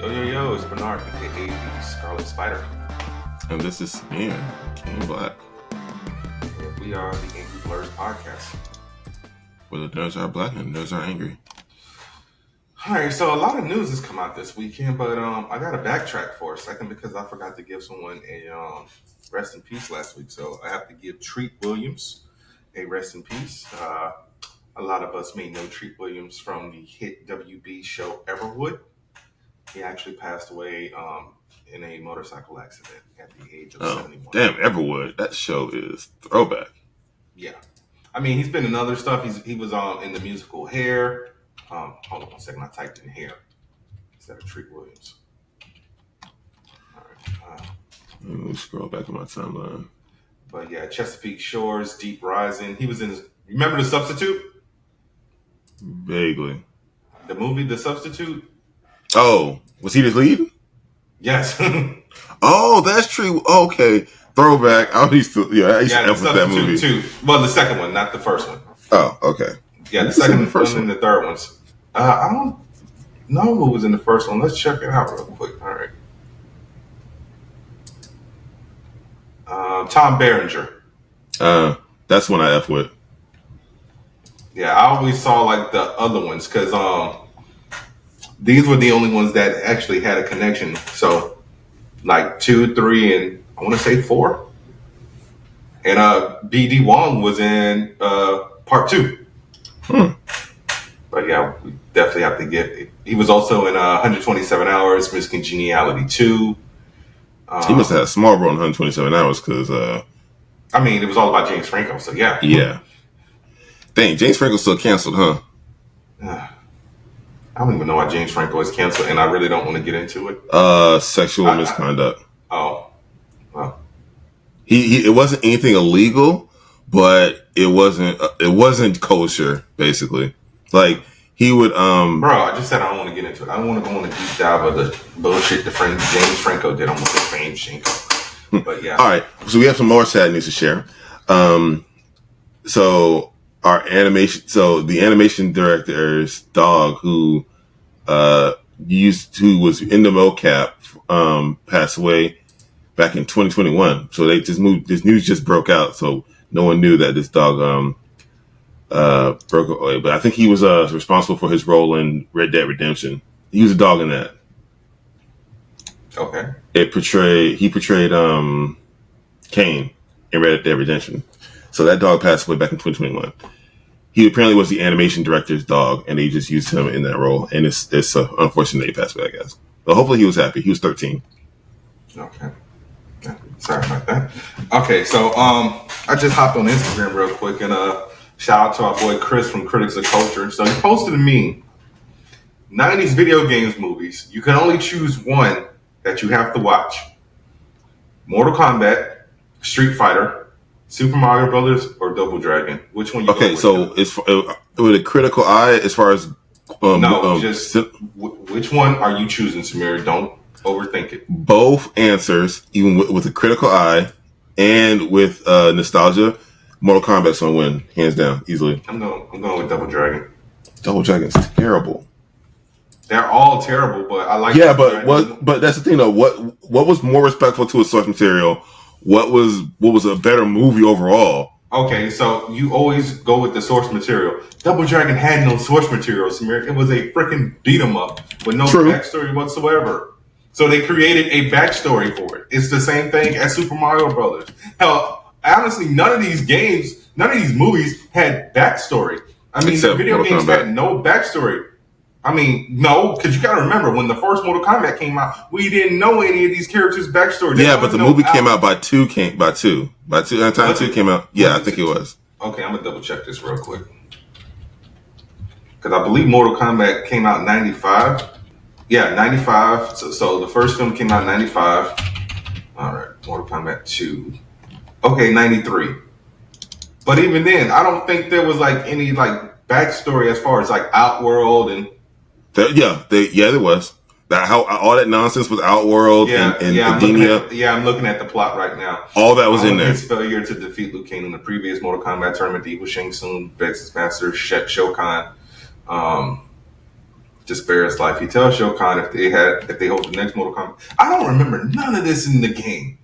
Yo, it's Bernard, aka the Scarlet Spider. And this is Ian, King Black. And we are the Angry Blerds podcast. Where the nerds are black and the nerds are angry. Alright, so a lot of news has come out this weekend, but I got to backtrack for a second because I forgot to give someone a rest in peace last week. So I have to give Treat Williams a rest in peace. A lot of us may know Treat Williams from the hit WB show Everwood. He actually passed away in a motorcycle accident at the age of 71. Damn, Everwood. That show is throwback. Yeah. I mean, he's been in other stuff. He was in the musical Hair. Hold on one second. I typed in Hair instead of Treat Williams. All right. Let me scroll back on my timeline. But yeah, Chesapeake Shores, Deep Rising. He was in. Remember The Substitute? Vaguely. The movie The Substitute? Oh, was he the lead? Yes. Oh, that's true. Okay. Throwback. I used to F with that movie. Too. Well, the second one, not the first one. Oh, okay. Yeah, the second one and the third ones. I don't know who was in the first one. Let's check it out real quick. All right. Tom Berenger. That's one I F with. Yeah, I always saw like the other ones because these were the only ones that actually had a connection. So like 2, 3, and I want to say 4. And B.D. Wong was in part 2. But yeah, we definitely have to get it. He was also in 127 Hours, Miss Congeniality 2. He must have had a small role in 127 Hours because... I mean, it was all about James Franco, so yeah. Yeah. Dang, James Franco's still canceled, huh? I don't even know why James Franco is canceled, and I really don't want to get into it. Sexual misconduct. Oh. Well. It wasn't anything illegal, but it wasn't kosher, basically. Like, he would... Bro, I just said I don't want to get into it. I don't want to go on a deep dive of the bullshit James Franco did on the fame Shinko. But yeah. All right, so we have some more sad news to share. So the animation director's dog who was in the mocap passed away back in 2021. So they just moved. This news just broke out, so no one knew that this dog broke away. But I think he was responsible for his role in Red Dead Redemption. He was a dog in that. Okay. He portrayed Kane in Red Dead Redemption. So that dog passed away back in 2021. He apparently was the animation director's dog, and they just used him in that role. And it's unfortunate that he passed away, I guess. But hopefully he was happy. He was 13. Okay. Sorry about that. Okay, so I just hopped on Instagram real quick and shout out to our boy Chris from Critics of Culture. So he posted to me 90s video games movies. You can only choose one that you have to watch. Mortal Kombat, Street Fighter, Super Mario Brothers, or Double Dragon. Which one you Okay, so it's with a critical eye as far as which one are you choosing, Samir? Don't overthink it. Both answers, even with a critical eye and with nostalgia, Mortal Kombat's gonna win, hands down, easily. I'm going with Double Dragon. Double Dragon's terrible. They're all terrible, but I like. Yeah, but that's the thing though. What was more respectful to its source material? What was a better movie overall? Okay, so you always go with the source material. Double Dragon had no source material, Samir. It was a freaking beat 'em up with no backstory whatsoever. So they created a backstory for it. It's the same thing as Super Mario Brothers. Hell, honestly, none of these movies had backstory. I mean, the video games had no backstory. I mean, no, because you got to remember when the first Mortal Kombat came out, we didn't know any of these characters' backstory. Yeah, but the movie came out by two. By the time 2 came out, yeah, I think it was. Okay, I'm gonna double check this real quick because I believe Mortal Kombat came out in '95. Yeah, 95. So the first film came out in 95. All right, Mortal Kombat 2. Okay, 93. But even then, I don't think there was like any like backstory as far as like Outworld and. There was. How all that nonsense with Outworld and Edenia. I'm looking at the plot right now. All that was in there. His failure to defeat Liu Kang in the previous Mortal Kombat tournament, the evil Shang Tsung begs his master Shao Kahn to spare his life. He tells Shao Kahn if they hold the next Mortal Kombat. I don't remember none of this in the game.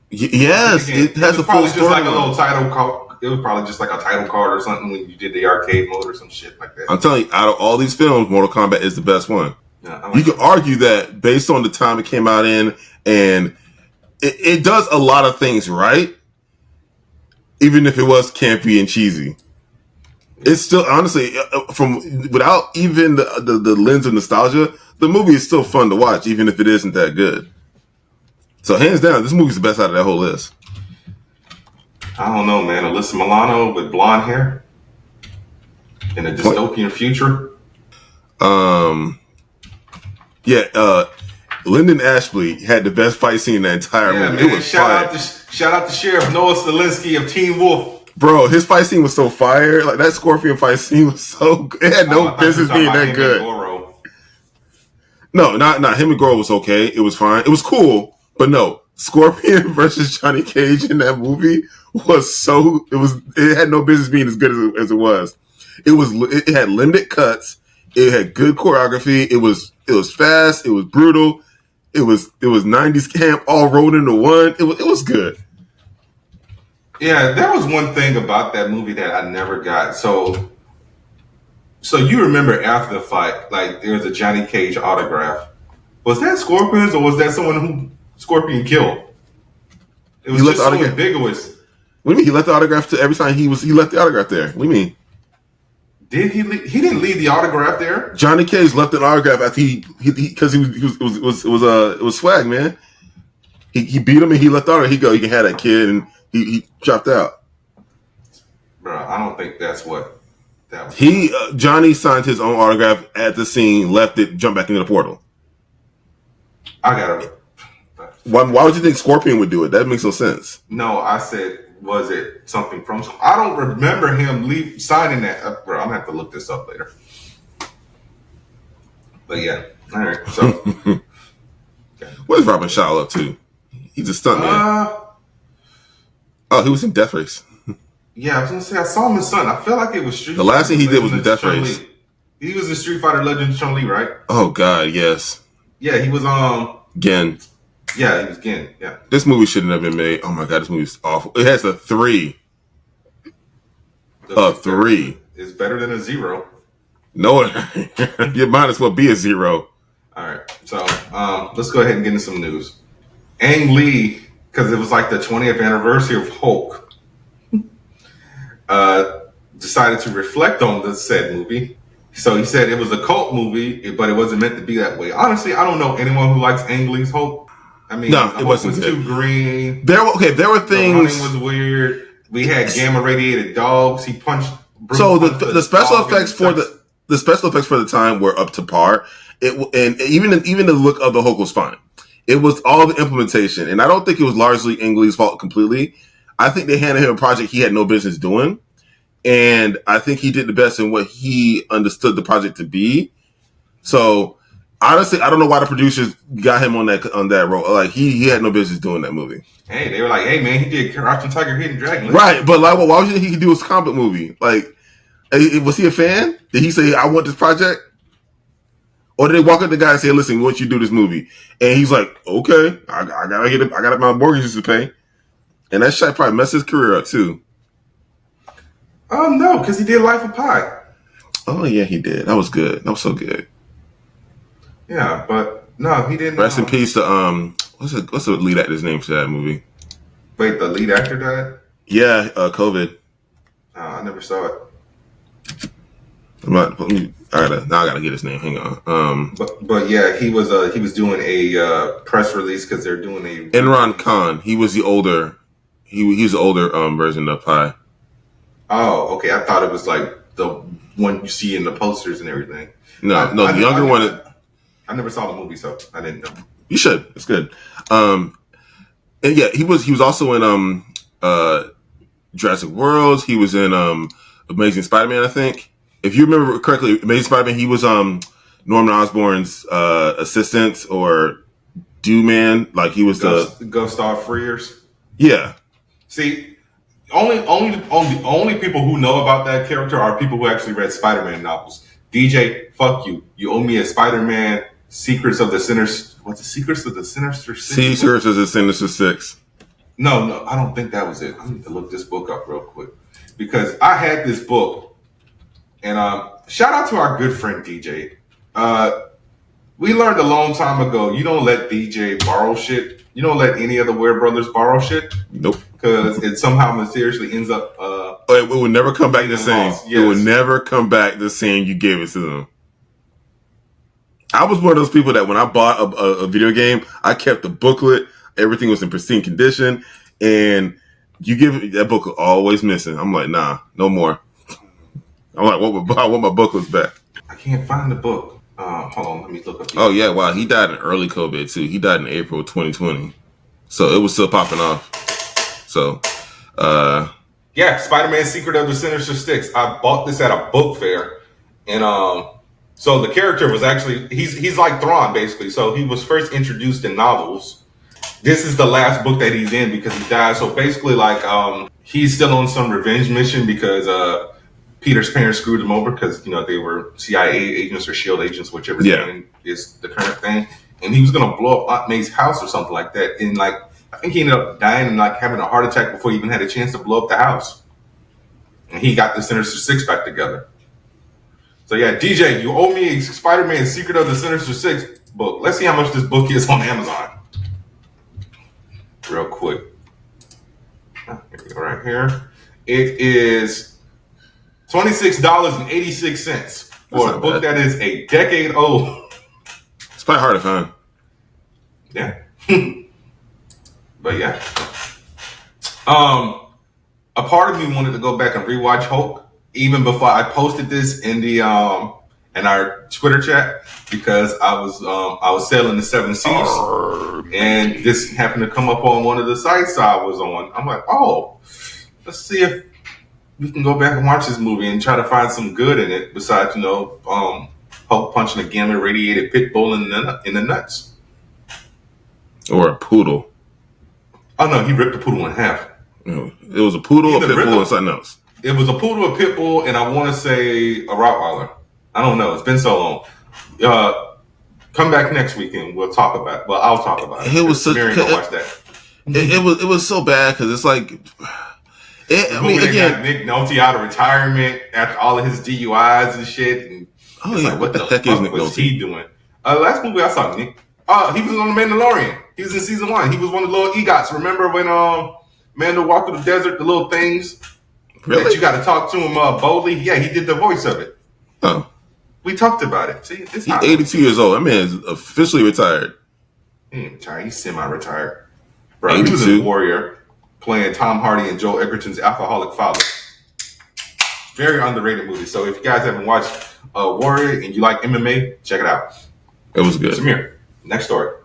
Yes, it has a full story. Just like a little title card. It was probably just like a title card or something when you did the arcade mode or some shit like that. I'm telling you, out of all these films, Mortal Kombat is the best one. Yeah, you could argue that based on the time it came out in, and it does a lot of things right, even if it was campy and cheesy. It's still, honestly, without even the lens of nostalgia, the movie is still fun to watch, even if it isn't that good. So hands down, this movie's the best out of that whole list. I don't know, man. Alyssa Milano with blonde hair in a dystopian future. Lyndon Ashley had the best fight scene in the entire movie. Man, it was fire. Shout out to Sheriff Noah Stilinski of Teen Wolf. Bro, his fight scene was so fire. Like, that Scorpion fight scene was so good. It had no business being that good. No, not him and Goro was okay. It was fine. It was cool, but no. Scorpion versus Johnny Cage in that movie it had no business being as good as it was. It had limited cuts. It had good choreography. It was fast. It was brutal. It was 90s camp all rolled into one. It was good. Yeah, there was one thing about that movie that I never got. So you remember after the fight, like there was a Johnny Cage autograph. Was that Scorpion's or was that someone who Scorpion killed? It was just so ambiguous. What do you mean he left the autograph to every time he left the autograph there? What do you mean? Did he? He didn't leave the autograph there. Johnny Cage left an autograph after because it was swag, man. He beat him and he left the autograph. You can have that kid, and he dropped out. Bro, I don't think that's what that was. Johnny signed his own autograph at the scene, left it, jumped back into the portal. I gotta. Why would you think Scorpion would do it? That makes no sense. No, I said, was it something from? I don't remember him signing that. Bro, I'm gonna have to look this up later. But yeah, all right. So, what is Robin Shaw up to? He's a stuntman. He was in Death Race. Yeah, I was gonna say I saw him in Sun. I feel like it was Street. The last thing he did was in Death Race. He was in Street Fighter Legends Chun-Li, right? Oh God, yes. Yeah, he was Gen. Yeah, he was Gen. Yeah. This movie shouldn't have been made. Oh my God, this movie's awful. It has a 3. A 3. It's better than a 0. No, you might as well be a 0. All right, so let's go ahead and get into some news. Ang Lee, because it was like the 20th anniversary of Hulk, decided to reflect on the said movie. So he said it was a cult movie, but it wasn't meant to be that way. Honestly, I don't know anyone who likes Ang Lee's Hulk. I mean, no, it wasn't too green. There were things. The running was weird. We had gamma radiated dogs. He punched. So the special effects for the special effects for the time were up to par. And even the look of the Hulk was fine. It was all the implementation, and I don't think it was largely Ang Lee's fault completely. I think they handed him a project he had no business doing, and I think he did the best in what he understood the project to be. So. Honestly, I don't know why the producers got him on that role. Like he had no business doing that movie. Hey, they were like, "Hey, man, he did Crouching Tiger, Hidden Dragon." Right, but like, why would he do his comic movie? Like, was he a fan? Did he say, "I want this project"? Or did they walk up to the guy and say, "Listen, we want you to do this movie"? And he's like, "Okay, I gotta get it. I got my mortgages to pay." And that shit probably messed his career up too. No, because he did Life of Pi. Oh yeah, he did. That was good. That was so good. Yeah, but no, he didn't. Rest in peace to what's the lead actor's name for that movie? Wait, the lead actor died? Yeah, COVID. I never saw it. I gotta get his name. Hang on. But yeah, he was doing a press release because they're doing a Imran Khan. He was the older. He was the older version of Pi. Oh, okay. I thought it was like the one you see in the posters and everything. No, the younger one. I never saw the movie, so I didn't know. You should. It's good. And yeah, he was also in Jurassic World. He was in Amazing Spider-Man, I think. If you remember correctly, Amazing Spider-Man, he was Norman Osborn's assistant or do-man. Like he was the Ghost Star Freers. Yeah. See, only people who know about that character are people who actually read Spider-Man novels. DJ, fuck you. You owe me a Spider-Man Secrets of the Sinners. What's the Secrets of the Sinister Six? Secrets of the Sinister Six. No, I don't think that was it. I need to look this book up real quick because I had this book, and shout out to our good friend DJ. We learned a long time ago you don't let DJ borrow shit. You don't let any of the Ware brothers borrow shit. Nope. Because it somehow mysteriously ends up. It will never come back the same. Yes. It will never come back the same you gave it to them. I was one of those people that when I bought a video game, I kept the booklet. Everything was in pristine condition, and you give that book always missing. I'm like, nah, no more. I'm like, I want my booklets back. I can't find the book. Hold on, let me look up. Oh yeah, wow, he died in early COVID too. He died in April 2020, so it was still popping off. So, yeah, Spider-Man: Secret of the Sinister Six. I bought this at a book fair, and so the character was actually he's like Thrawn basically. So he was first introduced in novels. This is the last book that he's in because he died. So basically, like he's still on some revenge mission because Peter's parents screwed him over because they were CIA agents or SHIELD agents, whichever thing is the current thing, and he was gonna blow up Aunt May's house or something like that. And like I think he ended up dying and like having a heart attack before he even had a chance to blow up the house. And he got the Sinister Six back together. So yeah, DJ, you owe me a Spider-Man Secret of the Sinister Six book. Let's see how much this book is on Amazon. Real quick. Here we go right here. It is $26.86 for a book that is a decade old. It's probably hard to find. Yeah. But yeah. A part of me wanted to go back and rewatch Hulk even before I posted this in the in our Twitter chat because I was sailing the seven seas and this happened to come up on one of the sites I was on. I'm like, oh, let's see if we can go back and watch this movie and try to find some good in it besides Hulk punching a gamma radiated pit bull in the nuts or a poodle. Oh no, he ripped the poodle in half. It was a poodle, a pit bull, and something else. It was a poodle, a pit bull, and I want to say a Rottweiler. I don't know. It's been so long. Come back next weekend. We'll talk about it. Well, I'll talk about it. It was such. Watch that. It was so bad because it's like. Again, Nick Nolte out of retirement after all of his DUIs and shit. And what the heck is Nick Nolte? What's he doing? Last movie I saw Nick. He was on The Mandalorian. He was in season 1. He was one of the little EGOTs. Remember when Mando walked through the desert, the little things that you got to talk to him boldly? Yeah, he did the voice of it. Oh. We talked about it. See, he's 82 years old. That man is officially retired. He ain't retired. He's semi-retired. Bro, 82. He was in Warrior playing Tom Hardy and Joel Edgerton's alcoholic father. Very underrated movie. So if you guys haven't watched Warrior and you like MMA, check it out. It was good. Samir, next story.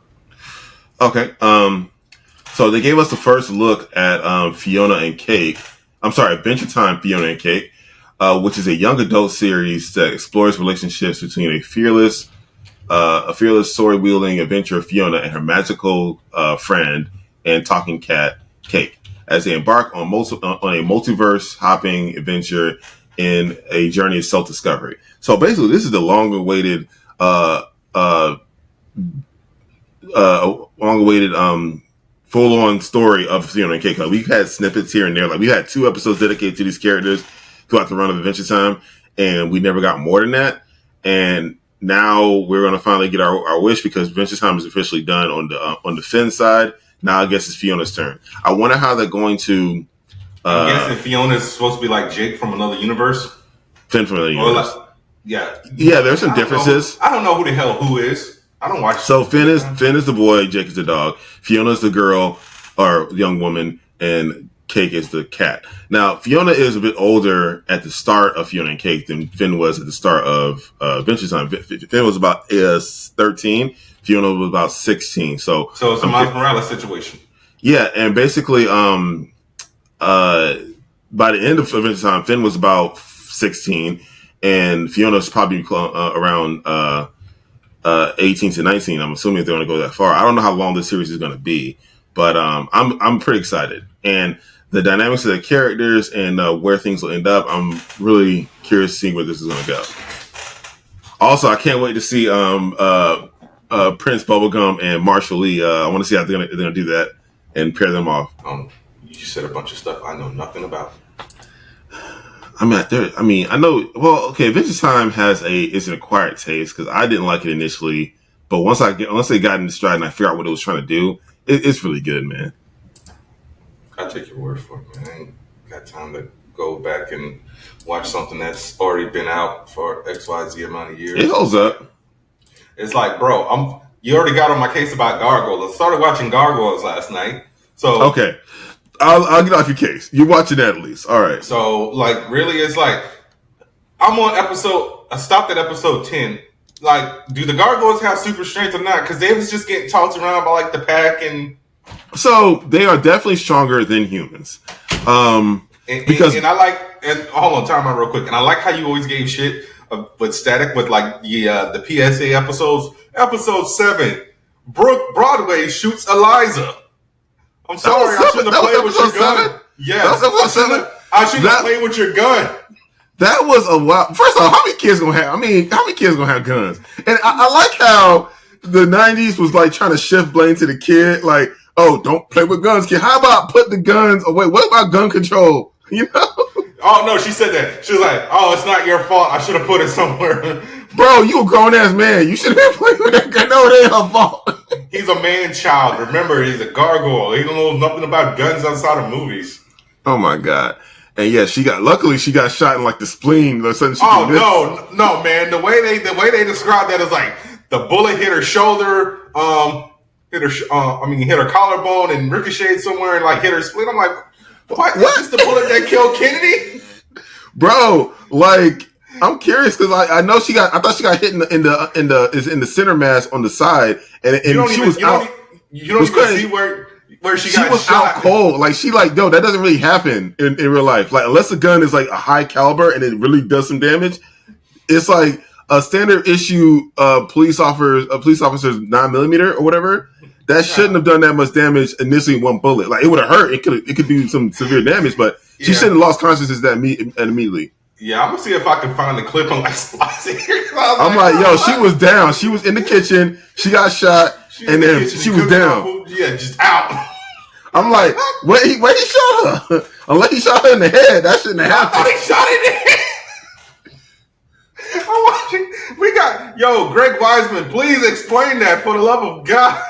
Okay. So they gave us the first look at Fiona and Cake. I'm sorry, Adventure Time Fiona and Cake, which is a young adult series that explores relationships between a fearless sword-wielding adventurer Fiona and her magical friend and talking cat Cake, as they embark on a multiverse-hopping adventure in a journey of self-discovery. So basically, this is the long-awaited full-on story of Fiona and Cake. Like, we've had snippets here and there. Like, we had 2 episodes dedicated to these characters throughout the run of Adventure Time, and we never got more than that. And now we're going to finally get our wish because Adventure Time is officially done on the Finn side. Now I guess it's Fiona's turn. I wonder how they're going to. I'm guessing Fiona is supposed to be like Jake from another universe. Finn from another universe. Yeah. There's some differences. I don't know who the hell who is. I don't watch. So Finn is the boy, Jake is the dog, Fiona's the girl or young woman, and Cake is the cat. Now Fiona is a bit older at the start of Fiona and Cake than Finn was at the start of Adventure Time. Finn was about 13. Fiona was about 16. So it's a Miles Morales situation. Yeah, and basically, by the end of Adventure Time, Finn was about 16, and Fiona's probably around 18 to 19. I'm assuming they're going to go that far. I don't know how long this series is going to be, but I'm pretty excited. And the dynamics of the characters and where things will end up, I'm really curious to see where this is going to go. Also, I can't wait to see Prince Bubblegum and Marshall Lee. I want to see how they're gonna do that and pair them off. You said a bunch of stuff I know nothing about. I know. Well, okay, Adventure Time is an acquired taste because I didn't like it initially, but once they got in the stride and I figured out what it was trying to do, it's really good, man. I take your word for it, man. I ain't got time to go back and watch something that's already been out for XYZ amount of years. It holds up. It's like, bro, you already got on my case about Gargoyles. I started watching Gargoyles last night. So okay. I'll get off your case. You're watching that at least. All right. So, like, really, it's like, I stopped at episode 10. Like, do the Gargoyles have super strength or not? Because they was just getting tossed around by, like, the pack and... So, they are definitely stronger than humans. Because... And I like... And hold on, time out real quick. And I like how you always gave shit with Static with, like, the PSA episodes. Episode 7, Brooke Broadway shoots Eliza. I'm sorry, I shouldn't have played with your gun. Yes, I shouldn't have played with your gun. That was a wild. First of all, how many kids gonna have guns? And I like how the '90s was like trying to shift blame to the kid. Like, oh, don't play with guns, kid. How about put the guns away? What about gun control? You know? Oh no, she said that. She was like, "Oh, it's not your fault. I should have put it somewhere." Bro, you a grown ass man. You should have been playing with that gun. No, it ain't her fault. He's a man child. Remember, he's a gargoyle. He don't know nothing about guns outside of movies. Oh my god! And yeah, luckily she got shot in like the spleen or something. No, man. The way they described that is like the bullet hit her shoulder, hit her collarbone and ricocheted somewhere and like hit her spleen. I'm like, what? Is this the bullet that killed Kennedy? Bro, like. I'm curious because I know I thought she got hit in the center mass on the side, and she was out. You don't even see where she got was shot. Out cold. Like she that doesn't really happen in real life. Like unless the gun is like a high caliber and it really does some damage, it's like a standard issue police officer's 9mm or whatever. That shouldn't have done that much damage initially in one bullet. Like it would have hurt. It could do some severe damage, but she shouldn't have lost consciousness immediately. Yeah, I'm gonna see if I can find the clip on like Splice here. I'm like, yo, she was down. She was in the kitchen. She got shot, and then she was down. Yeah, just out. I'm like, wait, he shot her. Unless he shot her in the head, that shouldn't have happened. I thought he shot in the head. I'm watching. We got Greg Wiseman. Please explain that for the love of God.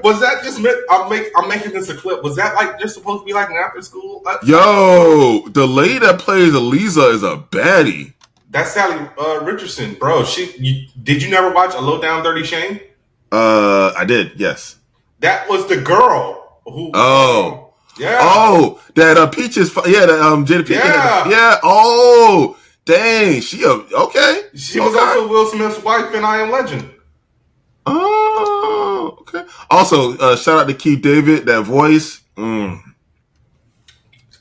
Was that just meant? I'm making this a clip. Was that like they're supposed to be like an after school? Yo, the lady that plays Eliza is a baddie. That's Sally Richardson, bro. Did you never watch A Low Down Dirty Shame? I did. Yes. That was the girl who. Oh. Yeah. Oh, that Peaches. Yeah, that Jada Pinkett. Yeah. Yeah. Oh, dang. She okay. She was also Will Smith's wife in I Am Legend. Oh, okay. Also, shout out to Keith David. That voice, that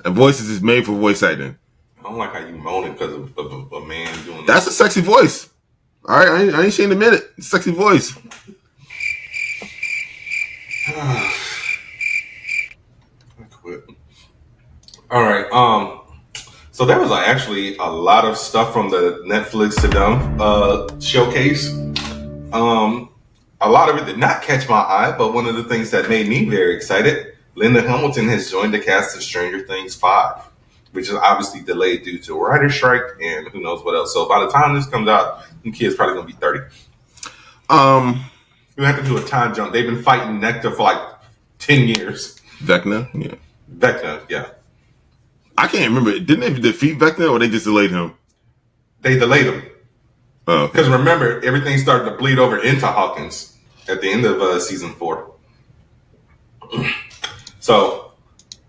voice is just made for voice acting. I don't like how you moaning because of a man doing that. That's a sexy voice. All right, I ain't ashamed to admit it. Sexy voice. I quit. All right. So there was actually a lot of stuff from the Netflix TUDUM showcase. A lot of it did not catch my eye, but one of the things that made me very excited, Linda Hamilton has joined the cast of Stranger Things 5, which is obviously delayed due to a writer's strike and who knows what else. So by the time this comes out, the kid's probably going to be 30. We have to do a time jump. They've been fighting Nectar for like 10 years. Vecna? Yeah. Vecna, yeah. I can't remember. Didn't they defeat Vecna or they just delayed him? They delayed him. Oh. Because remember, everything started to bleed over into Hawkins at the end of season 4. So,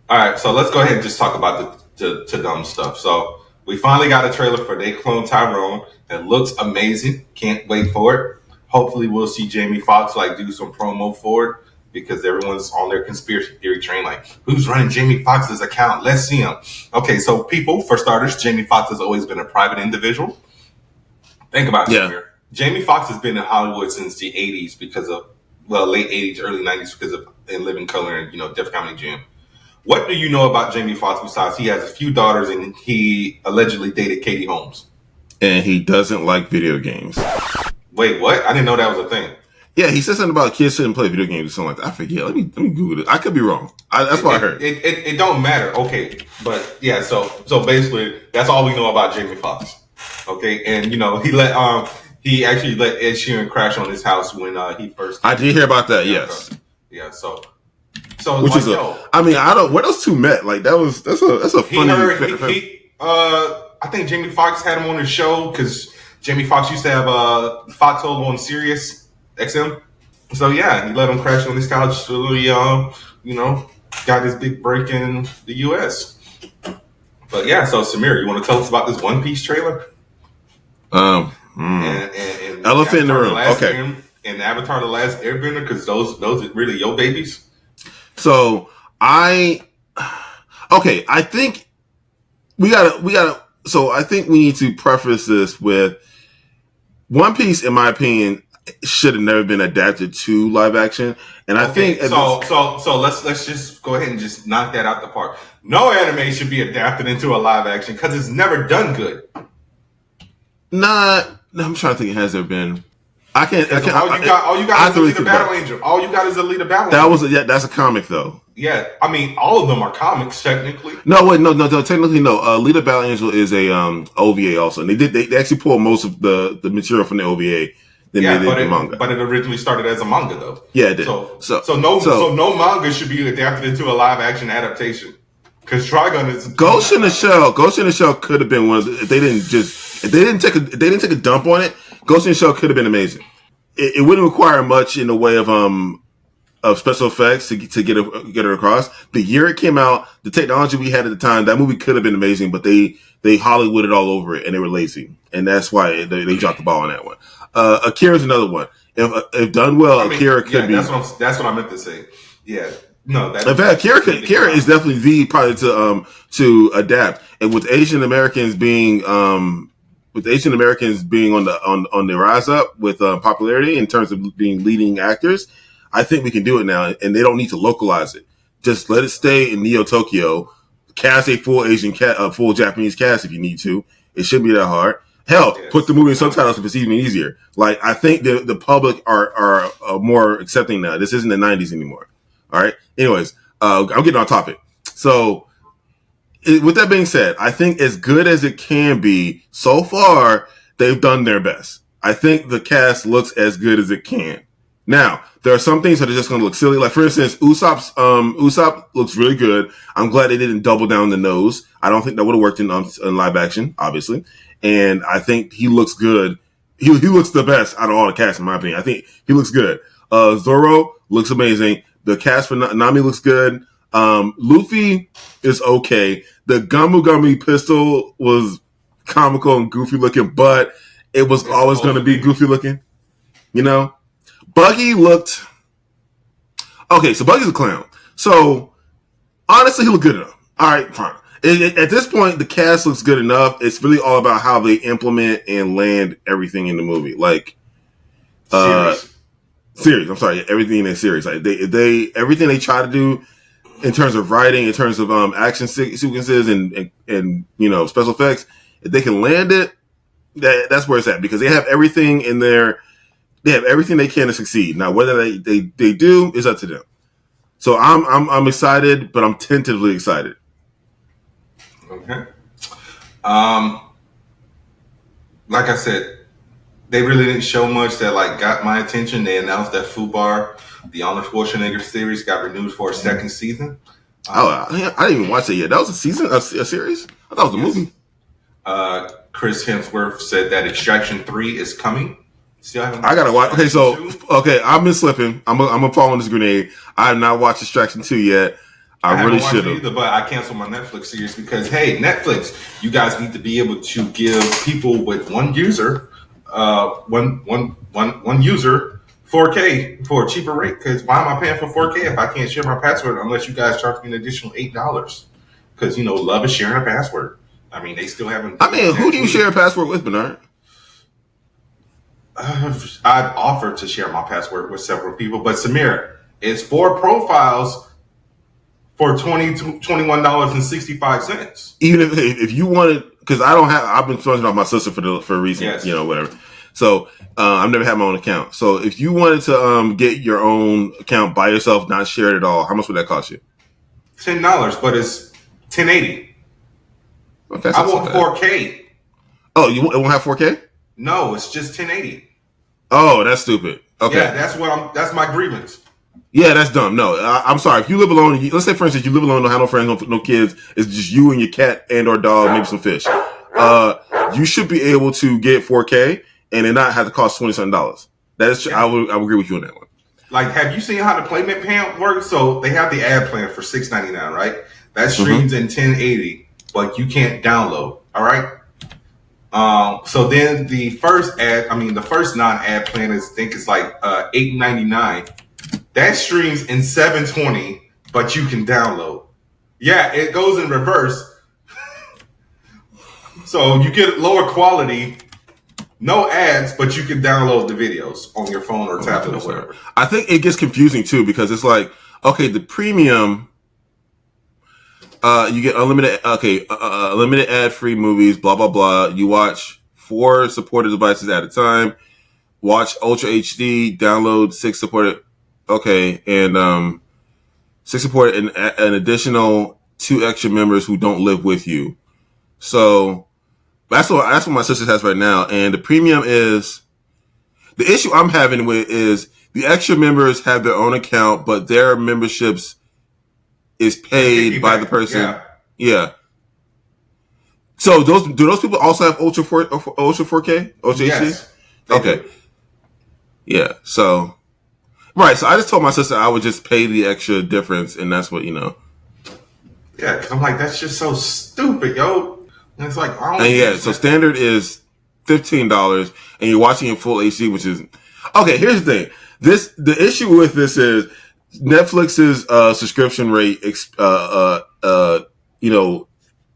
all right. So let's go ahead and just talk about the dumb stuff. So we finally got a trailer for They Clone Tyrone. It looks amazing. Can't wait for it. Hopefully we'll see Jamie Foxx do some promo for it because everyone's on their conspiracy theory train. Like, who's running Jamie Foxx's account? Let's see him. Okay, so people, for starters, Jamie Foxx has always been a private individual. Think about it here. Jamie Foxx has been in Hollywood since the 80s because of, late 80s, early 90s because of In Living Color and, Def Comedy Jam. What do you know about Jamie Foxx besides he has a few daughters and he allegedly dated Katie Holmes? and he doesn't like video games. Wait, what? I didn't know that was a thing. Yeah, he said something about kids shouldn't play video games or something like that. I forget. Let me Google it. I could be wrong. That's what I heard. It don't matter. Okay, but yeah. So basically, that's all we know about Jamie Foxx. Okay, and he actually let Ed Sheeran crash on his house when he first. I did hear about that. Yes. Yeah. So which like, is I don't. Where those two met? Like that's a funny. I think Jamie Foxx had him on his show because Jamie Foxx used to have Foxhole on Sirius XM. So yeah, he let him crash on his couch really got his big break in the US. But yeah, so Samir, you want to tell us about this One Piece trailer? And Elephant in the Room. Okay. And Avatar: The Last Airbender, because those are really your babies. So I think we gotta. So I think we need to preface this with One Piece, in my opinion, should have never been adapted to live action. And I think so. Let's just go ahead and just knock that out the park. No anime should be adapted into a live action because it's never done good. I'm trying to think. Has there been? I can't. All you got is Alita Battle Angel. All you got is Alita Battle Angel. That's a comic though. Yeah, I mean, all of them are comics technically. No, technically no. Alita Battle Angel is a OVA also. And they actually pulled most of the material from the OVA. They did the manga. But it originally started as a manga though. Yeah, it did. So no manga should be adapted into a live action adaptation. Because Trigun is Ghost in the Shell. Ghost in the Shell could have been one of the, if they didn't take a dump on it. Ghost in the Shell could have been amazing. It wouldn't require much in the way of special effects to get it across. The year it came out, the technology we had at the time, that movie could have been amazing, but they Hollywooded all over it and they were lazy, and that's why they dropped the ball on that one. Akira's another one. If done well, Akira could be. That's what I meant to say. Yeah. No, in fact, Akira is definitely the probably to adapt, and with Asian Americans being on the rise up with popularity in terms of being leading actors, I think we can do it now, and they don't need to localize it. Just let it stay in Neo Tokyo. Cast a full full Japanese cast if you need to. It shouldn't be that hard. Hell, put the movie in subtitles if it's even easier. Like I think the public are more accepting now. This isn't the 90s anymore. All right. Anyways, I'm getting on topic. So, with that being said, I think as good as it can be so far, they've done their best. I think the cast looks as good as it can. Now, there are some things that are just going to look silly. Like, for instance, Usopp looks really good. I'm glad they didn't double down the nose. I don't think that would have worked in live action, obviously. And I think he looks good. He looks the best out of all the cast, in my opinion. I think he looks good. Zoro looks amazing. The cast for Nami looks good. Luffy is okay. The Gummy pistol was comical and goofy looking, but it was always going to be goofy looking. You know? Buggy looked... Okay, so Buggy's a clown. So, honestly, he looked good enough. All right, fine. At this point, the cast looks good enough. It's really all about how they implement and land everything in the movie. Like... Series. I'm sorry, everything in the series. Like they everything they try to do in terms of writing, in terms of action sequences and special effects, if they can land it, that's where it's at because they have everything in there. They have everything they can to succeed. Now, whether they do is up to them. So I'm excited, but I'm tentatively excited. Okay. Like I said. They really didn't show much that got my attention. They announced that Fubar, the Arnold Schwarzenegger series, got renewed for a second season. I didn't even watch it yet. That was a season, a series? I thought it was a movie. Chris Hemsworth said that Extraction 3 is coming. Still haven't. I gotta watch. I've been slipping. I'm gonna fall on this grenade. I have not watched Extraction 2 yet. I really should have. But I canceled my Netflix series because hey, Netflix, you guys need to be able to give people with one user. One user 4K for a cheaper rate because why am I paying for 4K if I can't share my password unless you guys charge me an additional $8 because love is sharing a password. I mean they still haven't. I mean who do you share a password with, Bernard? I've offered to share my password with several people, but Samir, it's 4 profiles for $21.65. Even if you wanted because I've been sponsored off my sister for a reason, Yes. Whatever. So I've never had my own account. So if you wanted to get your own account by yourself, not shared at all, how much would that cost you? $10, but it's 1080. Okay, I want 4K. Oh, it won't have 4K? No, it's just 1080. Oh, that's stupid. Okay, yeah, that's my grievance. Yeah, that's dumb. No, I'm sorry. If you live alone, let's say, for instance, you live alone, don't have no friends, no kids. It's just you and your cat and or dog, maybe some fish. You should be able to get 4K and it not have to cost $20-something. I would agree with you on that one. Like, have you seen how the payment plan works? So they have the ad plan for $6.99, right? That streams in 1080, but you can't download. All right. So then the first non-ad plan I think it's like $8.99. That streams in 720, but you can download. Yeah, it goes in reverse. So you get lower quality, no ads, but you can download the videos on your phone or tablet or whatever. I think it gets confusing too because it's like, okay, the premium, you get unlimited ad-free movies, blah, blah, blah. You watch 4 supported devices at a time, watch Ultra HD, download 6 supported. Okay, and 6 support an additional 2 extra members who don't live with you. So that's what my sister has right now. And the premium is the issue I'm having with is the extra members have their own account, but their memberships is paid by the person. Yeah. So do those people also have Ultra 4K? Ultra yes, HD? Okay. Do. Yeah. So. Right, so I just told my sister I would just pay the extra difference, and that's what, Yeah, because I'm like, that's just so stupid, yo. And it's like, so standard is $15, and you're watching in full HD, which is... Okay, here's the thing. The issue with this is Netflix's subscription rate,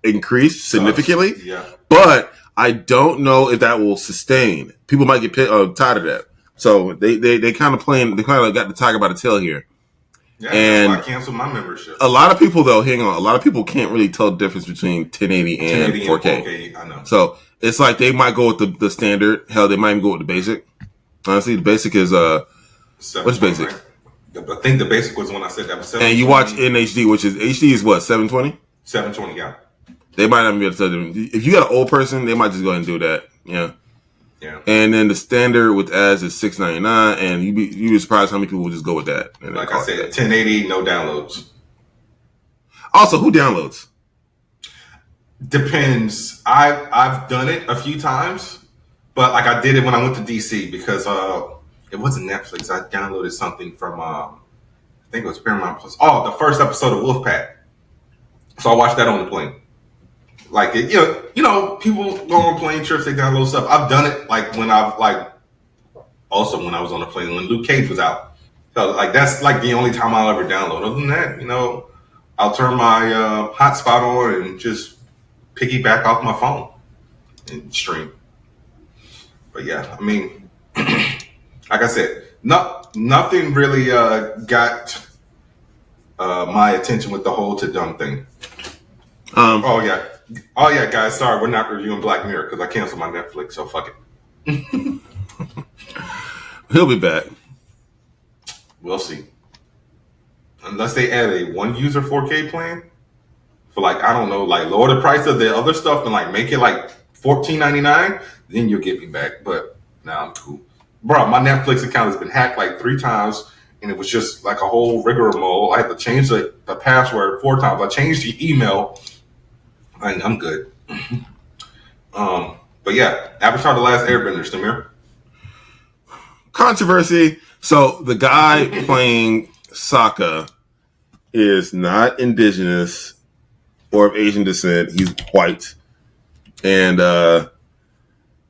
increased significantly. Yeah. But I don't know if that will sustain. People might get tired of that. So they kind of got the tiger by the tail here. Yeah, and that's why I canceled my membership. A lot of people can't really tell the difference between 1080 and 4K. And 4K. I know. So it's like they might go with the standard. Hell, they might even go with the basic. Honestly, the basic is what's basic? Right? I think the basic was when I said that was 720. And you watch in HD, which is HD is what, 720? 720, yeah. They might not be able to tell them. If you got an old person, they might just go ahead and do that. Yeah. Yeah. And then the standard with ads is $6.99, and you'd be surprised how many people will just go with that. And like I said, 1080, no downloads. Also, who downloads? Depends. I've done it a few times, but like I did it when I went to DC because it wasn't Netflix. I downloaded something from I think it was Paramount Plus. Oh, the first episode of Wolfpack. So I watched that on the plane. Like people go on plane trips, they download stuff. I've done it when I was on the plane when Luke Cage was out. So like that's like the only time I'll ever download. Other than that, I'll turn my hotspot on and just piggyback off my phone and stream. But yeah, I mean, like I said, nothing really got my attention with the whole TUDUM thing. Oh yeah, guys. Sorry, we're not reviewing Black Mirror because I canceled my Netflix. So fuck it. He'll be back. We'll see. Unless they add a 1-user 4K plan for lower the price of the other stuff and make it $14.99, then you'll get me back. But nah, I'm cool, bro. My Netflix account has been hacked 3 times, and it was just a whole rigmarole. I had to change the password 4 times. I changed the email. I'm good. But yeah, Avatar: The Last Airbender, Stamir. Controversy. So the guy playing Sokka is not indigenous or of Asian descent. He's white, and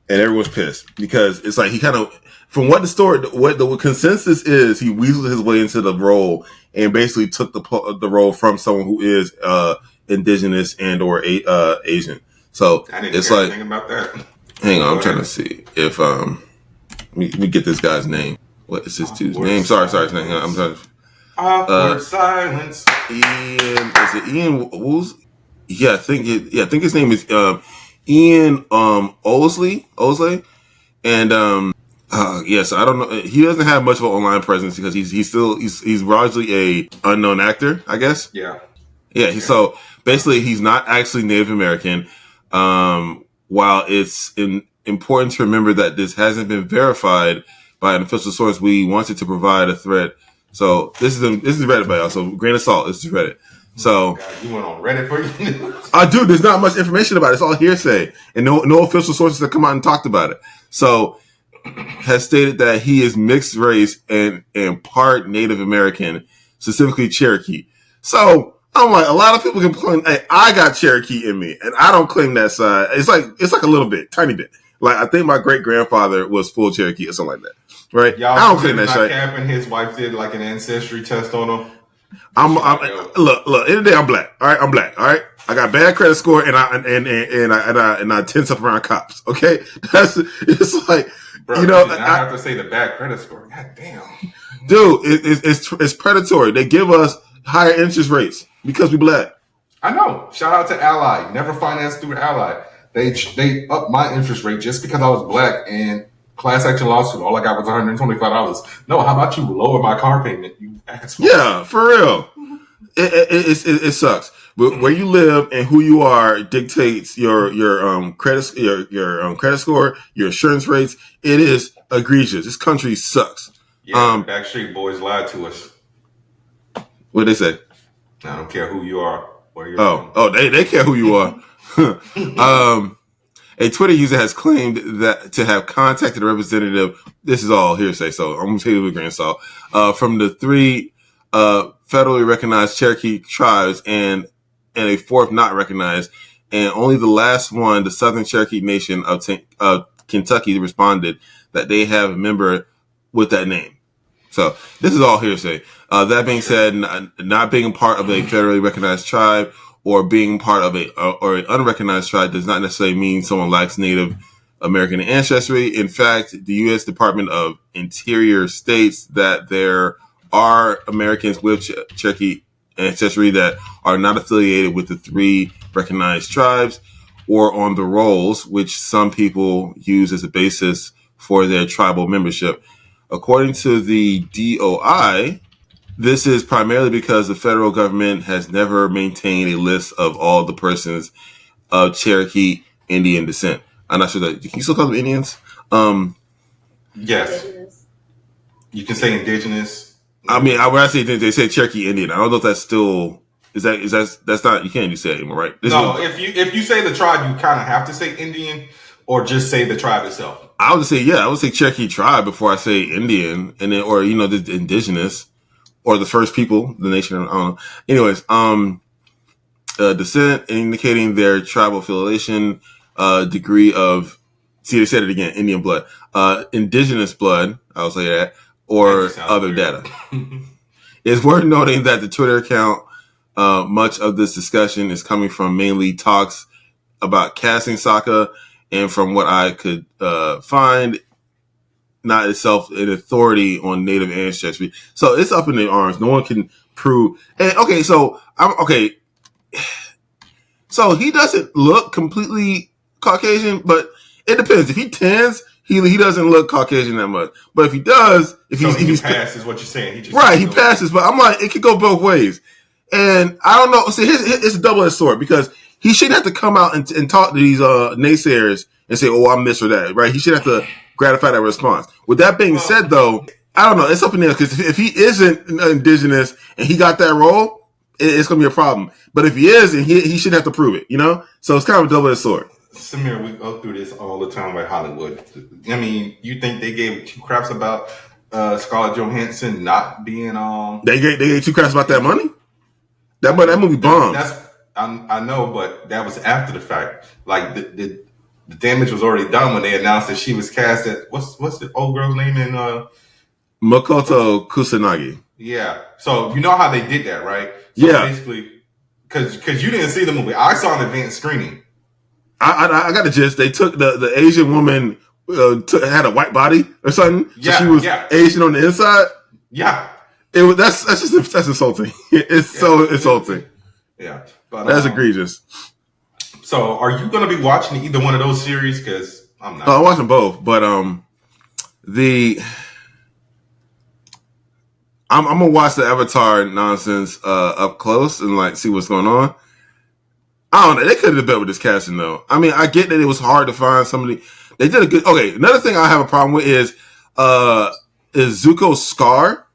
everyone's pissed because it's he kind of, from what the consensus is, he weaseled his way into the role and basically took the role from someone who is indigenous and or Asian. So I didn't hear anything about that. Hang on, I'm trying to see if let me get this guy's name. What is this dude's name? Sorry. Hang on, I'm sorry. Awkward silence. Ian, is it Ian Woos? Yeah, I think his name is Ian Osley, and yes, I don't know. He doesn't have much of an online presence because he's largely a unknown actor, I guess. Yeah. Yeah. So basically, he's not actually Native American. While it's important to remember that this hasn't been verified by an official source, we wanted to provide a thread. So this is Reddit by y'all. So grain of salt. This is Reddit. So God, you went on Reddit for you. dude, there's not much information about it. It's all hearsay, and no official sources have come out and talked about it. So has stated that he is mixed race and part Native American, specifically Cherokee. So I'm like, a lot of people can claim, hey, I got Cherokee in me, and I don't claim that side. It's like a little bit, tiny bit. Like I think my great grandfather was full Cherokee or something like that, right? Y'all I don't claim that shit. Capping, his wife did like an ancestry test on him. Look. End of the day, I'm black. All right, I'm black. All right, I got bad credit score, and I tense up around cops. Okay, it's like. Bro, I have to say the bad credit score. God damn, dude, it's predatory. They give us higher interest rates because we black. I know. Shout out to Ally. Never financed through Ally. They upped my interest rate just because I was black and class action lawsuit. All I got was $125. No, how about you lower my car payment? You asshole. Yeah, for real. It sucks. But where you live and who you are dictates your credit your credit score, your insurance rates. It is egregious. This country sucks. Yeah, Backstreet Boys lied to us. What they say? I don't care who you are. Where you're from. They care who you are. A Twitter user has claimed that to have contacted a representative. This is all hearsay, so I'm going to take it with a grain of salt. From the three federally recognized Cherokee tribes and a fourth not recognized, and only the last one, the Southern Cherokee Nation of Kentucky, responded that they have a member with that name. So this is all hearsay. That being said, not being part of a federally recognized tribe or being part of or an unrecognized tribe does not necessarily mean someone lacks Native American ancestry. In fact, the U.S. Department of Interior states that there are Americans with Cherokee ancestry that are not affiliated with the three recognized tribes or on the rolls, which some people use as a basis for their tribal membership. According to the DOI, this is primarily because the federal government has never maintained a list of all the persons of Cherokee Indian descent. I'm not sure that, can you still call them Indians? Yes. You can say indigenous. I mean, when I say they say Cherokee Indian, I don't know if that's still that's not, you can't just say it anymore, right? If you say the tribe, you kind of have to say Indian or just say the tribe itself. I would say Cherokee tribe before I say Indian, and then or the indigenous or the first people, the nation. I don't know. Anyways, descent indicating their tribal affiliation, degree of. See, they said it again. Indian blood, indigenous blood. I'll say that. Or other data. It's worth noting that the Twitter account, much of this discussion is coming from mainly talks about casting Sokka, and from what I could find, not itself an authority on Native ancestry. So it's up in the arms. No one can prove. And okay, so so he doesn't look completely Caucasian, but it depends. If he tans, he doesn't look Caucasian that much. But if he does, if he passes, what you're saying, he passes. But I'm like, it could go both ways, and I don't know. See, it's a double-edged sword because he shouldn't have to come out and talk to these naysayers and say, "Oh, I'm this or that." Right? He should have to gratify that response. With that being said, though, I don't know. It's up in there because if he isn't indigenous and he got that role, it's going to be a problem. But if he is, and he shouldn't have to prove it. So it's kind of a double-edged sword. Samir, we go through this all the time with Hollywood. I mean, you think they gave two craps about Scarlett Johansson not being They gave two craps about that money? That movie bombed. I know, but that was after the fact. Like the damage was already done when they announced that she was cast at what's the old girl's name in Makoto Kusanagi. Yeah. So you know how they did that, right? So yeah. Basically, because you didn't see the movie, I saw an advanced screening. I got the gist. They took the Asian woman had a white body or something. So she was Asian on the inside. Yeah, it was. That's insulting. It's so insulting. Yeah, but that's egregious. So, are you going to be watching either one of those series? Because I'm not. Oh, I'm watching both, but the I'm gonna watch the Avatar nonsense up close and like see what's going on. I don't know. They could have done better with this casting though. I mean, I get that it was hard to find somebody. They did a good. Okay, another thing I have a problem with is Zuko's scar.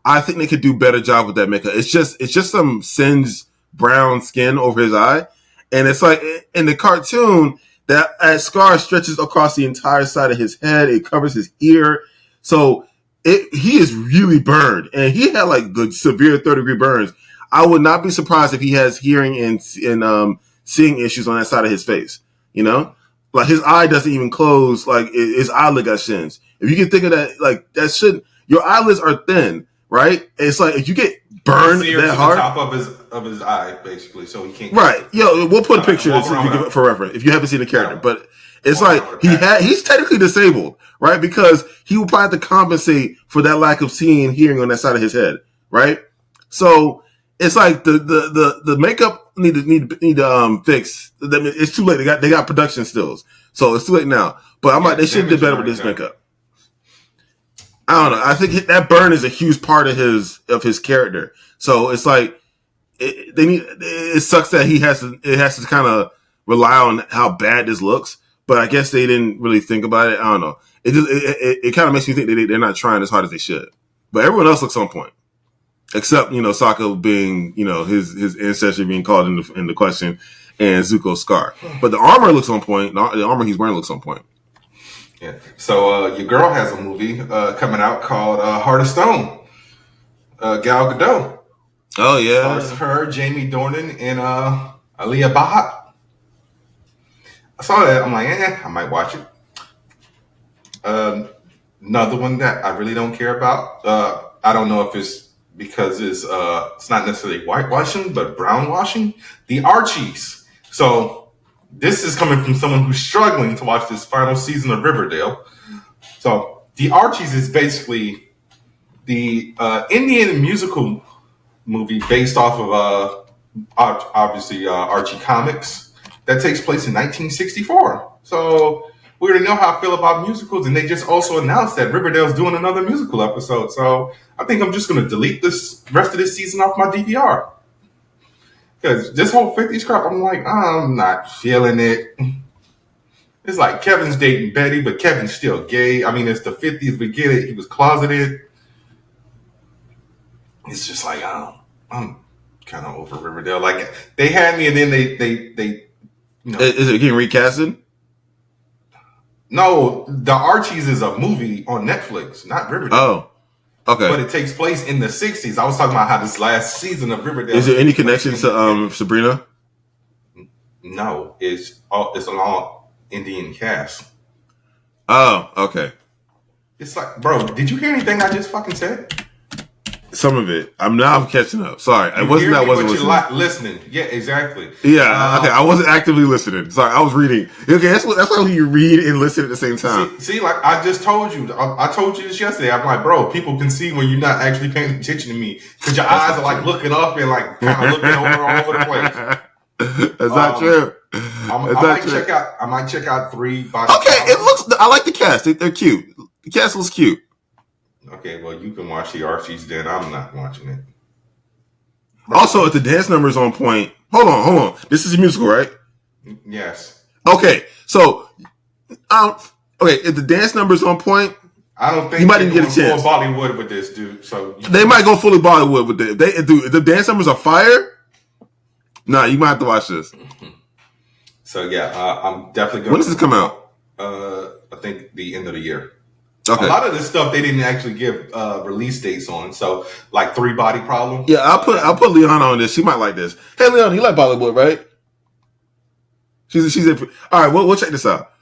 I think they could do a better job with that makeup. It's just some singed brown skin over his eye, and it's like in the cartoon that scar stretches across the entire side of his head. It covers his ear, so he is really burned, and he had like good severe 3rd-degree burns. I would not be surprised if he has hearing and seeing issues on that side of his face. You know, like his eye doesn't even close. Like his eyelid got shins. If you can think of that, like that shouldn't. Your eyelids are thin, right? It's like if you get burned that hard, the top of his eye, basically, so he can't. Right. Yo, we'll put a picture of this for reference if you haven't seen the character. But it's like he's technically disabled, right? Because he would probably have to compensate for that lack of seeing and hearing on that side of his head, right? So it's like the makeup need to fix. It's too late. They got production stills, so it's too late now. But they should have did better with this makeup. I don't know. I think that burn is a huge part of his character. So it's like it sucks that it has to kind of rely on how bad this looks. But I guess they didn't really think about it. I don't know. It kind of makes me think that they're not trying as hard as they should. But everyone else looks on point. Except, Sokka being, his ancestry being called into question, and Zuko's scar. But the armor looks on point. The armor he's wearing looks on point. Yeah. So your girl has a movie coming out called Heart of Stone. Gal Gadot. Oh yeah. Stars her, Jamie Dornan, and Aaliyah Bhatt. I saw that. I'm like, I might watch it. Another one that I really don't care about. I don't know if it's because it's not necessarily whitewashing, but brownwashing. The Archies. So this is coming from someone who's struggling to watch this final season of Riverdale. So The Archies is basically the Indian musical movie based off of obviously Archie comics that takes place in 1964. So we already know how I feel about musicals, and they just also announced that Riverdale's doing another musical episode. So I think I'm just going to delete this rest of this season off my DVR. Because this whole 50s crap, I'm like, I'm not feeling it. It's like Kevin's dating Betty, but Kevin's still gay. I mean, it's the 50s, we get it. He was closeted. It's just like, I'm kind of over Riverdale. Like, they had me, and then they Is it getting recasted? No, The Archies is a movie on Netflix, not Riverdale. Oh, okay. But it takes place in the 60s. I was talking about how this last season of Riverdale. Is there any connection to Sabrina? No, it's an all Indian cast. Oh, okay. It's like, bro, did you hear anything I just fucking said? Some of it. I'm catching up. Sorry, I wasn't listening. Yeah, exactly. Yeah, okay. I wasn't actively listening. Sorry, I was reading. Okay, that's how you read and listen at the same time. See, like I just told you. I told you this yesterday. I'm like, bro, people can see when you're not actually paying attention to me because your eyes are like looking up and like kind of looking all over the place. That's not true. I might check out 3 by Okay, it looks. I like the cast. They're cute. The cast looks cute. Okay, well, you can watch The Archies then. I'm not watching it. Also, if the dance number is on point, hold on. This is a musical, right? Yes. Okay, so, if the dance number is on point, I don't think you might even get a chance. Full Bollywood with this, dude. So they might go fully Bollywood with it. If the dance numbers are fire, nah, you might have to watch this. So yeah, I'm definitely going. When does this come out? I think the end of the year. Okay. A lot of this stuff they didn't actually give release dates on. So like 3 Body Problem. Yeah, I'll put Liana on this. She might like this. Hey, Liana, you like Bollywood, right? She's all right. We'll check this out.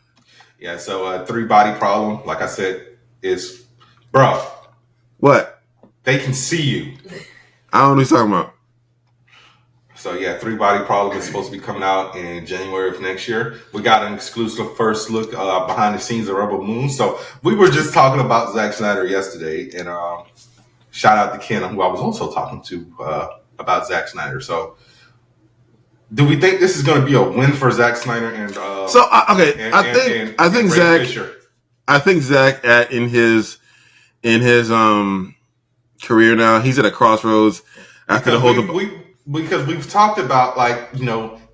Yeah. So 3 Body Problem, like I said, is bro. What? They can see you. I don't know what you're talking about. So yeah, 3 Body Problem is supposed to be coming out in January of next year. We got an exclusive first look behind the scenes of Rebel Moon. So we were just talking about Zack Snyder yesterday, and shout out to Ken, who I was also talking to about Zack Snyder. So Do we think this is going to be a win for Zack Snyder and I think Zack Fisher. I think Zack in his career now, he's at a crossroads after because we've talked about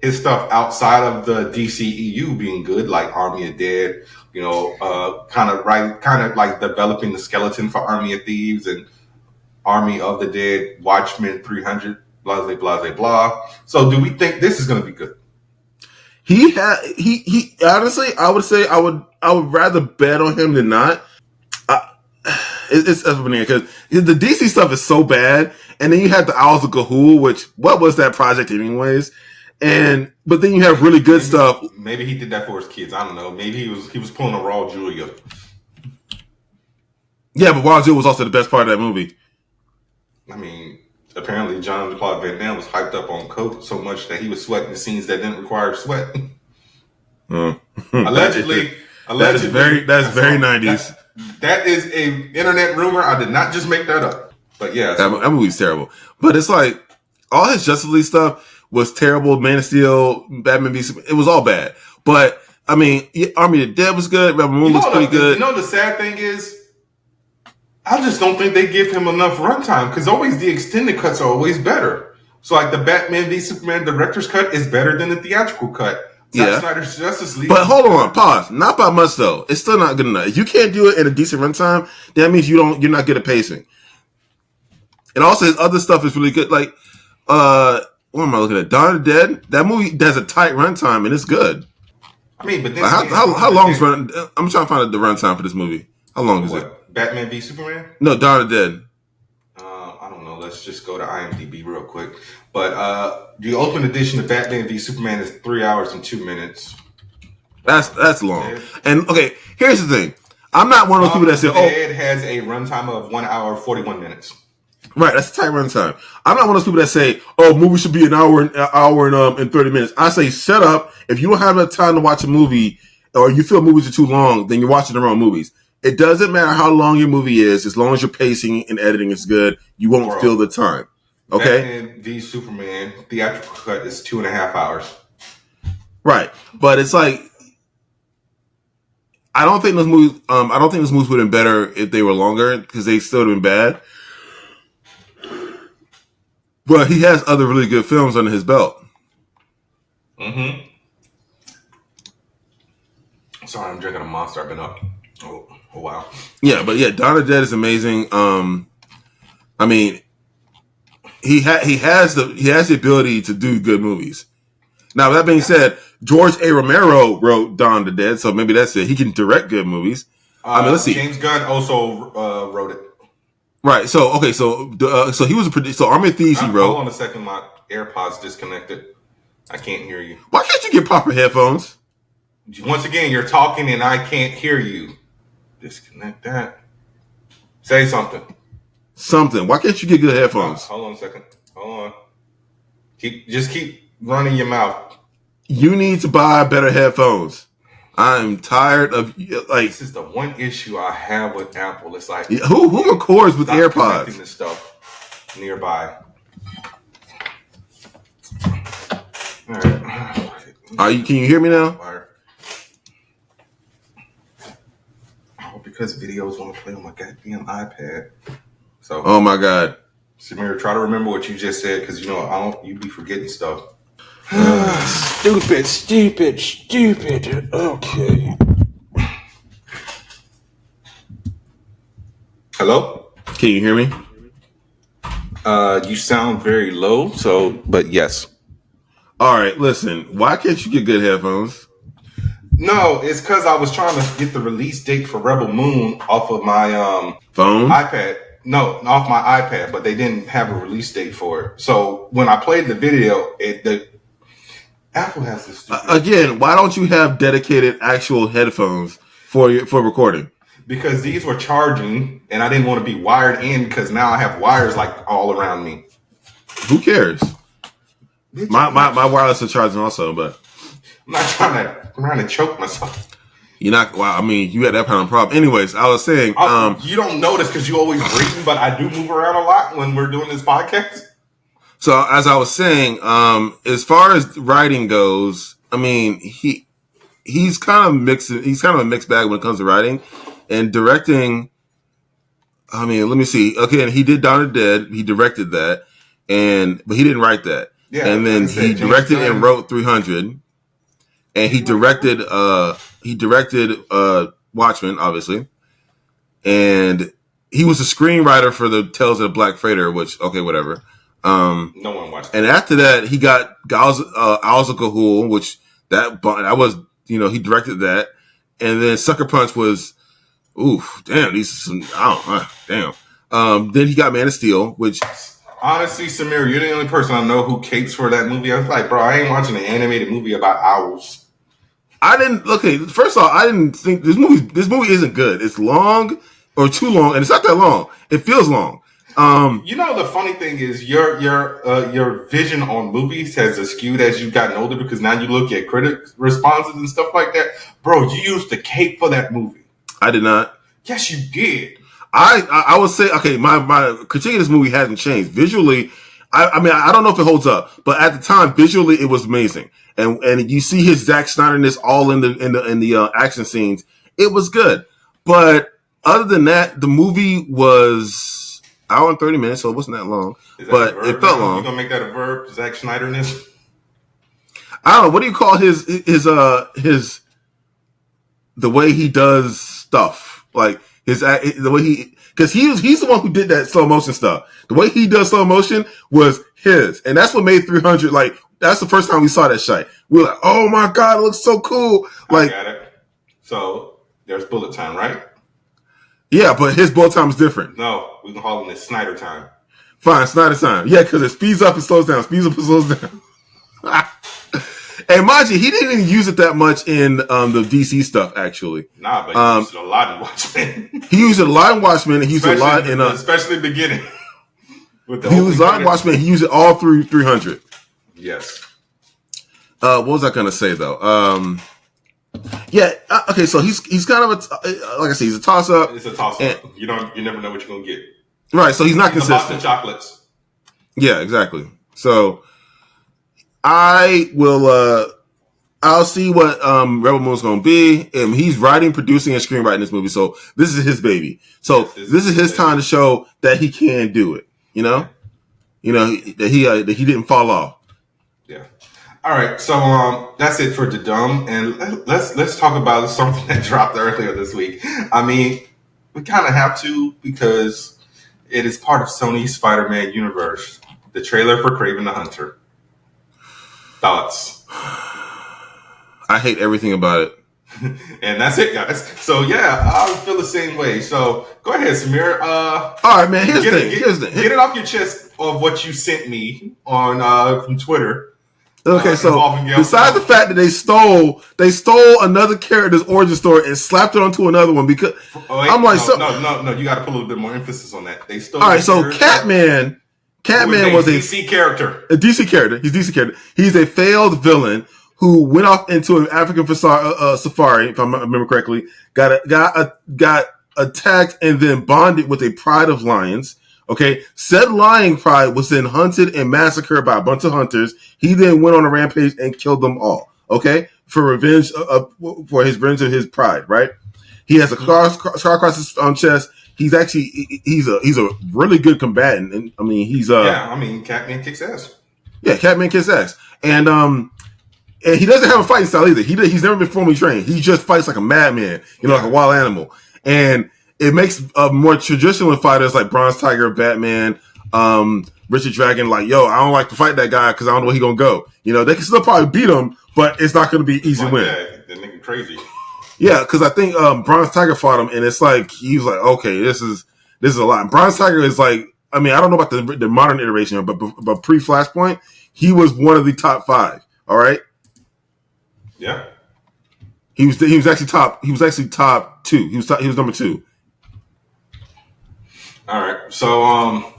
his stuff outside of the DCEU being good, like Army of Dead, kind of like developing the skeleton for Army of Thieves and Army of the Dead, Watchmen 300, blah blah blah blah. So do we think this is going to be good? He honestly, I would say I would rather bet on him than not. It's because the DC stuff is so bad, and then you have the Owls of Ga'Hoole, which what was that project anyways? But then you have really good stuff. Maybe he did that for his kids. I don't know. Maybe he was pulling a Raw Julia. Yeah, but Raw Julia was also the best part of that movie. I mean, apparently Jean-Claude Van Damme was hyped up on coke so much that he was sweating in scenes that didn't require sweat. Allegedly. That's very 90s. That is a internet rumor. I did not just make that up. But yeah. That movie's terrible. But it's like, all his Justice League stuff was terrible. Man of Steel, Batman v Superman, it was all bad. But, I mean, Army of the Dead was good. Rebel Moon was pretty good. The sad thing is, I just don't think they give him enough runtime, because always the extended cuts are always better. So, like, the Batman v Superman director's cut is better than the theatrical cut. Zack Snyder's Justice League. But hold on, pause. Not by much though. It's still not good enough. If you can't do it in a decent runtime, that means you're not good at pacing. And also his other stuff is really good. Like, what am I looking at? Dawn of the Dead. That movie has a tight runtime and it's good. I mean, but then how long is run? I'm trying to find the runtime for this movie. How long is it? Batman v Superman? No, Dawn of the Dead. I don't know. Let's just go to IMDb real quick. But the Ultimate Edition of Batman v Superman is 3 hours and 2 minutes. That's long. Yeah. And okay, here's the thing. I'm not one of those people that say, Dead has a runtime of 1 hour 41 minutes. Right, that's a tight runtime. I'm not one of those people that say, movie should be an hour and 30 minutes. I say, shut up. If you don't have enough time to watch a movie, or you feel movies are too long, then you're watching the wrong movies. It doesn't matter how long your movie is, as long as your pacing and editing is good, you won't feel the time. Okay. Batman v Superman theatrical cut is 2.5 hours. Right, but it's like, I don't think those movies would have been better if they were longer, because they still would have been bad. But he has other really good films under his belt. Mm-hmm. Sorry, I'm drinking a Monster. I've been up. Oh wow. Yeah, but yeah, Dawn of the Dead is amazing. I mean, he has the ability to do good movies. Now, that being said, George A. Romero wrote Dawn of the Dead, so maybe that's it. He can direct good movies. Let's see. James Gunn also wrote it. Right. So okay. So he was a producer. So Army of Thieves he wrote. Hold on a second. My AirPods disconnected. I can't hear you. Why can't you get proper headphones? Once again, you're talking and I can't hear you. Disconnect that. Say something. Why can't you get good headphones? Hold on a second. Hold on. Keep running your mouth. You need to buy better headphones. I'm tired of This is the one issue I have with Apple. It's like who records with AirPods? Connecting this stuff nearby. All right. Can you hear me now? Because videos want to play on my goddamn iPad. So. Oh my God. Samir, try to remember what you just said, because you be forgetting stuff. Stupid. Okay. Hello? Can you hear me? You sound very low, but yes. All right, listen. Why can't you get good headphones? No, it's because I was trying to get the release date for Rebel Moon off of my phone? iPad. No, off my iPad, but they didn't have a release date for it. So when I played the video, Apple has this. Again, why don't you have dedicated actual headphones for recording? Because these were charging, and I didn't want to be wired in, because now I have wires like all around me. Who cares? My wireless is charging also, but I'm not trying to choke myself. You're not. Well, I mean, you had that kind of problem. Anyways, I was saying, you don't notice because you always breathing, but I do move around a lot when we're doing this podcast. So as I was saying, as far as writing goes, I mean, he's kind of mixed. He's kind of a mixed bag when it comes to writing and directing. I mean, let me see. Okay, and he did Dawn of the Dead. He directed that, but he didn't write that. Yeah, and then he directed and wrote 300, and he directed Watchmen, obviously, and he was a screenwriter for the Tales of the Black Freighter, which whatever. No one watched. And after that, he got Owls of Ga'Hoole, which that was he directed that, and then Sucker Punch was. Oof, damn, damn. Then he got Man of Steel, which... Honestly, Samir, you're the only person I know who capes for that movie. I was like, bro, I ain't watching an animated movie about owls. First off, I didn't think... This movie isn't good. It's long, or too long, and it's not that long. It feels long. The funny thing is your vision on movies has skewed as you've gotten older because now you look at critic responses and stuff like that. Bro, you used to cape for that movie. I did not. Yes, you did. I would say, my critique of this movie hasn't changed. Visually, I mean, I don't know if it holds up, but at the time, visually, it was amazing. And you see his Zack Snyderness all in the action scenes. It was good. But other than that, the movie was an hour and 30 minutes, so it wasn't that long. But it felt long. You gonna make that a verb, Zack Snyderness? I don't know. What do you call his the way he does stuff, like the way because he's the one who did that slow motion stuff. The way he does slow motion was his, and that's what made 300. Like that's the first time we saw that shit. We were like, "Oh my god, it looks so cool!" Like, I got it. So there's bullet time, right? Yeah, but his bullet time is different. No, we can call it Snyder time. Fine, Snyder time. Yeah, because it speeds up and slows down. Speeds up and slows down. And mind you, he didn't even use it that much in the DC stuff, actually. Nah, but he used it a lot in Watchmen. He used it a lot in Watchmen. He used it a lot in... especially the beginning. He used a lot in Watchmen. He used it all through 300. Yes. What was I going to say, though? Okay, so he's kind of like I said, he's a toss-up. It's a toss-up. You never know what you're going to get. Right, so he's not consistent. Boston chocolates. Yeah, exactly. So... I will. I'll see what Rebel Moon's going to be. And he's writing, producing, and screenwriting this movie. So this is his baby. So this is his time to show that he can do it. That he didn't fall off. Yeah. All right. So that's it for TUDUM, and let's talk about something that dropped earlier this week. I mean, we kind of have to because it is part of Sony's Spider-Man universe. The trailer for Kraven the Hunter. Thoughts? I hate everything about it. And that's it, guys. So yeah, I feel the same way. So go ahead, Samir. All right, man. Here's the thing. Get it off your chest of what you sent me on from Twitter. Okay, so besides the fact that they stole another character's origin story and slapped it onto another one because I'm like, no, you got to put a little bit more emphasis on that. They stole. All right, so Catman was a DC character. A DC character. He's a DC character. He's a failed villain who went off into an African safari, if I remember correctly. Got attacked and then bonded with a pride of lions. Okay, said lion pride was then hunted and massacred by a bunch of hunters. He then went on a rampage and killed them all. Okay, for revenge for his revenge of his pride. Right? He has a scar across his chest. He's a really good combatant, and I mean Catman kicks ass. Yeah, Catman kicks ass, and he doesn't have a fighting style either. He's never been formally trained. He just fights like a madman, like a wild animal, and it makes more traditional fighters like Bronze Tiger, Batman, Richard Dragon, like, yo, I don't like to fight that guy because I don't know where he's gonna go. They can still probably beat him, but it's not gonna be easy win. That nigga crazy. Yeah, because I think Bronze Tiger fought him, and it's like he was like, okay, this is a lot. And Bronze Tiger is like, I mean, I don't know about the modern iteration, but pre Flashpoint, he was one of the top 5. All right. Yeah. He was actually top. He was actually top 2. He was number 2. All right. So I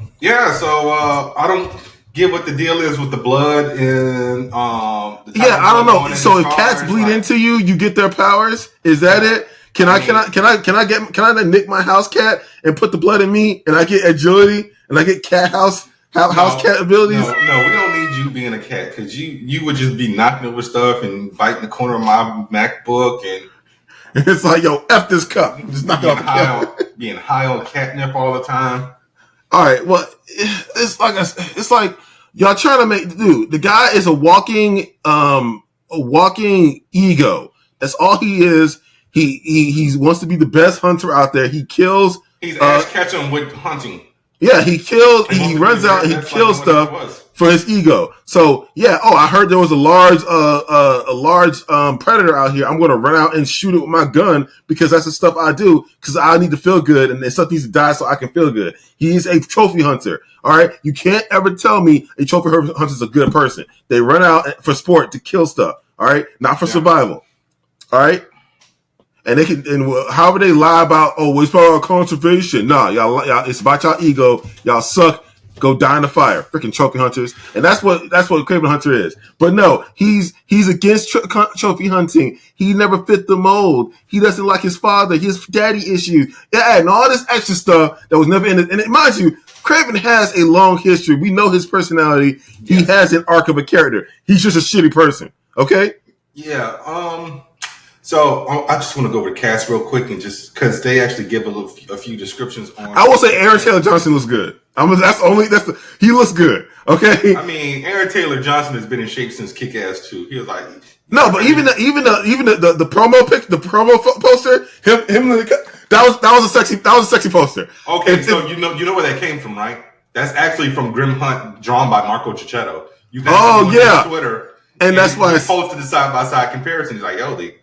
don't get what the deal is with the blood and I don't know. So if cats bleed into you, you get their powers. Is that it? Can I nick my house cat and put the blood in me and I get agility and I get cat house house cat abilities? No, we don't need you being a cat because you would just be knocking over stuff and biting the corner of my MacBook and it's like, yo, F this cup. Just knock it off. Being high on catnip all the time. All right, well, it's like y'all trying to make dude. The guy is a walking ego. That's all he is. He wants to be the best hunter out there. He kills. He's Ash Ketchum with hunting. Yeah, he kills. He runs out. He kills stuff for his ego. So yeah. Oh, I heard there was a large predator out here. I'm going to run out and shoot it with my gun because that's the stuff I do. Because I need to feel good, and stuff needs to die so I can feel good. He's a trophy hunter. All right. You can't ever tell me a trophy hunter is a good person. They run out for sport to kill stuff. All right, not for survival. All right. And they can, and however they lie about, it's about conservation. Nah, y'all, it's about y'all ego. Y'all suck. Go die in the fire, freaking trophy hunters. And that's what Kraven the Hunter is. But no, he's against trophy hunting. He never fit the mold. He doesn't like his father. His daddy issues. Yeah, and all this extra stuff that was never in it. And mind you, Kraven has a long history. We know his personality. He has an arc of a character. He's just a shitty person. Okay. Yeah. So I just want to go over the cast real quick and just because they actually give a few descriptions on. I will say Aaron Taylor Johnson looks good. He looks good. Okay. I mean, Aaron Taylor Johnson has been in shape since Kick-Ass 2. He was like no, but even the promo pic, the promo poster, him that was a sexy poster. Okay, so you know where that came from, right? That's actually from Grim Hunt, drawn by Marco Cicchetto. You can on Twitter, and that's why he posted the side by side comparison. He's like, yo, they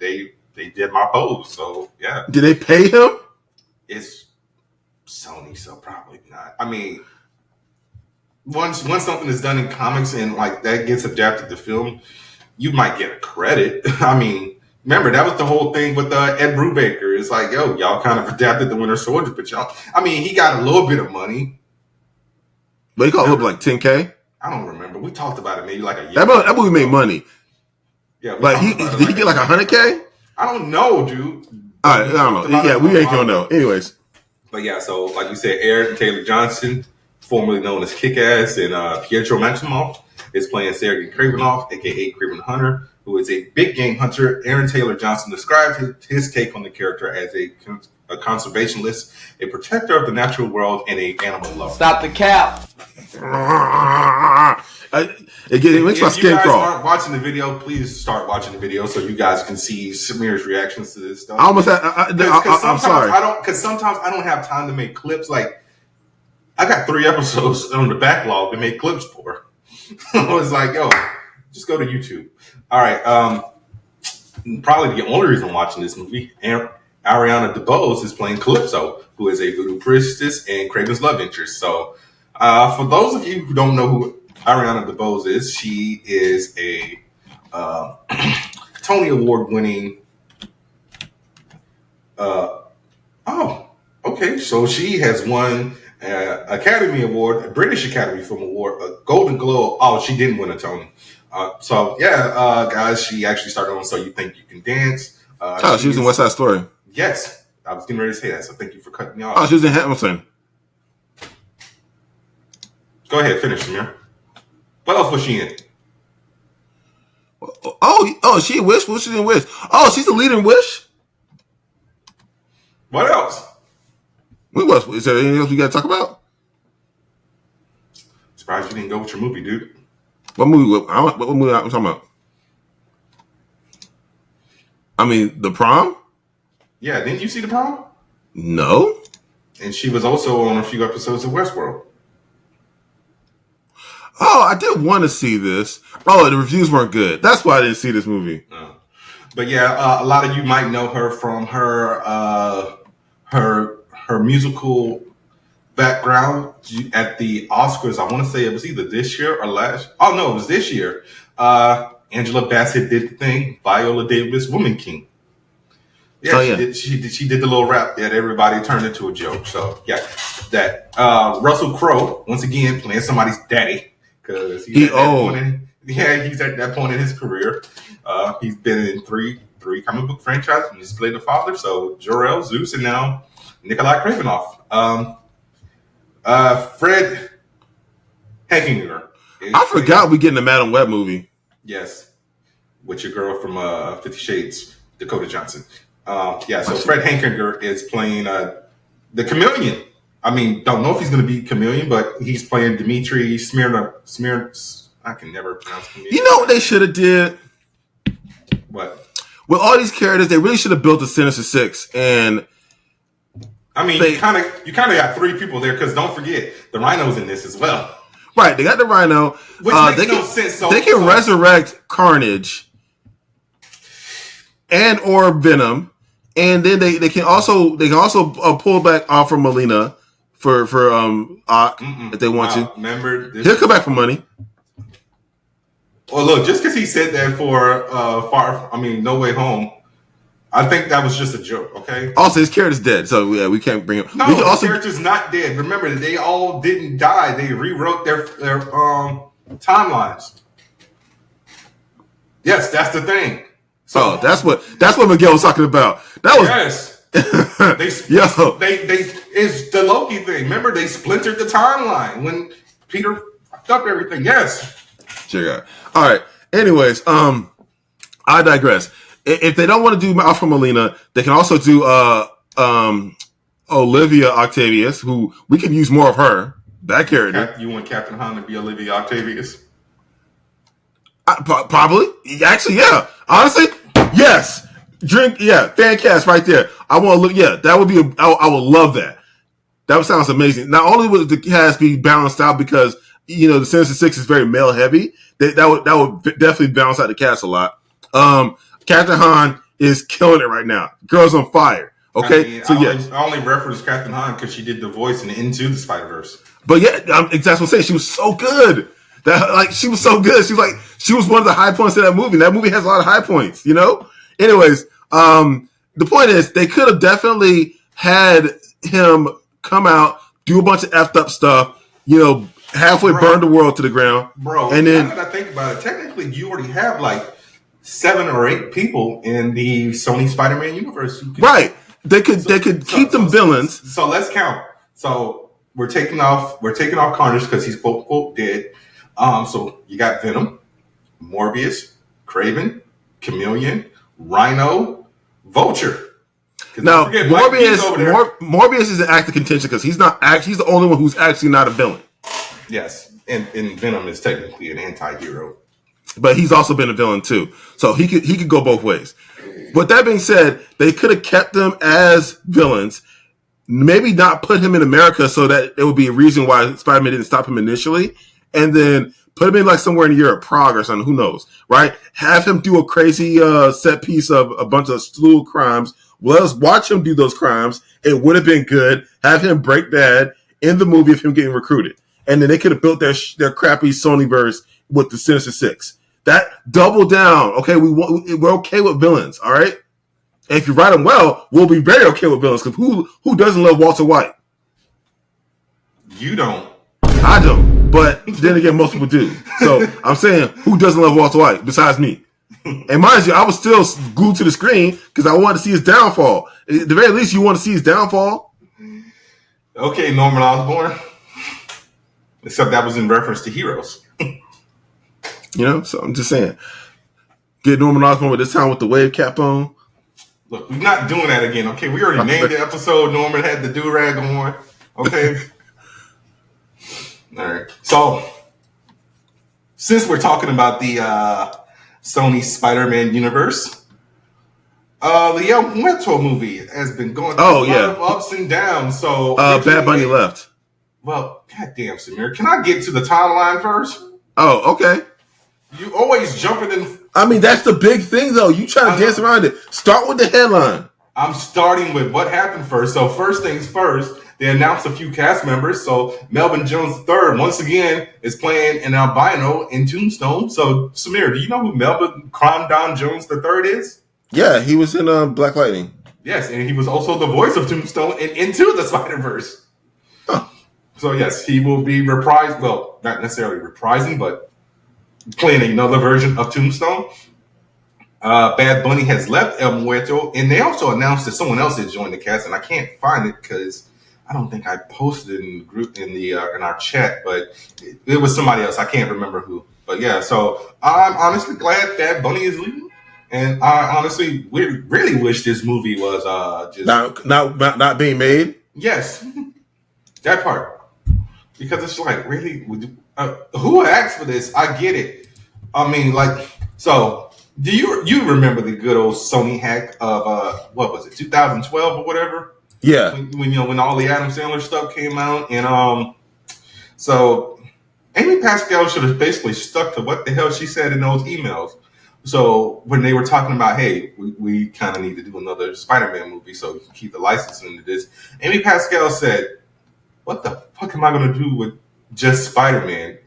did my pose, so yeah. Did they pay him? It's Sony, so probably not. I mean, once something is done in comics and like that gets adapted to film, you might get a credit. I mean, remember that was the whole thing with Ed Brubaker. It's like, yo, y'all kind of adapted the Winter Soldier, but he got a little bit of money. But he got a little like $10K. I don't remember. We talked about it maybe like a year. That movie made money. Yeah, like did he get like $100K? I don't know, dude. All right, I don't know. Yeah, we ain't gonna know. Anyways. But yeah, so like you said, Aaron Taylor Johnson, formerly known as Kick-Ass, and Pietro Maximoff is playing Sergei Kravinoff, a.k.a. Kraven the Hunter, who is a big game hunter. Aaron Taylor Johnson described his take on the character as a conservationist, a protector of the natural world, and a animal lover. Stop the cap. It makes my skin crawl. If you guys aren't watching the video, please start watching the video so you guys can see Samir's reactions to this stuff. I'm sorry. Because sometimes I don't have time to make clips. Like, I got 3 episodes on the backlog to make clips for. I was like, yo, just go to YouTube. All right. Probably the only reason I'm watching this movie, Ariana DeBose is playing Calypso, who is a voodoo priestess and Kraven's love interest. So, for those of you who don't know who Ariana DeBose is, she is a Tony Award winning. Okay. So she has won Academy Award, a British Academy Film Award, a Golden Globe. Oh, she didn't win a Tony. Guys, she actually started on So You Think You Can Dance. She was in West Side Story. Yes, I was getting ready to say that. So thank you for cutting me off. Oh, she was in Hamilton. Go ahead, finish, Samir. What else was she in? Oh, she in Wish? What she in Wish? Oh, she's the lead in Wish? What else? What else? Is there anything else we got to talk about? Surprised you didn't go with your movie, dude. What movie? What movie I'm talking about? I mean, The Prom? Yeah, didn't you see The Prom? No. And she was also on a few episodes of Westworld. Oh, I did want to see this. Oh, the reviews weren't good. That's why I didn't see this movie. No. But yeah, a lot of you might know her from her musical background at the Oscars. I want to say it was either this year or last. Oh no, it was this year. Angela Bassett did the thing. Viola Davis, Woman King. Yeah, She did the little rap that everybody turned into a joke. So yeah, that Russell Crowe once again playing somebody's daddy because he's at that point in his career. He's been in three comic book franchises and he's played the father. So Jor-El, Zeus, and now Nikolai Kravinoff. Fred Hankinger. I forgot we getting a Madam Web movie. Yes, with your girl from 50 Shades, Dakota Johnson. So Fred Hankinger is playing the Chameleon. I mean, don't know if he's going to be Chameleon, but he's playing Dmitry Smirnov. I can never pronounce Chameleon. You know what they should have did? What? With all these characters, they really should have built a Sinister Six. And I mean, you kind of got three people there because don't forget the Rhino's in this as well. Right, they got the Rhino. Which makes no sense. They can resurrect Carnage and or Venom, and then they can also pull back Alfred Molina for Ock if they want to. Remember, he'll come back for money. Well, look, just because he said that for No Way Home, I think that was just a joke. Okay. Also, his character's dead, so yeah, we can't bring him. No, his character's not dead. Remember, they all didn't die. They rewrote their timelines. Yes, that's the thing. So that's what Miguel was talking about. That was it's the Loki thing. Remember, they splintered the timeline when Peter fucked up everything. Yes. Check out. All right. Anyways, I digress. If they don't want to do Alfred Molina, they can also do Olivia Octavius, who we can use more of her. That character. You want Captain Han to be Olivia Octavius? Probably. Actually, yeah. Honestly, yes. Fan cast right there. I want to look. Yeah, that would be. I would love that. That sounds amazing. Not only would the cast be balanced out because the Sinister Six is very male heavy. That would definitely balance out the cast a lot. Captain Han is killing it right now. Girl's on fire. Okay, I only referenced Captain Han because she did the voice in Into the Spider-Verse. But yeah, that's what I'm saying. She was so good. She was so good. She was one of the high points of that movie. That movie has a lot of high points. Anyways, the point is they could have definitely had him come out, do a bunch of effed up stuff. Halfway burn the world to the ground. Bro, and then now that I think about it, technically you already have like 7 or 8 people in the Sony Spider-Man universe. Right. They could keep them villains. So let's count. So we're taking off Carnage because he's quote quote dead. So you got Venom, Morbius, Kraven, Chameleon, Rhino, Vulture. Now Morbius is an active contention because he's the only one who's actually not a villain. Yes, and Venom is technically an anti-hero. But he's also been a villain too. So he could go both ways. But that being said, they could have kept them as villains, maybe not put him in America so that it would be a reason why Spider-Man didn't stop him initially, and then put him in like somewhere in Europe, Prague or something, who knows, right? Have him do a crazy set piece of a bunch of slew of crimes. Let us watch him do those crimes. It would have been good. Have him break bad in the movie of him getting recruited. And then they could have built their crappy Sonyverse with the Sinister Six. That double down. Okay, we're okay with villains. All right. And if you write them well, we'll be very okay with villains. Because who doesn't love Walter White? You don't. I don't. But then again, most people do. So I'm saying, who doesn't love Walter White besides me? And mind you, I was still glued to the screen because I wanted to see his downfall. At the very least, you want to see his downfall. Okay, Norman Osborn. Except that was in reference to heroes. So I'm just saying. Get Norman Osborn with this time with the wave cap on. Look, we're not doing that again, okay? We already named the episode. Norman had the do-rag on, okay? All right. So, since we're talking about the Sony Spider-Man universe, the Muerto movie has been going through a lot of ups and downs. So, Bad Bunny left. Well, goddamn, Samir. Can I get to the timeline first? Oh, okay. You always jumping in. I mean, that's the big thing, though. You trying to dance around it. Start with the headline. I'm starting with what happened first. So first things first, they announced a few cast members. So Melvin Jones III, once again, is playing an albino in Tombstone. So, Samir, do you know who Melvin Crime Don Jones III is? Yeah, he was in Black Lightning. Yes, and he was also the voice of Tombstone in Into the Spider-Verse. Huh. So, yes, he will be reprised. Well, not necessarily reprising, but playing another version of Tombstone. Bad Bunny has left El Muerto, and they also announced that someone else has joined the cast, and I can't find it because I don't think I posted it in the group in our chat, but it was somebody else. I can't remember who. But yeah, so I'm honestly glad that Bunny is leaving, and I honestly really wish this movie was just not being made. Yes, that part, because it's like really, who asked for this? I get it. I mean, like, so do you remember the good old Sony hack of what was it, 2012 or whatever? Yeah, when all the Adam Sandler stuff came out, and so Amy Pascal should have basically stuck to what the hell she said in those emails. So when they were talking about, hey, we kind of need to do another Spider-Man movie so we can keep the licensing to this, Amy Pascal said, what the fuck am I going to do with just Spider-Man?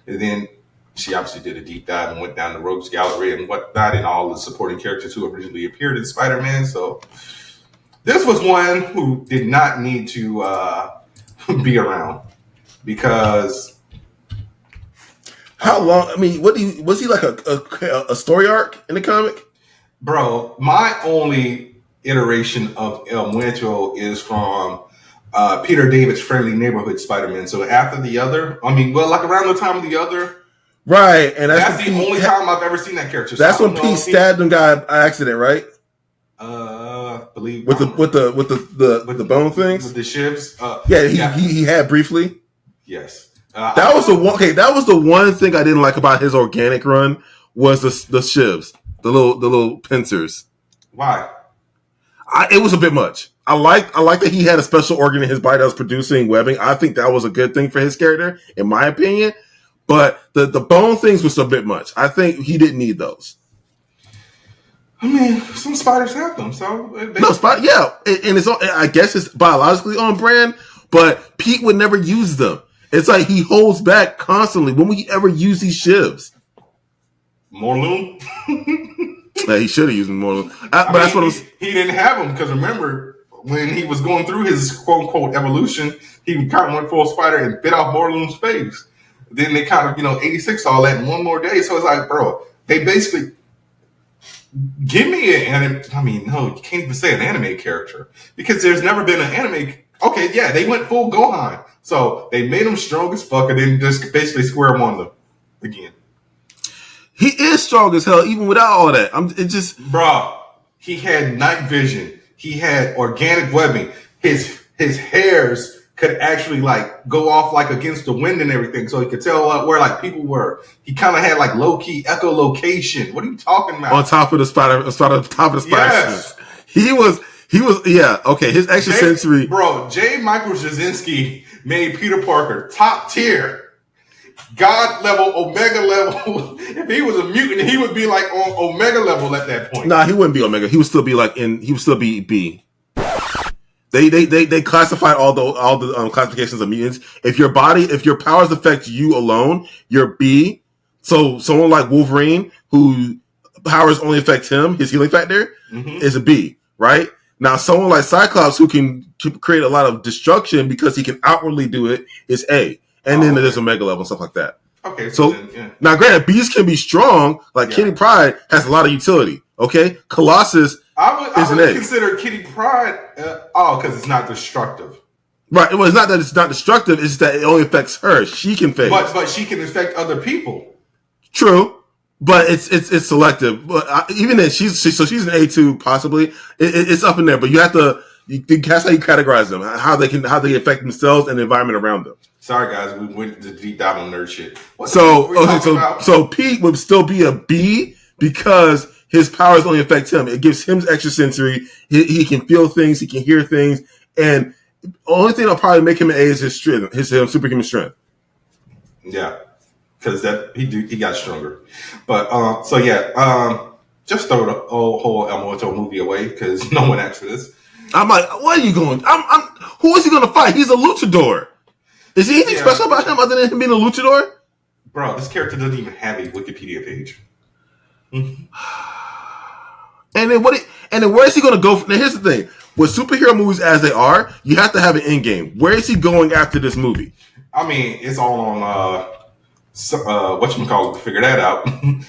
And then she obviously did a deep dive and went down the rogues gallery and whatnot and all the supporting characters who originally appeared in Spider-Man. So this was one who did not need to be around because... How long? I mean, was he like a story arc in the comic? Bro, my only iteration of El Muerto is from Peter David's Friendly Neighborhood Spider-Man. So after the other, like around the time of the other. Right, and that's the only time I've ever seen that character. That's when Pete stabbed him guy by accident, right? I believe with the bone things, with the shivs. He had briefly. Yes. That was the one thing I didn't like about his organic run was the shivs, the little pincers. Why? It was a bit much. I like that he had a special organ in his body that was producing webbing. I think that was a good thing for his character, in my opinion. But the bone things was a bit much. I think he didn't need those. I mean, some spiders have them, so and it's I guess it's biologically on brand, but Pete would never use them. It's like he holds back constantly. When would he ever use these shivs? Morloon? He should have used them more. But that's what he didn't have them because remember when he was going through his quote unquote evolution, he kind of went full spider and bit off Morloon's face. Then they kind of 86 all that in one more day. So it's like, bro, they basically give me no, you can't even say an anime character because there's never been an anime. Okay, yeah, they went full Gohan. So they made him strong as fuck and then just basically square him on them again. He is strong as hell even without all that. Bro, he had night vision. He had organic webbing. His hairs could actually like go off like against the wind and everything, so he could tell where like people were. He kind of had like low key echolocation. What are you talking about? On top of the spider, yes. He was okay. His extrasensory, bro. J. Michael Straczynski made Peter Parker top tier, God level, Omega level. If he was a mutant, he would be like on Omega level at that point. Nah, he wouldn't be Omega. He would still be he would still be B. They classified all the classifications of mutants. If your powers affect you alone, you're B. So someone like Wolverine, who powers only affect him, his healing factor is a B, right? Now someone like Cyclops, who can create a lot of destruction because he can outwardly do it, is A. And then there's Omega level and stuff like that. Okay. Now granted, Beast can be strong. Like Kitty Pryde has a lot of utility. Okay, Colossus. I would consider Kitty Pryde because it's not destructive. Right. Well, it's not that it's not destructive. It's that it only affects her. She can phase, but she can affect other people. True, but it's selective. But even then, she's an A2 possibly. It's up in there, but you have to. That's how you categorize them. How they affect themselves and the environment around them. Sorry, guys, we went to deep dive on nerd shit. So Pete would still be a B because his powers only affect him. It gives him extrasensory. He can feel things. He can hear things. And the only thing that'll probably make him an A is his strength, his superhuman strength. Yeah, because he got stronger. But just throw the whole El Muerto movie away because no one asked for this. I'm like, what are you going? Who is he going to fight? He's a luchador. Is there anything special about him other than him being a luchador? Bro, this character doesn't even have a Wikipedia page. And then where is he going to go? Now, here's the thing: with superhero movies as they are, you have to have an end game. Where is he going after this movie? I mean, it's all on whatchamacallit to figure that out.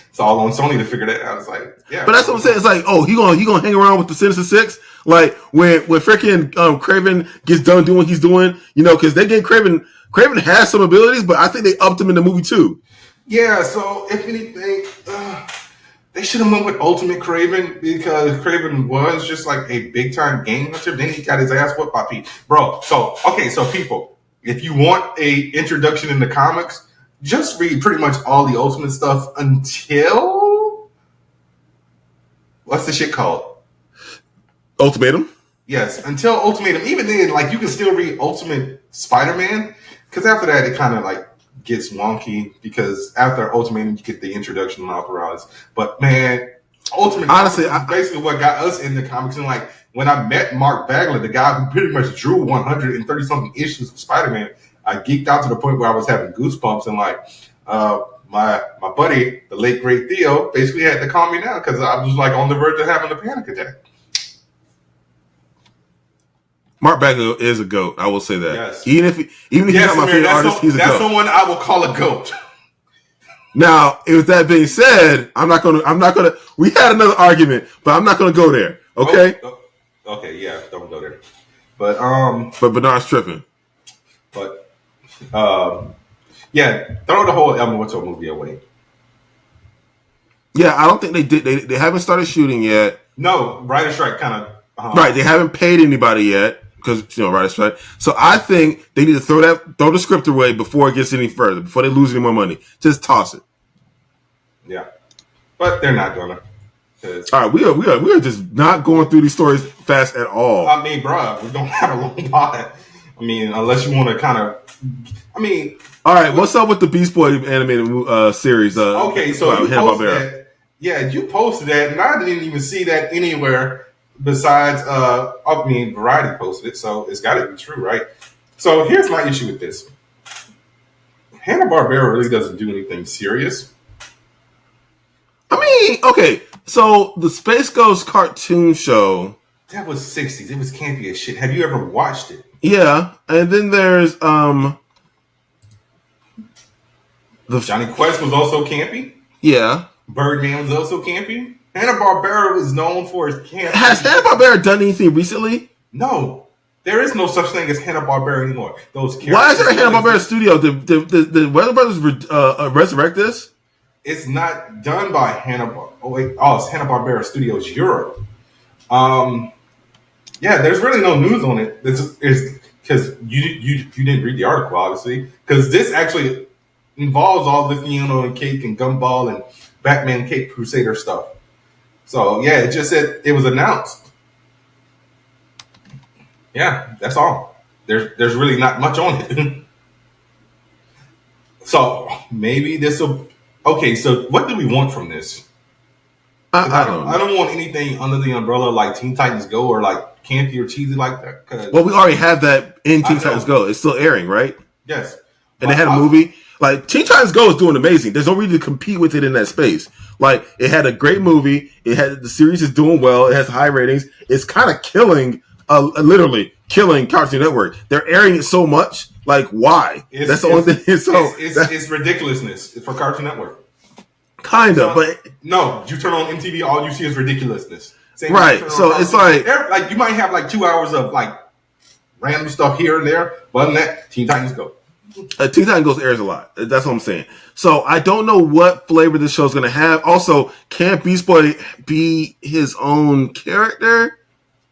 It's all on Sony to figure that out. It's like, yeah. But that's what I'm saying. It's like, oh, he gonna hang around with the Sinister Six? Like when freaking Kraven gets done doing what he's doing, because they gave Kraven has some abilities, but I think they upped him in the movie too. Yeah, so if anything, they should have went with Ultimate Kraven, because Kraven was just like a big time game hunter. Then he got his ass whooped by Pete. Bro, so people, if you want a introduction in the comics, just read pretty much all the Ultimate stuff until, what's the shit called? Ultimatum? Yes, until Ultimatum. Even then, like, you can still read Ultimate Spider-Man, because after that, it kind of like gets wonky, because after Ultimatum, you get the introduction of Authorized. But man, Ultimate, honestly, is basically what got us in the comics. And like, when I met Mark Bagley, the guy who pretty much drew 130 something issues of Spider-Man, I geeked out to the point where I was having goosebumps, and like, my buddy, the late great Theo, basically had to calm me down, because I was like on the verge of having a panic attack. Mark Bagley is a GOAT. I will say that. Yes. Even if he's not my favorite artist, he's a GOAT. That's someone I will call a GOAT. Now, with that being said, I'm not gonna. We had another argument, but I'm not gonna go there. Okay. Okay. Yeah. Don't go there. But But Bernard's tripping. But yeah. Throw the whole El Muerto movie away. Yeah, I don't think they did. They haven't started shooting yet. No, writer strike kind of. Right, they haven't paid anybody yet, because writer strike. So I think they need to throw the script away before it gets any further, before they lose any more money. Just toss it. Yeah, but they're not gonna. All right, we are just not going through these stories fast at all. I mean, bro, we don't have a long pod. I mean, unless you want to kind of. I mean. All right, what's up with the Beast Boy animated series? Okay, so you posted that. Yeah, you posted that, and I didn't even see that anywhere. Besides, Variety posted it, so it's got to be true, right? So here's my issue with this. Hanna-Barbera really doesn't do anything serious. I mean, okay, so the Space Ghost cartoon show. That was 60s. It was campy as shit. Have you ever watched it? Yeah, and then there's Johnny Quest was also campy? Yeah. Birdman was also campy? Hanna-Barbera is known for its camp. Has Hanna-Barbera done anything recently? No. There is no such thing as Hanna-Barbera anymore. Why is there a Hanna-Barbera studio? Did Weather Brothers resurrect this? It's not done by Hanna-Barbera. It's Hanna-Barbera Studios Europe. Yeah, there's really no news on it. It's because you didn't read the article, obviously. Because this actually involves all the Fiona and Cake and Gumball and Batman Cape Crusader stuff. So, yeah, it just said it was announced. Yeah, that's all. There's really not much on it. So, maybe this will... Okay, so what do we want from this? I don't want anything under the umbrella like Teen Titans Go or like campy or cheesy like that. Well, we already have that in Teen Titans Go. It's still airing, right? Yes. And they had a movie. Like, Teen Titans Go is doing amazing. There's no reason to compete with it in that space. Like, it had a great movie. The series is doing well. It has high ratings. It's kind of literally killing Cartoon Network. They're airing it so much. Like, why? That's the only thing. So it's ridiculousness for Cartoon Network. Kind of, but no. You turn on MTV, all you see is ridiculousness. Right. So it's like you might have like 2 hours of like random stuff here and there, but other than that, Teen Titans Go. Teen Titans Go airs a lot. That's what I'm saying. So I don't know what flavor this show's going to have. Also, can Beast Boy be his own character?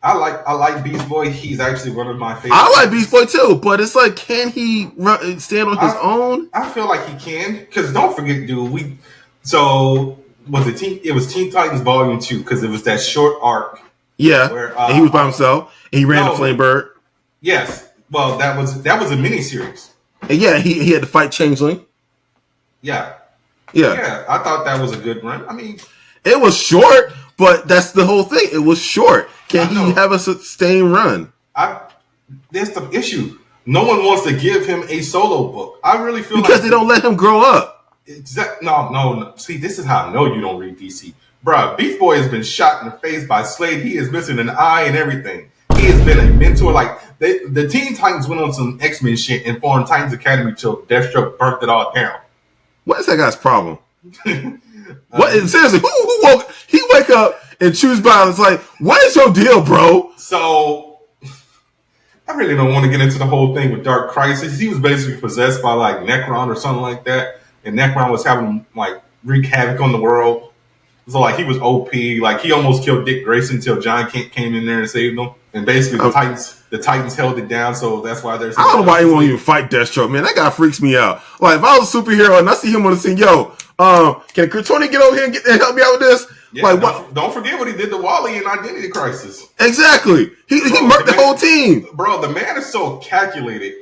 I like Beast Boy. He's actually one of my favorites. I like Beast Boy too, but it's like, can he stand on his own? I feel like he can, because don't forget, dude. It was Teen Titans Volume 2, because it was that short arc. Yeah, where, and he was by himself. And he ran the Flame Bird. Yes, well, that was a miniseries. And yeah, he had to fight Changeling. Yeah. Yeah. I thought that was a good run. I mean, it was short, but that's the whole thing. It was short. Can he have a sustained run? There's the issue. No one wants to give him a solo book. I really feel because they don't let him grow up. No. See, this is how I know you don't read DC. Bruh, Beast Boy has been shot in the face by Slade. He is missing an eye and everything. He has been a mentor. Like, the Teen Titans went on some X-Men shit and formed Titans Academy till Deathstroke burnt it all down. What is that guy's problem? What seriously? Who woke? He wake up and choose violence. Like, what is your deal, bro? So I really don't want to get into the whole thing with Dark Crisis. He was basically possessed by like Necron or something like that, and Necron was having like wreak havoc on the world. So like he was OP. Like he almost killed Dick Grayson until John Kent came in there and saved him. And basically the Titans held it down. So that's why there's. I don't know why anyone even fight Deathstroke, man. That guy freaks me out. Like if I was a superhero and I see him on the scene, can Tony get over here and help me out with this? Yeah, like what? Don't forget what he did to Wally in Identity Crisis. Exactly. He murked the whole team. Bro, the man is so calculated.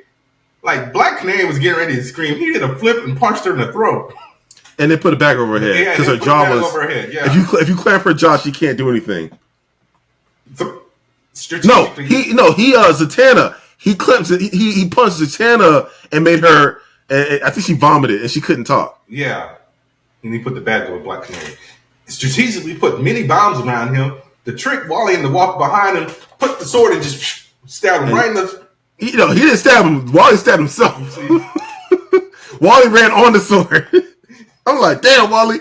Like Black Canary was getting ready to scream. He did a flip and punched her in the throat. And then put it back over her head because her jaw was. Over her head, yeah. If you clamp her jaw, she can't do anything. Strategically, Zatanna. He clamped. He punched Zatanna and made her. And I think she vomited and she couldn't talk. Yeah, and he put the bad guy with Black Canary. Strategically put many bombs around him. The trick Wally into walk behind him, put the sword and just stabbed him right in the. He didn't stab him. Wally stabbed himself. Wally ran on the sword. I'm like, damn, Wally.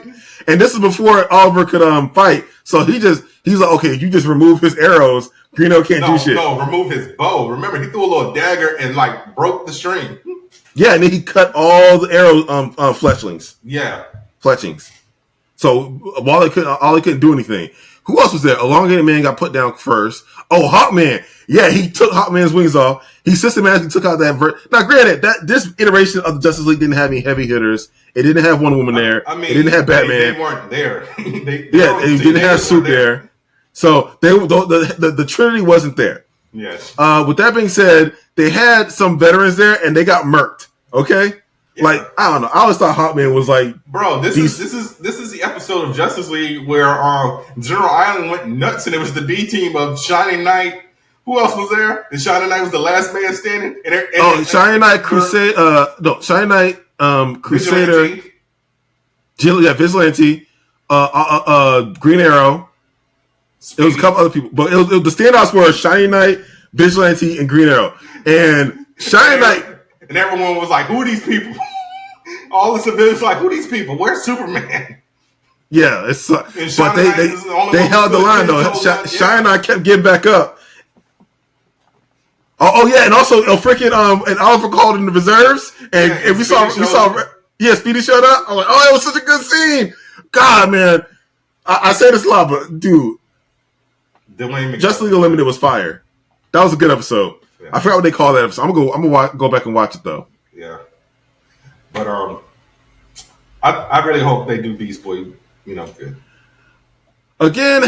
And this is before Oliver could fight. So he's like, okay, you just remove his arrows. Green Arrow can't do shit. No, remove his bow. Remember, he threw a little dagger and like broke the string. Yeah, and then he cut all the arrow fletchlings. Yeah. Fletchings. So Wally couldn't do anything. Who else was there? Elongated Man got put down first. Oh, Hawkman. Yeah, he took Hawkman's wings off. He systematically took out that. Now, granted, this iteration of the Justice League didn't have any heavy hitters. It didn't have Wonder Woman there. I mean, it didn't have Batman. They weren't there. It didn't have Suit there. So the Trinity wasn't there. Yes. With that being said, they had some veterans there, and they got murked. Okay. Yeah. Like I don't know. I always thought Hawkman was like, bro. This is the episode of Justice League where General Island went nuts, and it was the B team of Shining Knight. Who else was there? And Shining Knight was the last man standing. Shining Knight Crusade. Shining Knight Crusader. Vigilante. Green Arrow. It was a couple other people, but it was the standouts were Shining Knight, Vigilante, and Green Arrow. And Shining Knight. And everyone was like, who are these people? All the civilians were like, who are these people? Where's Superman? Yeah, but they held the line though. Shining Knight kept getting back up. Oh yeah, and also and Oliver called in the reserves, and we saw Speedy showed up. I'm like, oh, it was such a good scene. God, man, I say this a lot, but dude, Justice League Unlimited was fire. That was a good episode. Yeah. I forgot what they call that episode. I'm gonna go back and watch it though. Yeah, but I really hope they do Beast Boy. Good. Again,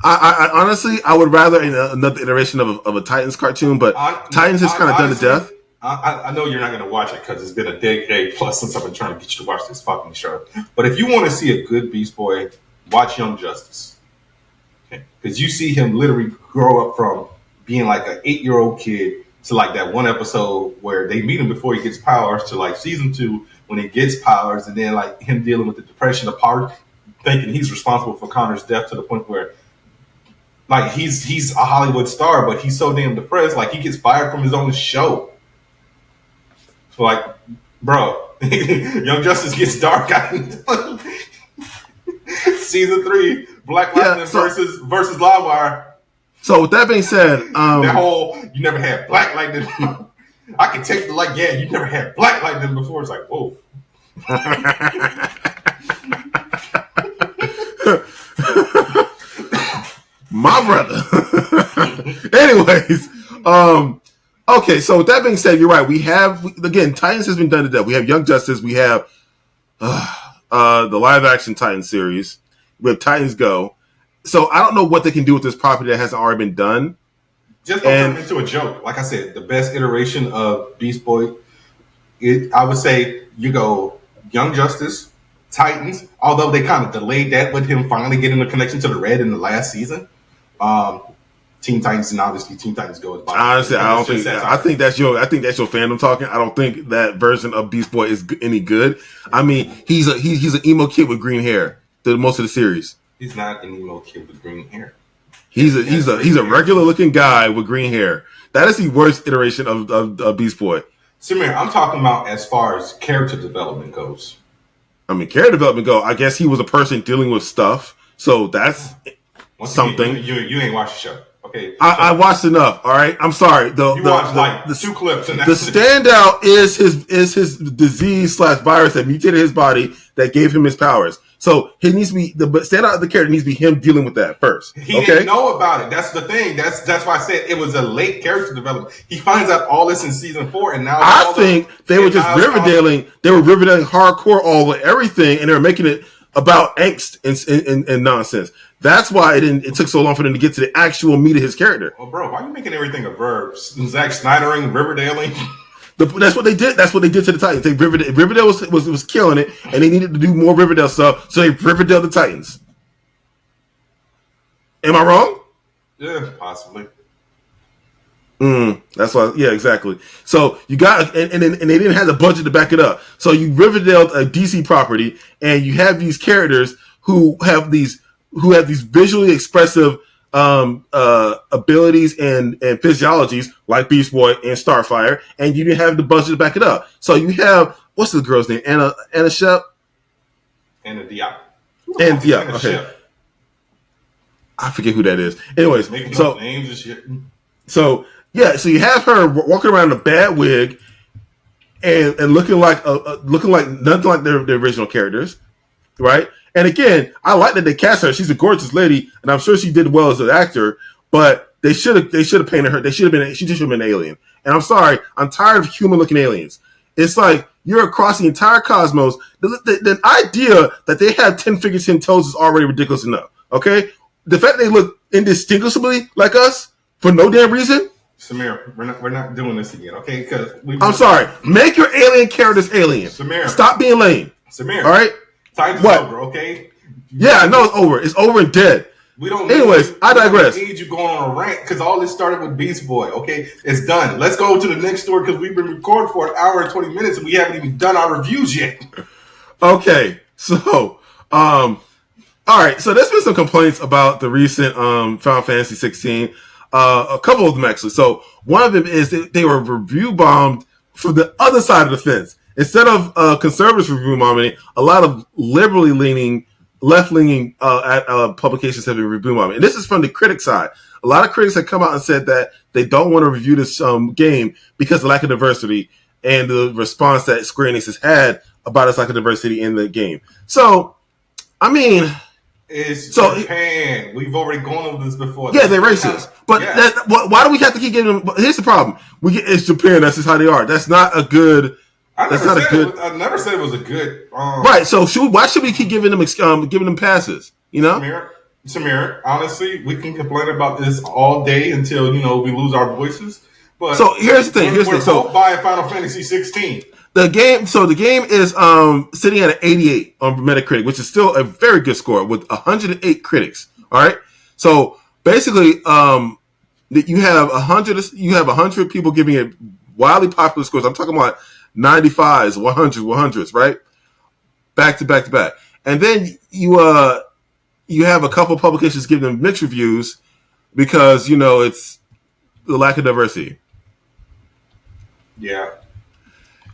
I honestly I would rather another iteration of a Titans cartoon, but Titans has kind of done to death. I know you're not going to watch it because it's been a decade plus since I've been trying to get you to watch this fucking show. But if you want to see a good Beast Boy, watch Young Justice. Because you see him literally grow up from being like an 8-year-old kid to like that one episode where they meet him before he gets powers to like season 2 when he gets powers, and then like him dealing with the depression of power, thinking he's responsible for Connor's death to the point where like he's a Hollywood star, but he's so damn depressed, like he gets fired from his own show. So like, bro, Young Justice gets dark. Season 3, Black Lightning versus Livewire. So with that being said, that whole you never had Black Lightning. I can take the like, yeah, you never had Black Lightning before. It's like, whoa. My brother. Anyways, okay. So with that being said, you're right. We have again, Titans has been done to death. We have Young Justice. We have the live action Titans series. We have Titans Go. So I don't know what they can do with this property that hasn't already been done. Just don't turn it into a joke. Like I said, the best iteration of Beast Boy, I would say you go Young Justice, Titans, although they kind of delayed that with him finally getting a connection to the Red in the last season. Teen Titans and obviously Teen Titans Go. Honestly, I think that's your fandom talking. I don't think that version of Beast Boy is any good. I mean, he's an emo kid with green hair through most of the series. He's not an emo kid with green hair. He's a regular looking guy with green hair. That is the worst iteration of Beast Boy. Samir, I'm talking about as far as character development goes. I mean, character development go. I guess he was a person dealing with stuff, so that's something. You ain't watched the show. Okay, I watched enough. All right, I'm sorry. You watched like 2 clips. The standout is his disease / virus that mutated his body that gave him his powers. So he needs to be the standout of the character needs to be him dealing with that first. He didn't know about it. That's the thing. That's why I said it was a late character development. He finds out all this in season 4, and now I think they were just Riverdale. They were Riverdale hardcore all of everything, and they were making it about angst and nonsense. That's why it took so long for them to get to the actual meat of his character. Well, bro, why are you making everything a verb? Zack Snydering, Riverdale. That's what they did. That's what they did to the Titans. Riverdale was killing it, and they needed to do more Riverdale stuff, so they Riverdale the Titans. Am I wrong? Yeah, possibly. That's why. Yeah, exactly. So you got, and they didn't have the budget to back it up. So you Riverdale a DC property, and you have these characters who have these visually expressive abilities and physiologies like Beast Boy and Starfire, and you didn't have the budget to back it up. So you have, what's the girl's name? Anna Shep? Anna Diop. And yeah, okay. I forget who that is. Anyways, making so up names and shit. So yeah, so you have her walking around in a bad wig and looking like nothing like their original characters, right? And again, I like that they cast her. She's a gorgeous lady, and I'm sure she did well as an actor. But they should have painted her. She should have been an alien. And I'm sorry, I'm tired of human looking aliens. It's like you're across the entire cosmos. The idea that they have 10 fingers, 10 toes is already ridiculous enough. Okay, the fact that they look indistinguishably like us for no damn reason. Samir, we're not doing this again, okay? Because I'm sorry. Make your alien characters alien. Samir, stop being lame. Samir, all right. Time's over, okay? Yeah, I know it's over. It's over and dead. We don't. Anyways, I digress. We don't need you going on a rant because all this started with Beast Boy. Okay, it's done. Let's go to the next story because we've been recording for an hour and 20 minutes and we haven't even done our reviews yet. Okay, so all right. So there's been some complaints about the recent Final Fantasy 16. A couple of them actually. So one of them is that they were review bombed from the other side of the fence. Instead of conservatives review bombing, a lot of liberally leaning, left-leaning publications have been review bombing. And this is from the critic side. A lot of critics have come out and said that they don't want to review this game because of the lack of diversity and the response that Square Enix has had about its lack of diversity in the game. So, I mean... It's Japan. We've already gone over this before. Yeah, they're racist. But why do we have to keep getting them? Here's the problem. It's Japan. That's just how they are. That's not a good... I never said it was a good. Right. So why should we keep giving them passes? You know, Samir. Honestly, we can complain about this all day until we lose our voices. But so here's the thing. We're both buying Final Fantasy 16. The game is sitting at an 88 on Metacritic, which is still a very good score with 108 critics. All right. So basically, you have 100 people giving it wildly popular scores. I'm talking about 95s, 100s, right? Back to back. And then you have a couple of publications giving them mixed reviews because, it's the lack of diversity. Yeah.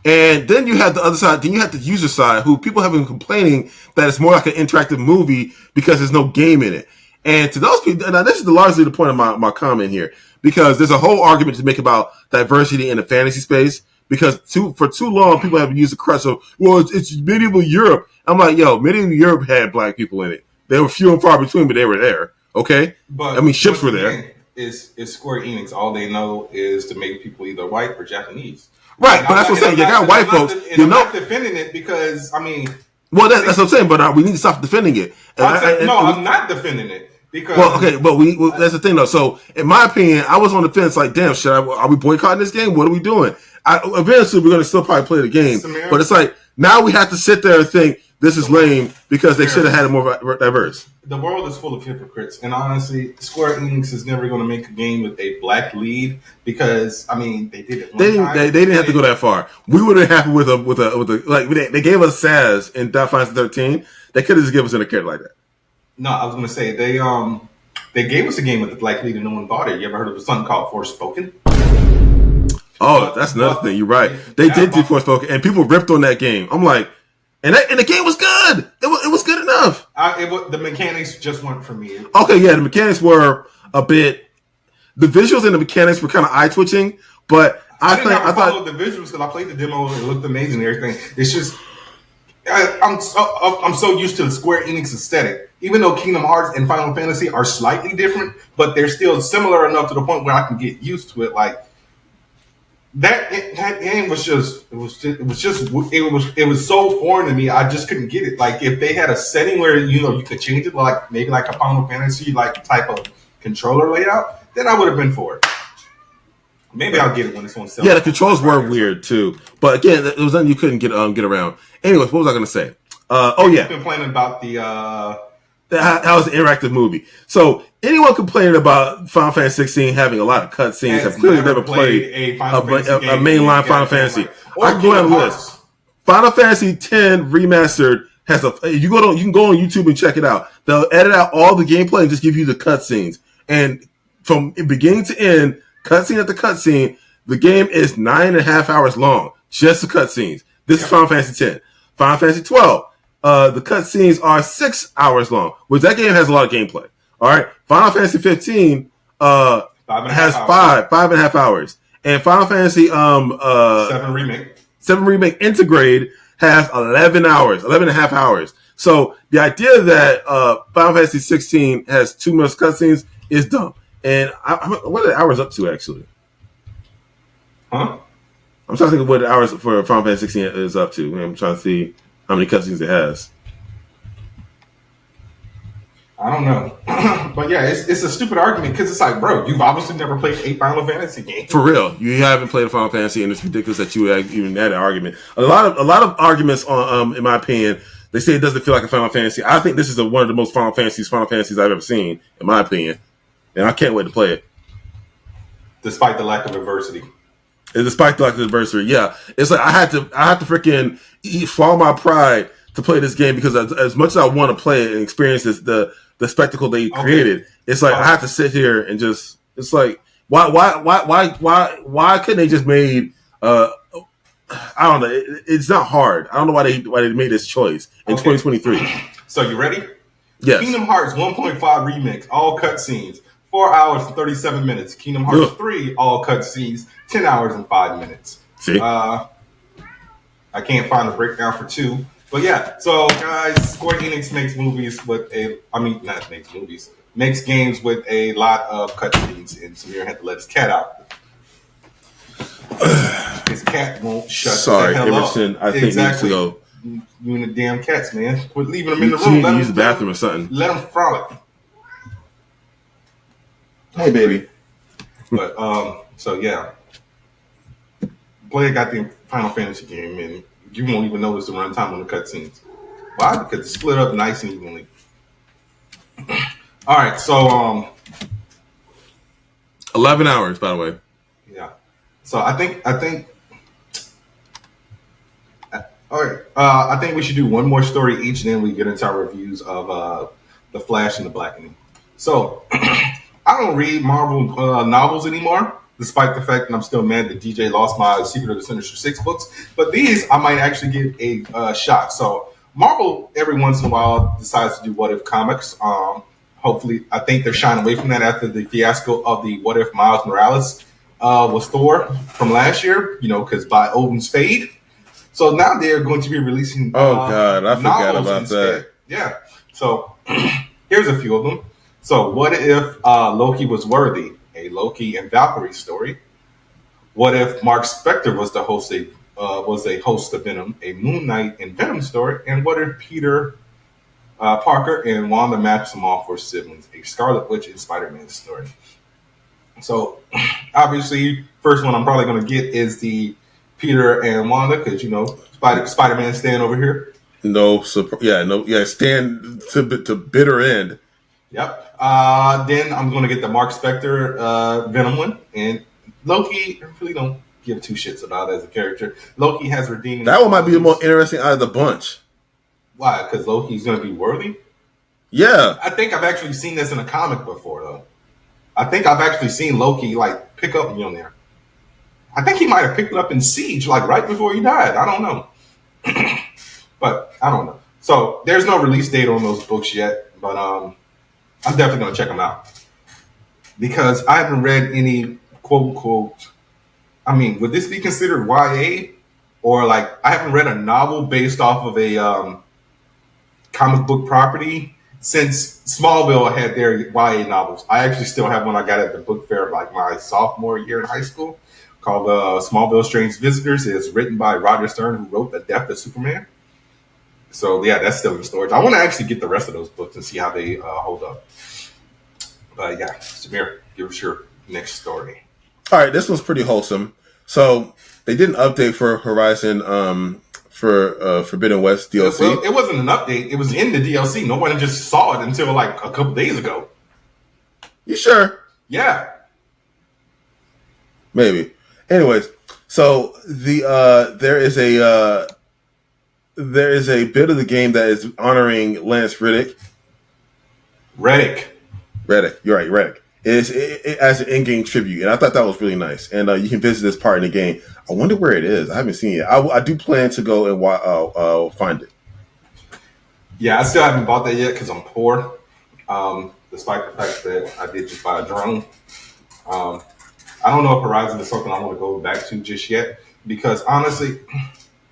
And then you have the other side. Then you have the user side, who people have been complaining that it's more like an interactive movie because there's no game in it. And to those people, now this is largely the point of my comment here, because there's a whole argument to make about diversity in the fantasy space. Because for too long, people have used the crutch of, well, it's medieval Europe. I'm like, yo, medieval Europe had black people in it. They were few and far between, but they were there. Okay, but I mean, ships were there. Is Square Enix? All they know is to make people either white or Japanese. Right, but that's what I'm saying. You got white folks. I'm not defending it because well, that's what I'm saying. But we need to stop defending it. I'm not defending it because. Well, okay, but that's the thing though. So, in my opinion, I was on the fence. Like, damn, are we boycotting this game? What are we doing? Eventually, we're going to still probably play the game, but it's like now we have to sit there and think this is lame because they should have had it more diverse. The world is full of hypocrites, and honestly, Square Enix is never going to make a game with a black lead because they did it. They didn't have to go that far. We would have been happy with a like they gave us Saz in Final Fantasy 13. They could have just given us a character like that. No, I was going to say they gave us a game with the black lead and no one bought it. You ever heard of something called Forspoken? Oh, that's another thing. You're right. They did do Forspoken, and people ripped on that game. I'm like, And the game was good. It was good enough. The mechanics just weren't for me. Okay, yeah, the mechanics were a bit. The visuals and the mechanics were kind of eye twitching, but I thought the visuals because I played the demo and it looked amazing and everything. It's just I'm so used to the Square Enix aesthetic. Even though Kingdom Hearts and Final Fantasy are slightly different, but they're still similar enough to the point where I can get used to it. Like that game was just it was so foreign to me. I just couldn't get it. Like if they had a setting where you could change it, like maybe like a Final Fantasy like type of controller layout, then I would have been for it. Maybe I'll get it when it's on sale. Yeah, the controls were weird too, but again, it was something you couldn't get around. Anyways, what was I going to say? You've been complaining about the how it's an interactive movie. So anyone complaining about Final Fantasy 16 having a lot of cutscenes have clearly never played a mainline Final Fantasy. I can go down the list. Final Fantasy X Remastered has you can go on YouTube and check it out. They'll edit out all the gameplay and just give you the cutscenes. And from beginning to end, cutscene after cutscene, the game is 9.5 hours long. Just the cutscenes. This is Final Fantasy X. Final Fantasy 12. The cutscenes are 6 hours long, which that game has a lot of gameplay. All right. Final Fantasy 15 has 5.5 hours. And Final Fantasy 7 Remake Integrate has 11 hours, 11.5 hours. So the idea that Final Fantasy 16 has too much cutscenes is dumb. And what are the hours up to, actually? Huh? I'm trying to think of what the hours for Final Fantasy 16 is up to. I'm trying to see how many cutscenes it has. I don't know. But yeah, it's a stupid argument because it's like, bro, you've obviously never played a Final Fantasy game. For real. You haven't played a Final Fantasy, and it's ridiculous that you even had an argument. A lot of arguments on, in my opinion, they say it doesn't feel like a Final Fantasy. I think this is one of the most Final Fantasies I've ever seen, in my opinion. And I can't wait to play it. Despite the lack of adversity. And despite the lack of adversity, yeah. It's like I had to freaking swallow my pride to play this game because as much as I want to play it and experience this, the spectacle they created, it's like I have to sit here and just. It's like why couldn't they just made? I don't know. It's not hard. I don't know why they made this choice in 2023. So you ready? Yes. Kingdom Hearts 1.5 remix, all cutscenes, 4 hours and 37 minutes. Kingdom Hearts 3, all cutscenes, 10 hours and 5 minutes. See? I can't find a breakdown for 2. But yeah, so guys, Square Enix makes games with a lot of cutscenes, and Samir had to let his cat out. His cat won't shut the hell Emerson, up. I think needs to go. You and the damn cats, man. Quit leaving them in the room. You need to use the bathroom or something. Let them frolic. Hey, baby. But, so yeah. Play a goddamn Final Fantasy game, and you won't even notice the runtime on the cutscenes. Why? Because it's split up nice and evenly. All right, so 11 hours, by the way. Yeah. So I think. All right. I think we should do one more story each, then we get into our reviews of The Flash and the Blackening. So I don't read Marvel novels anymore, despite the fact that I'm still mad that DJ lost my Secret of the Sinister 6 books. But these I might actually give a shot. So Marvel every once in a while decides to do what if comics. Hopefully, I think they're shying away from that after the fiasco of the what if Miles Morales was Thor from last year, because by Odin's fade. So now they're going to be releasing God, I forgot about instead. that. Yeah. So here's a few of them. So what if Loki was worthy? A Loki and Valkyrie story. What if Mark Spector was the host a host of Venom, a Moon Knight and Venom story? And what if Peter Parker and Wanda Maximoff were siblings, a Scarlet Witch and Spider-Man story? So obviously, first one I'm probably going to get is the Peter and Wanda, because Spider-Man stand over here. Stand to bitter end. Yep. Then I'm going to get the Mark Spector Venom one, and Loki. I really don't give two shits about it as a character. Loki has redeeming. That one might be the more interesting out of the bunch. Why? Because Loki's going to be worthy. Yeah. I think I've actually seen this in a comic before, though. I think I've actually seen Loki pick up Mjolnir. I think he might have picked it up in Siege, right before he died. I don't know. But I don't know. So there's no release date on those books yet, but I'm definitely gonna check them out because I haven't read any quote unquote. I mean, would this be considered YA or like I haven't read a novel based off of a comic book property since Smallville had their YA novels. I actually still have one I got at the book fair like my sophomore year in high school called Smallville Strange Visitors. It's written by Roger Stern, who wrote The Death of Superman. So yeah, that's still in storage. I want to actually get the rest of those books and see how they hold up. But yeah, Samir, give us your next story. All right, this one's pretty wholesome. So they did an update for Horizon for Forbidden West DLC. Well, it wasn't an update. It was in the DLC. Nobody just saw it until like a couple days ago. You sure? Yeah. Maybe. Anyways, so there is a bit of the game that is honoring Lance Reddick. Reddick. You're right, Reddick. It as an in-game tribute, and I thought that was really nice. And you can visit this part in the game. I wonder where it is. I haven't seen it. I do plan to go and find it. Yeah, I still haven't bought that yet because I'm poor. Despite the fact that I did just buy a drone. I don't know if Horizon is something I want to go back to just yet because honestly,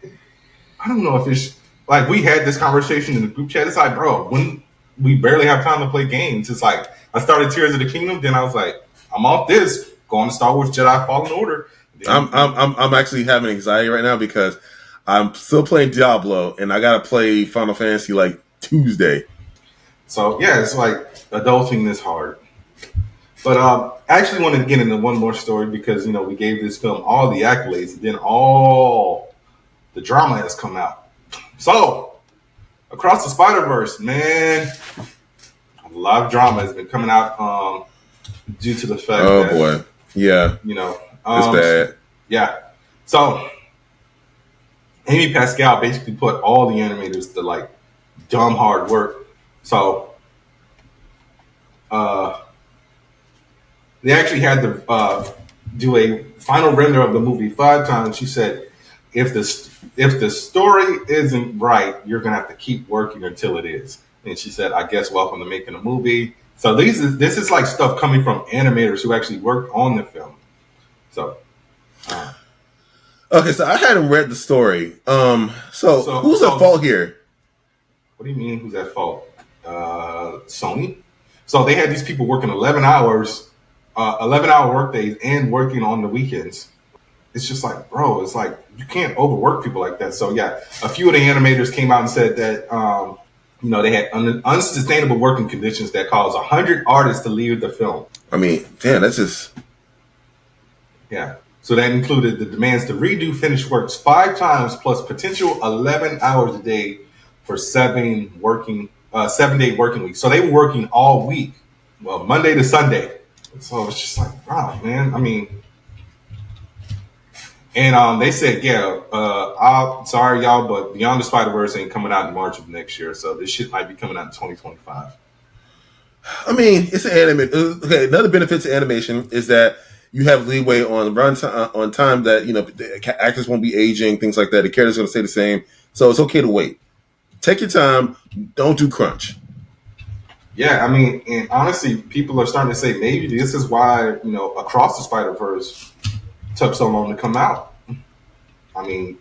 I don't know if it's like we had this conversation in the group chat. It's like, bro, when we barely have time to play games, it's like I started Tears of the Kingdom, then I was like, I'm off this, going to Star Wars Jedi Fallen Order. I'm actually having anxiety right now because I'm still playing Diablo and I gotta play Final Fantasy like Tuesday. So yeah, it's like adulting is hard. But I actually wanted to get into one more story because we gave this film all the accolades, and then all the drama has come out. So Across the Spider-Verse, man, a lot of drama has been coming out due to the fact that boy, yeah, it's bad. Yeah, so Amy Pascal basically put all the animators to like dumb hard work. So they actually had to do a final render of the movie 5 times. She said, if the story isn't right, you're gonna have to keep working until it is. And she said, I guess welcome to making a movie. So this is like stuff coming from animators who actually worked on the film. So okay, so I hadn't read the story. So who's at fault here? What do you mean who's at fault? Sony. So they had these people working 11 hours, 11-hour workdays and working on the weekends. It's just like, bro, it's like you can't overwork people like that. So yeah, a few of the animators came out and said that they had unsustainable working conditions that caused 100 artists to leave the film. I mean, damn, that's just yeah. So that included the demands to redo finished works 5 times plus potential 11 hours a day for 7-day working weeks. So they were working all week, well, Monday to Sunday. So it's just like, wow, man. I mean. And they said, I'm sorry, y'all, but Beyond the Spider-Verse ain't coming out in March of next year. So this shit might be coming out in 2025. I mean, it's an anime. Okay, another benefit to animation is that you have leeway on on time that, the actors won't be aging, things like that. The characters are going to stay the same. So it's okay to wait. Take your time. Don't do crunch. Yeah, I mean, and honestly, people are starting to say maybe this is why, Across the Spider-Verse took so long to come out. I mean,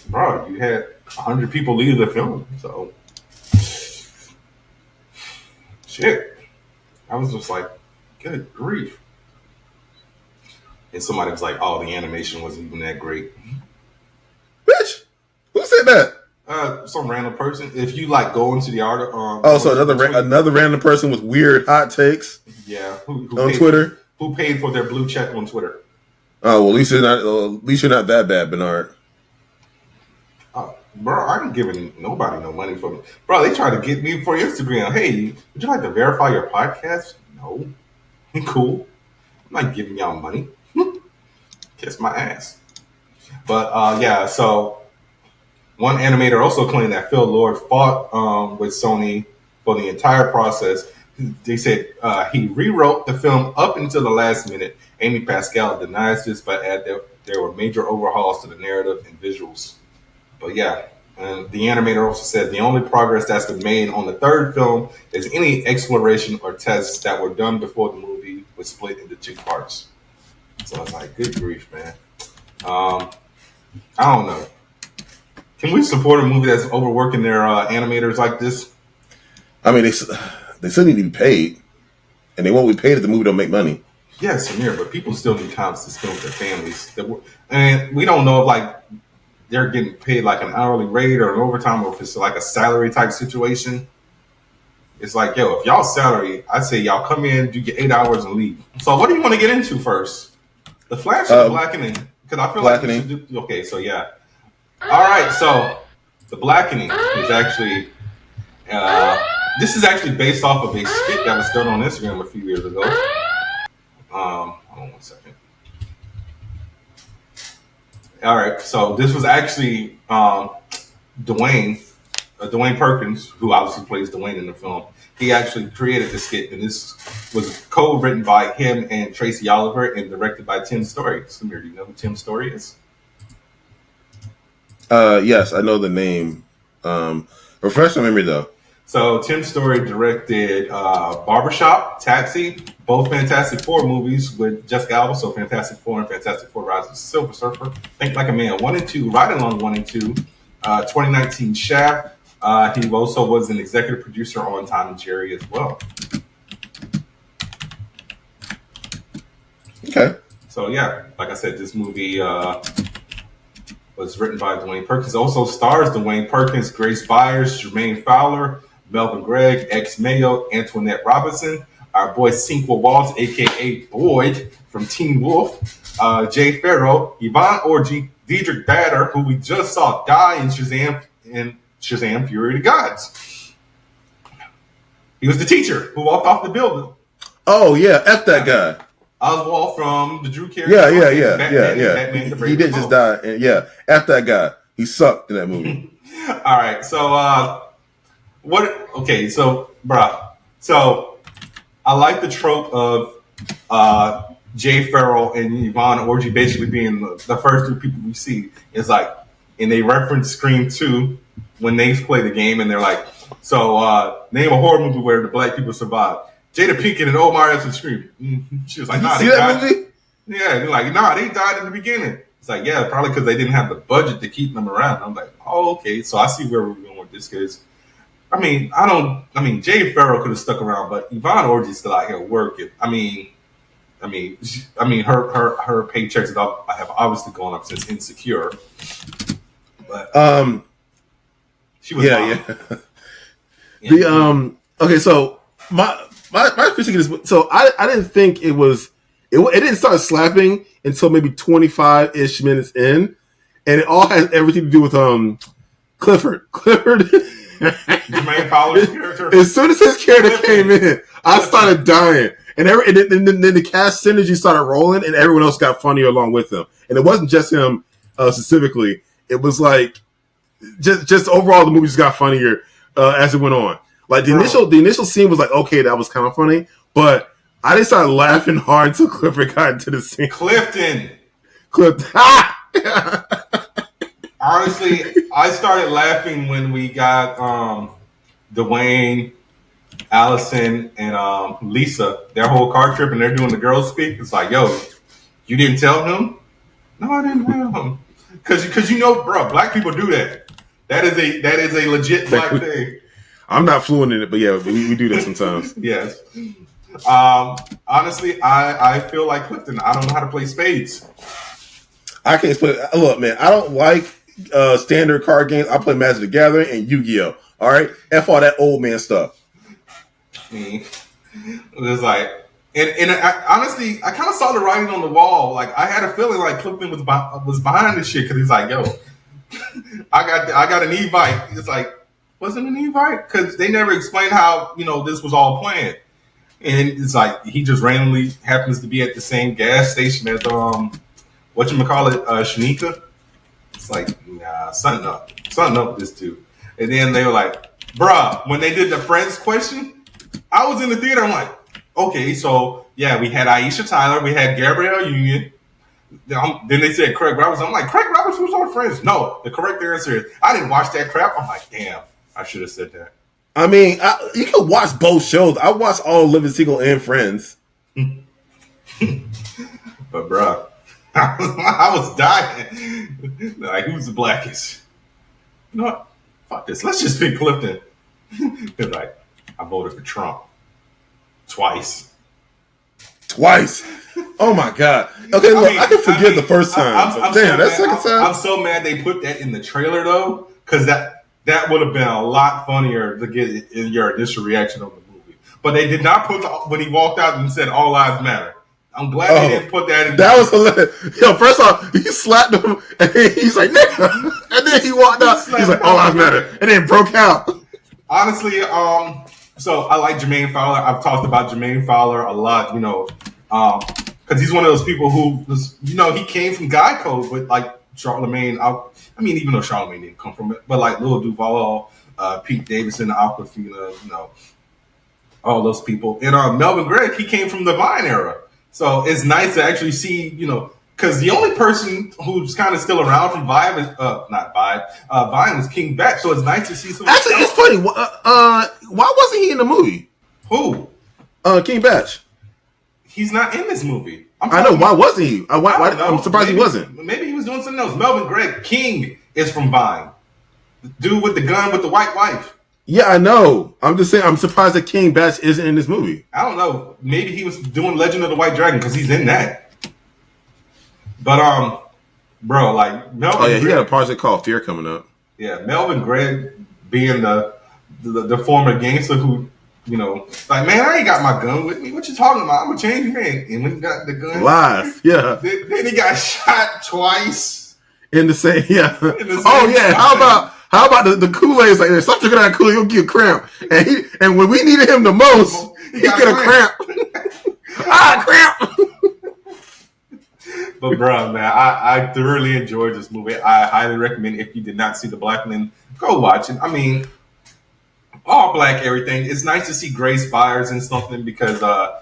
bro, you had 100 people leave the film, so shit. I was just like, good grief. And somebody was like, "Oh, the animation wasn't even that great." Bitch, who said that? Some random person. If you like go into the art, so another random person with weird hot takes. Yeah, who on Twitter, who paid for their blue check on Twitter. Oh well, at least you're not that bad, Bernard. Bro, I ain't giving nobody no money for me. Bro, they try to get me for Instagram. Hey, would you like to verify your podcast? No. Cool. I'm not giving y'all money. Kiss my ass. But yeah, so one animator also claimed that Phil Lord fought with Sony for the entire process. They said he rewrote the film up until the last minute. Amy Pascal denies this, but added that there were major overhauls to the narrative and visuals. But yeah, And the animator also said the only progress that's been made on the third film is any exploration or tests that were done before the movie was split into 2 parts. So I was like, good grief, man. I don't know. Can we support a movie that's overworking their animators like this? I mean, they still need to be paid, and they won't be paid if the movie don't make money. Yes, Samir, but people still need time to spend with their families. And we don't know if like they're getting paid like an hourly rate or an overtime, or if it's like a salary type situation. It's like, yo, if y'all salary, I'd say y'all come in, do your 8 hours, and leave. So what do you want to get into first? The Flash or the Blackening? Because I feel Blackening. like we should do. Okay, so yeah. All right, so the Blackening is actually. This is actually based off of a skit that was done on Instagram a few years ago. Hold on 1 second. All right, so this was actually Dwayne Perkins, who obviously plays Dwayne in the film. He actually created the skit, and this was co-written by him and Tracy Oliver and directed by Tim Story. Samir, do you know who Tim Story is? Yes, I know the name. Refresh my memory though. So Tim Story directed Barbershop, Taxi, both Fantastic Four movies with Jessica Alba. So Fantastic Four and Fantastic Four: Rise of the Silver Surfer. Think Like a Man 1 and 2, Right Along 1 and 2. 2019 Shaft. He also was an executive producer on Tom and Jerry as well. Okay. So yeah, like I said, this movie was written by Dwayne Perkins. Also stars Dwayne Perkins, Grace Byers, Jermaine Fowler, Melvin Gregg, X Mayo, Antoinette Robinson, our boy Cinco Walls, aka Boyd from Teen Wolf, Jay Farrow, Yvonne Orji, Diedrich Bader, who we just saw die in Shazam Fury of the Gods. He was the teacher who walked off the building. Oh yeah, F that guy. Oswald from the Drew Carey. Yeah. Batman, he didn't just die. And yeah, F that guy. He sucked in that movie. All right, so what? Okay, so bruh, so I like the trope of Jay Farrell and Yvonne Orji basically being the first 2 people we see. It's like, and they reference Scream 2 when they play the game, and they're like, so name a horror movie where the black people survive. Jada Pinkett and Omar Epps and Scream. She was like, nah, you see that movie? Yeah, they're like, nah, they died in the beginning. It's like, yeah, probably because they didn't have the budget to keep them around. I'm like, oh, okay. So I see where we're going with this. Because, Jay Farrell could have stuck around, but Yvonne Orji's still out here working. Her paychecks have obviously gone up since Insecure. But she was Okay, so my thinking is, so I didn't think it didn't start slapping until maybe 25-ish minutes in, and it all has everything to do with Clifford. Jermaine Fowler's character. As soon as his character came in, I started dying, and then the cast synergy started rolling, and everyone else got funnier along with him. And it wasn't just him specifically; it was like just overall the movie just got funnier as it went on. Like the initial scene was like, okay, that was kind of funny, but I just started laughing hard until Clifford got into the scene. Clifton. Honestly, I started laughing when we got Dwayne, Allison, and Lisa, their whole car trip, and they're doing the girls speak. It's like, yo, you didn't tell him? No, I didn't tell him. Because bro, black people do that. That is a legit black thing. I'm not fluent in it, but yeah, we do that sometimes. Yes. Honestly, I feel like Clifton. I don't know how to play spades. I can't explain. Look, man, I don't like standard card games. I play Magic the Gathering and Yu-Gi-Oh! All right? F all that old man stuff. It was like, and honestly, I kind of saw the writing on the wall. Like, I had a feeling like Clifton was behind this shit because he's like, yo, I got an e-bike. It's like, wasn't an e-bike? Because they never explained how, this was all planned. And it's like, he just randomly happens to be at the same gas station as, Shanika. It's like, nah, something up with this dude. And then they were like, bruh, when they did the Friends question, I was in the theater. I'm like, okay, so yeah, we had Aisha Tyler, we had Gabrielle Union, Then they said Craig Roberts. I'm like, Craig Roberts was our friends. No, the correct answer is I didn't watch that crap. I'm like, damn, I should have said that. I mean, you can watch both shows. I watched all Living Single and Friends. But bruh, I was dying. Like, who's the blackest? You know what? Fuck this. Let's just pick Clifton. They're like, I voted for Trump. Twice. Oh my God. Okay, look, I can forgive the first time. Damn, that second time. I'm so mad they put that in the trailer though, because that would have been a lot funnier to get in your initial reaction on the movie. But they did not put when he walked out and said "All lives matter." I'm glad they didn't put that in. That was hilarious. Yo, first off, he slapped him, and he's like, "Nigga," and then he walked out. He's like, "All lives matter," and then broke out. Honestly, so I like Jermaine Fowler. I've talked about Jermaine Fowler a lot, because he's one of those people who was, he came from Guy Code, but like Charlemagne. I mean, even though Charlemagne didn't come from it, but like Lil Duval, Pete Davidson, Aquafina, all those people. And Melvin Gregg, he came from the Vine era. So it's nice to actually see, because the only person who's kind of still around from Vine was King Batch. So it's nice to see some. Actually, it's funny. Why wasn't he in the movie? Who? King Batch. He's not in this movie. I know. Why wasn't he? I'm surprised he wasn't. Maybe he was doing something else. Melvin Gregg, King, is from Vine. The dude with the gun with the white wife. Yeah, I know. I'm just saying, I'm surprised that King Batch isn't in this movie. I don't know. Maybe he was doing Legend of the White Dragon because he's in that. But bro, like Melvin. Oh yeah, he got a project called Fear coming up. Yeah, Melvin Gregg being the former gangster who, like, man, I ain't got my gun with me. What you talking about? I'm a changed man. And when he got the gun, lies. Yeah. Then he got shot twice in the same. Yeah. Oh yeah. How about the Kool-Aid's like, stop drinking that Kool-Aid, you'll get a cramp. And when we needed him the most, he get a cramp. Cramp. But bro, man, I thoroughly enjoyed this movie. I highly recommend, if you did not see The Blackening, go watch it. I mean, all black everything. It's nice to see Grace Byers in something because the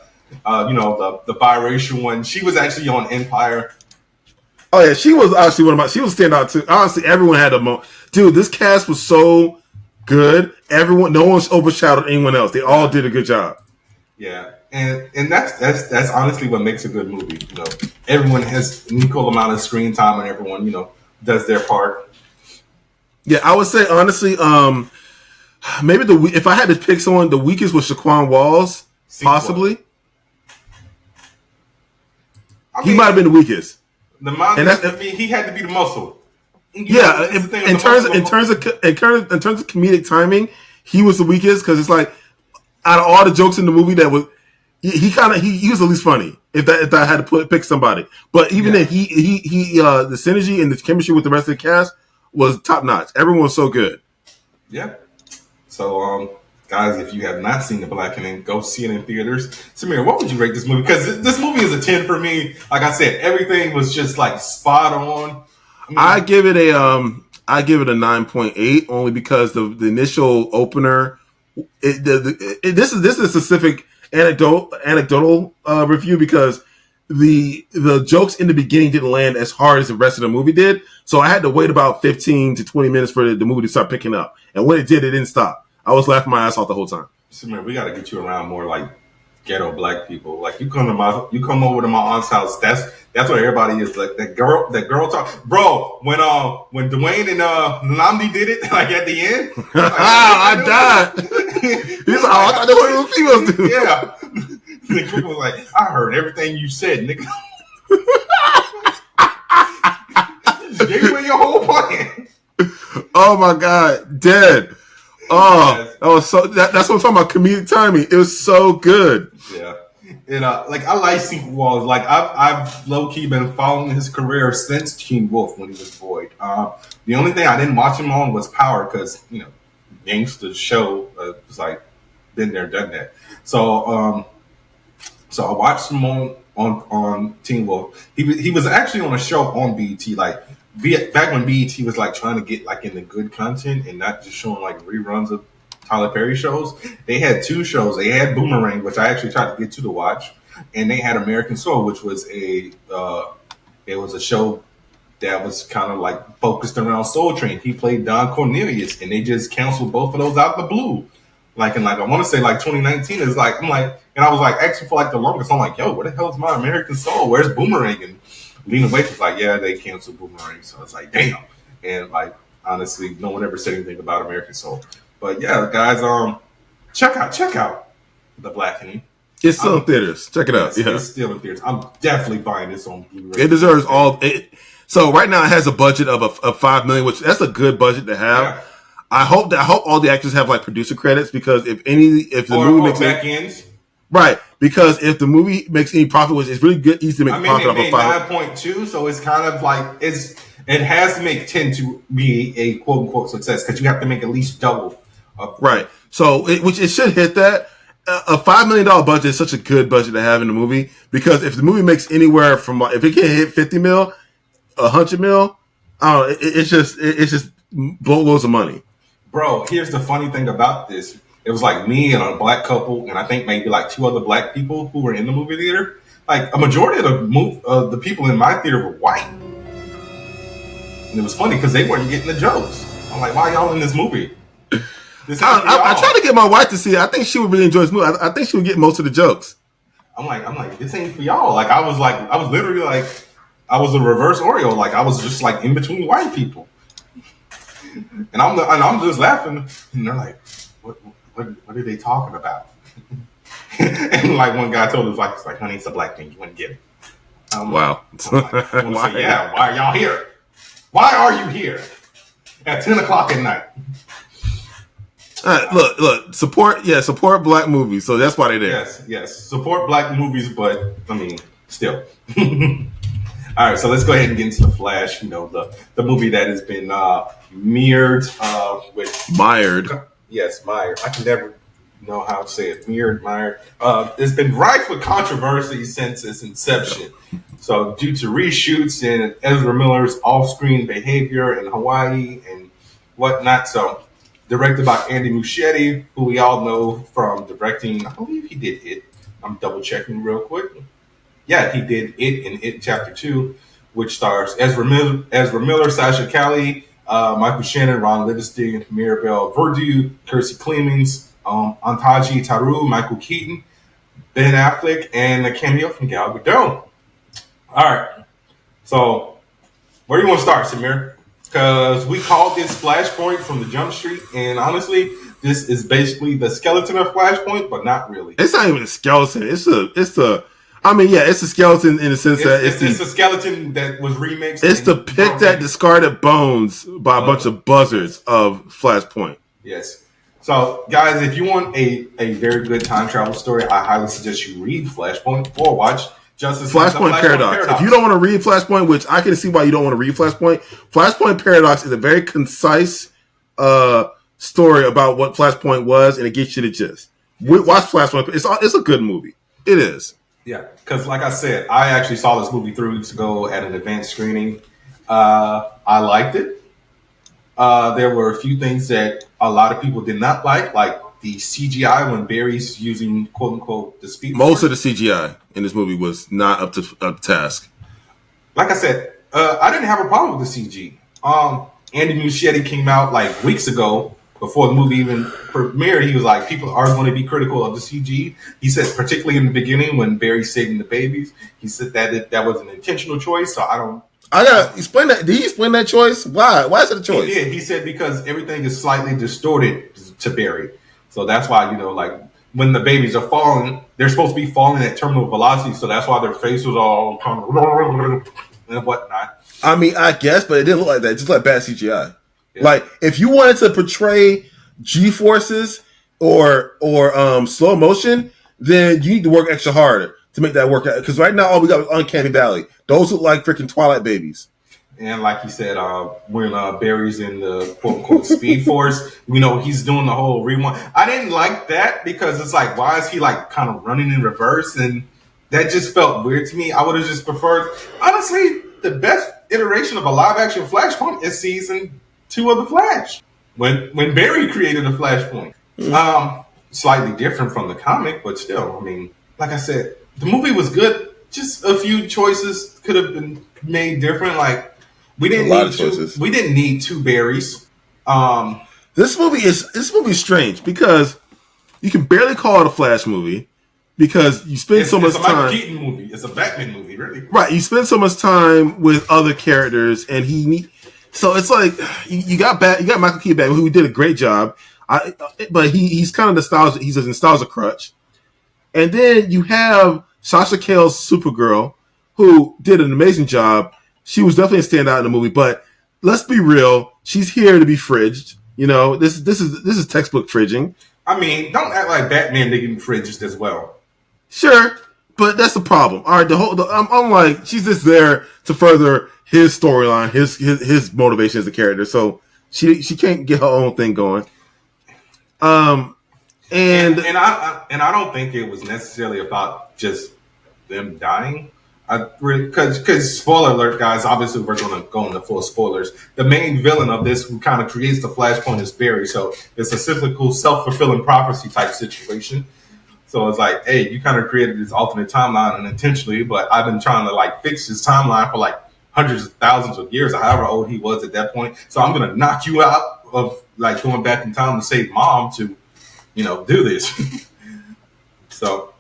biracial one, she was actually on Empire. Oh yeah, she was actually she was standout too. Honestly, everyone had a moment. Dude, this cast was so good. No one's overshadowed anyone else. They all did a good job. Yeah. And that's honestly what makes a good movie. Everyone has an equal amount of screen time and everyone, does their part. Yeah, I would say honestly, maybe if I had to pick someone, the weakest was Shaquan Walls, possibly. He might have been the weakest. He had to be the muscle. Yeah, in terms of comedic timing, he was the weakest because it's like out of all the jokes in the movie that was. He was at least funny if I had to pick somebody, but even then he the synergy and the chemistry with the rest of the cast was top notch. Everyone was so good. Yeah. So guys, if you have not seen The Blackening, go see it in theaters. Samir, what would you rate this movie? Because this movie is a 10 for me. Like I said, everything was just like spot on. I give it a 9.8 only because the initial opener. This is a specific anecdotal review because the jokes in the beginning didn't land as hard as the rest of the movie did. So I had to wait about 15 to 20 minutes for the movie to start picking up. And when it did, it didn't stop. I was laughing my ass off the whole time. Samir, we got to get you around more like ghetto black people. Like you come over to my aunt's house. That's what everybody is like. That girl talk, bro. When Dwayne and Nnamdi did it, like at the end, like, I died. He's like, I thought they were what females do. Yeah. The kid was like, I heard everything you said, nigga. Just gave away your whole plan. Oh my God, dead. Oh, that was so. That's what I'm talking about. Comedic timing. It was so good. Yeah, and I like Sequel Walls. Like I've low key been following his career since Teen Wolf when he was Void. The only thing I didn't watch him on was Power because gangster show was like been there, done that. So I watched him on Teen Wolf. He was actually on a show on BET back when BET was like trying to get like into good content and not just showing like reruns of Tyler Perry shows. They had two shows. They had Boomerang, which I actually tried to get you to watch, and they had American Soul, which was a It was a show that was kind of like focused around Soul Train. He played Don Cornelius, and they just canceled both of those out of the blue. Like in like I want to say like 2019 is like I'm like, and I was like actually for like the longest I'm like, yo, where the hell is my American Soul? Where's Boomerang? And Lena Waithe was like, yeah, they canceled Boomerang. So it's like, damn. And like honestly, no one ever said anything about American Soul. But yeah, guys, check out the Blackening. It's still in theaters. Check it out. Yeah, it's still in theaters. I'm definitely buying this on Blu-ray. It deserves all. So right now it has a budget of $5 million, which that's a good budget to have. Yeah. I hope all the actors have like producer credits because if the movie makes back ends, right? Because if the movie makes any profit, which is really good, easy to make profit off of 9.2, so it's kind of like it has to make 10 to be a quote unquote success because you have to make at least double. Right. So which it should hit that. A $5 million budget is such a good budget to have in the movie because if the movie makes anywhere from if it can hit 50 mil, 100 mil, I don't know, it's just boatloads of money. Bro, here's the funny thing about this. It was like me and a black couple, and I think maybe like 2 other black people who were in the movie theater. Like a majority of the people in my theater were white, and it was funny because they weren't getting the jokes. I'm like, why y'all in this movie? I tried to get my wife to see it. I think she would really enjoy this movie. I think she would get most of the jokes. I'm like, this ain't for y'all. Like, I was literally like, I was a reverse Oreo. Like, I was just like in between white people, and I'm just laughing, and they're like, what are they talking about? And like one guy told us, like, it's like, honey, it's a black thing. You wouldn't get it. Wow. Like, why? Yeah. Why are y'all here? Why are you here at 10 o'clock at night? Look, support black movies. So that's why they're there. Yes. Support black movies, but I mean, still. All right, so let's go ahead and get into The Flash. You know, the movie that has been mired. Yes, mired. I can never know how to say it. Mired. It's been rife with controversy since its inception. So due to reshoots and Ezra Miller's off-screen behavior in Hawaii and whatnot. So directed by Andy Muschietti, who we all know from directing, I believe he did It. I'm double checking real quick. Yeah, he did It in It Chapter 2, which stars Ezra Miller, Sasha Calle, Michael Shannon, Ron Livingston, Mirabel Verdue, Kirstie Clemens, Antaji Taru, Michael Keaton, Ben Affleck, and a cameo from Gal Gadot. All right, so where do you want to start, Samir? Because we called this Flashpoint from the Jump Street, and honestly, this is basically the skeleton of Flashpoint, but not really. It's not even a skeleton. It's a skeleton in the sense that it's a skeleton that was remixed. It's to pick that discarded bones by a bunch of buzzards of Flashpoint. Yes. So, guys, if you want a very good time travel story, I highly suggest you read Flashpoint or watch Flashpoint Paradox. If you don't want to read Flashpoint, which I can see why you don't want to read Flashpoint Paradox is a very concise story about what Flashpoint was, and it gets you the gist. Watch Flashpoint. It's a good movie. It is. Yeah, because like I said, I actually saw this movie 3 weeks ago at an advanced screening. I liked it. There were a few things that a lot of people did not like the CGI when Barry's using "quote unquote" the speed. Most of the CGI in this movie was not up to task. Like I said, I didn't have a problem with the CG. Andy Muschietti came out like weeks ago before the movie even premiered. He was like, people are going to be critical of the CG. He said, particularly in the beginning when Barry's saving the babies, he said that was an intentional choice. So I gotta explain that. Did he explain that choice? Why? Why is it a choice? He did. He said because everything is slightly distorted to Barry. So that's why, like when the babies are falling, they're supposed to be falling at terminal velocity. So that's why their face was all kind of and whatnot. I mean, I guess, but it didn't look like that. It just like bad CGI. Yeah. Like if you wanted to portray G-forces or slow motion, then you need to work extra harder to make that work out. Because right now all we got is Uncanny Valley. Those look like freaking Twilight babies. And like you said, when Barry's in the quote-unquote Speed Force, he's doing the whole rewind. I didn't like that because it's like, why is he like kind of running in reverse? And that just felt weird to me. I would have just preferred, honestly, the best iteration of a live-action Flashpoint is season 2 of The Flash. When Barry created a Flashpoint. Slightly different from the comic, but still, I mean, like I said, the movie was good just a few choices could have been made different. Like we didn't need two Barrys. This movie is strange because you can barely call it a Flash movie because you spend so much time. It's a Michael Keaton movie. It's a Batman movie, really. Right, you spend so much time with other characters, and so it's like you got Michael Keaton Batman, who did a great job. But he's kind of nostalgic. He's a nostalgia crutch. And then you have Sasha Cale's Supergirl, who did an amazing job. She was definitely a standout in the movie. But let's be real, she's here to be fridged. You know, this is textbook fridging. I mean, don't act like Batman didn't fridged as well. Sure, but that's the problem. All right, I'm like, she's just there to further his storyline, his motivation as a character. So she can't get her own thing going. And I don't think it was necessarily about just them dying. Because spoiler alert, guys. Obviously, we're going to go into full spoilers. The main villain of this, who kind of creates the Flashpoint, is Barry. So it's a cyclical, self-fulfilling prophecy type situation. So it's like, hey, you kind of created this alternate timeline unintentionally, but I've been trying to like fix his timeline for like hundreds of thousands of years, or however old he was at that point. So I'm going to knock you out of like going back in time to save mom to, do this. So,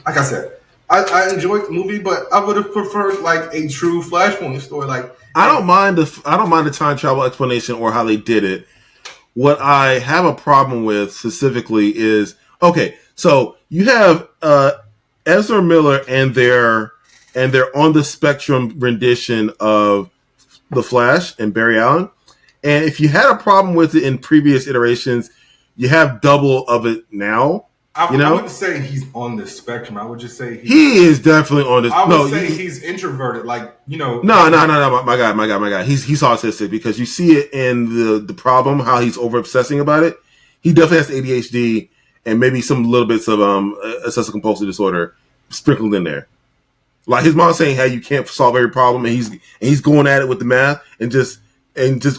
like I said, I enjoyed the movie, but I would have preferred like a true Flashpoint story. Like I don't mind the time travel explanation or how they did it. What I have a problem with specifically is, okay, so you have Ezra Miller and their on the spectrum rendition of The Flash and Barry Allen. And if you had a problem with it in previous iterations, you have double of it now. I wouldn't say he's on the spectrum. I would just say he is definitely on this. I would say he's introverted. Like, No. My guy. He's autistic because you see it in the problem, how he's over obsessing about it. He definitely has ADHD and maybe some little bits of obsessive compulsive disorder sprinkled in there. Like his mom saying, "Hey, you can't solve every problem," and he's going at it with the math and just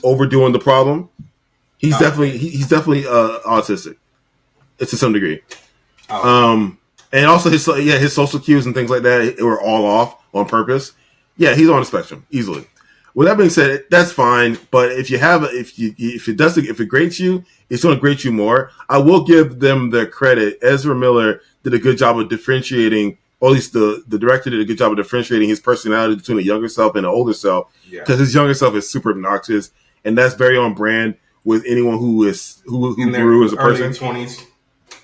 overdoing the problem. He's definitely autistic. It's to some degree. And also his social cues and things like that were all off on purpose. Yeah, he's on the spectrum easily. With that being said, that's fine. But if it grates you, it's going to grate you more. I will give them their credit. Ezra Miller did a good job of differentiating, or at least the director did a good job of differentiating his personality between a younger self and an older self. Because his younger self is super obnoxious, and that's very on brand with anyone who grew as a person. 20s.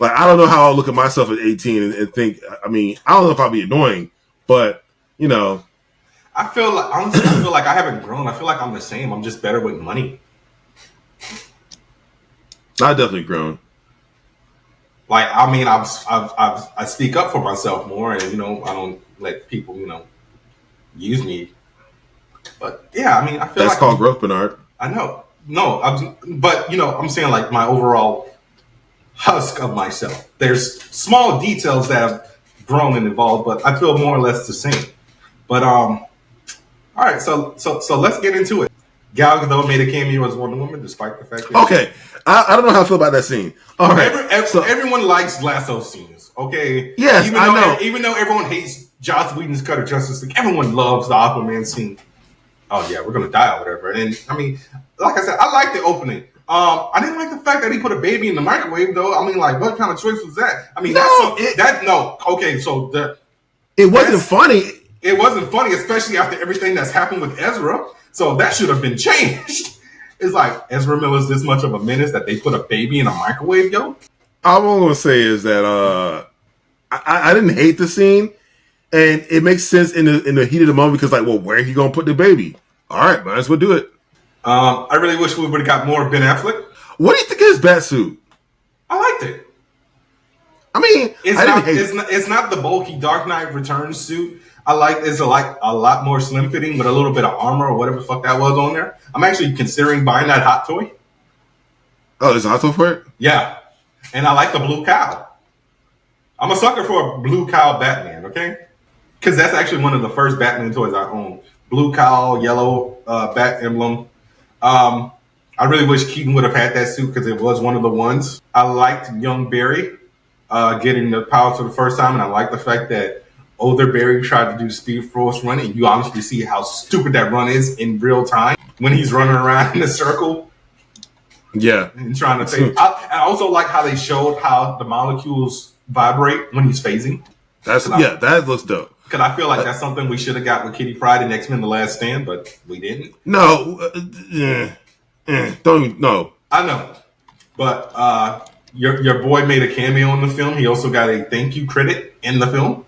Like, I don't know how I'll look at myself at 18 and think, I mean, I don't know if I'll be annoying, but, I feel like I haven't grown. I feel like I'm the same. I'm just better with money. I've definitely grown. Like, I mean, I speak up for myself more, and, I don't let people, use me. But, yeah, I mean, I feel that's called growth, Bernard. I know. No, I'm saying, like, my overall husk of myself. There's small details that have grown and evolved, but I feel more or less the same. But all right, so let's get into it. Gal Gadot made a cameo as Wonder Woman, despite the fact that I don't know how I feel about that scene. All right, everyone likes lasso scenes. Okay, yes, I know. Even though everyone hates Joss Whedon's cut of Justice League, everyone loves the Aquaman scene. Oh yeah, we're gonna die or whatever. And I mean, like I said, I like the opening. I didn't like the fact that he put a baby in the microwave, though. I mean, like, what kind of choice was that? I mean, it wasn't funny. It wasn't funny, especially after everything that's happened with Ezra. So that should have been changed. It's like Ezra Miller's this much of a menace that they put a baby in a microwave, yo. All I'm gonna say is that I didn't hate the scene, and it makes sense in the heat of the moment because, like, well, where are you gonna put the baby? All right, might as well do it. I really wish we would have got more Ben Affleck. What do you think of his bat suit? I liked it. I mean, it's not the bulky Dark Knight Returns suit. It's a lot more slim fitting with a little bit of armor or whatever the fuck that was on there. I'm actually considering buying that hot toy. Oh, there's a hot toy for it? Yeah, and I like the blue cow. I'm a sucker for a blue cow Batman. Okay, because that's actually one of the first Batman toys I own. Blue cow, yellow bat emblem. I really wish Keaton would have had that suit because it was one of the ones. I liked young Barry getting the powers for the first time, and I like the fact that older Barry tried to do the Speed Force run, and you honestly see how stupid that run is in real time when he's running around in a circle. Yeah, and trying to phase. I also like how they showed how the molecules vibrate when he's phasing. That looks dope. Because I feel like that's something we should have got with Kitty Pryde in X-Men: The Last Stand, but we didn't. No, don't no. I know, but your boy made a cameo in the film. He also got a thank you credit in the film.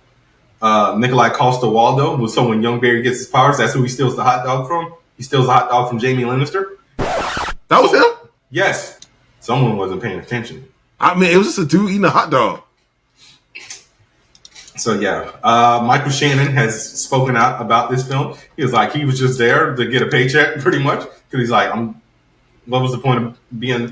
Nikolai Costa-Waldau. So when young Barry gets his powers, that's who he steals the hot dog from. He steals the hot dog from Jamie Lannister. That was him? Yes. Someone wasn't paying attention. I mean, it was just a dude eating a hot dog. So yeah, Michael Shannon has spoken out about this film. He was like, he was just there to get a paycheck, pretty much, because he's like, what was the point of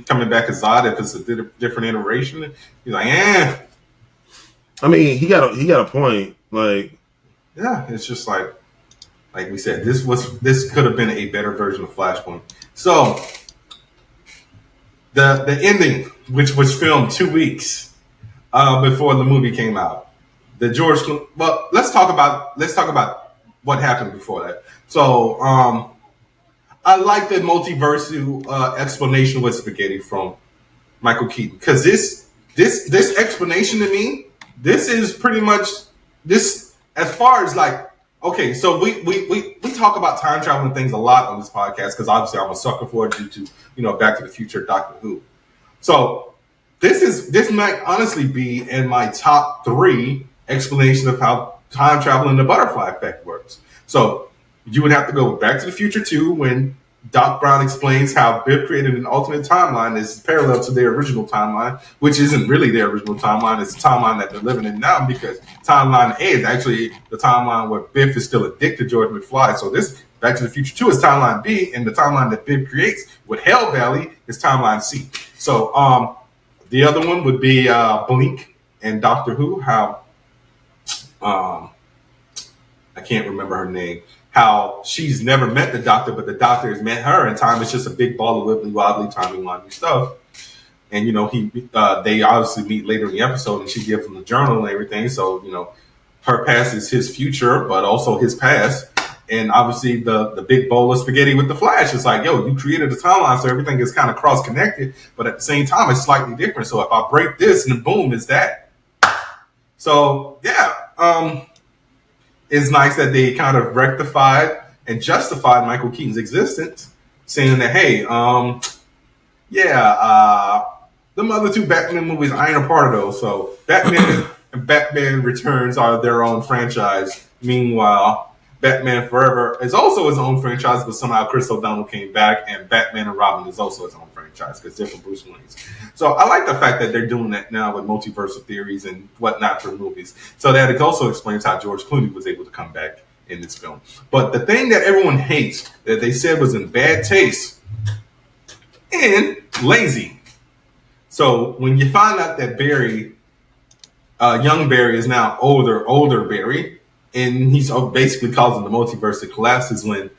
coming back as Zod if it's a different iteration? He's like, I mean, he got a point. Like, yeah, it's just like we said, this could have been a better version of Flashpoint. So the ending, which was filmed 2 weeks before the movie came out. Well, let's talk about what happened before that. So I like the multiverse explanation with spaghetti from Michael Keaton, because this explanation to me, this is pretty much this as far as like, okay, so we talk about time traveling things a lot on this podcast because obviously I'm a sucker for it due to Back to the Future, Doctor Who. So this might honestly be in my top 3 explanation of how time travel and the butterfly effect works. So you would have to go Back to the Future 2 when Doc Brown explains how Biff created an alternate timeline that's parallel to their original timeline, which isn't really their original timeline. It's the timeline that they're living in now, because timeline A is actually the timeline where Biff is still addicted to George McFly. So this Back to the Future 2 is timeline B, and the timeline that Biff creates with Hell Valley is timeline C. So the other one would be Blink and Doctor Who, how I can't remember her name, how she's never met the Doctor, but the Doctor has met her, and time is just a big ball of wibbly wobbly, timey-wimey stuff. And they obviously meet later in the episode, and she gives him the journal and everything. So her past is his future, but also his past. And obviously the big bowl of spaghetti with the Flash is like, yo, you created a timeline, so everything is kind of cross-connected, but at the same time, it's slightly different. So if I break this, and boom, it's that. So yeah, it's nice that they kind of rectified and justified Michael Keaton's existence, saying that, hey, the other 2 Batman movies, I ain't a part of those. So Batman and Batman Returns are their own franchise. Meanwhile, Batman Forever is also his own franchise, but somehow Chris O'Donnell came back, and Batman and Robin is also his own franchise because they're from Bruce Wayne's. So I like the fact that they're doing that now with multiversal theories and whatnot for movies. So that it also explains how George Clooney was able to come back in this film. But the thing that everyone hates, that they said was in bad taste and lazy. So when you find out that Barry, young Barry, is now older Barry, and he's basically causing the multiverse to collapse, is when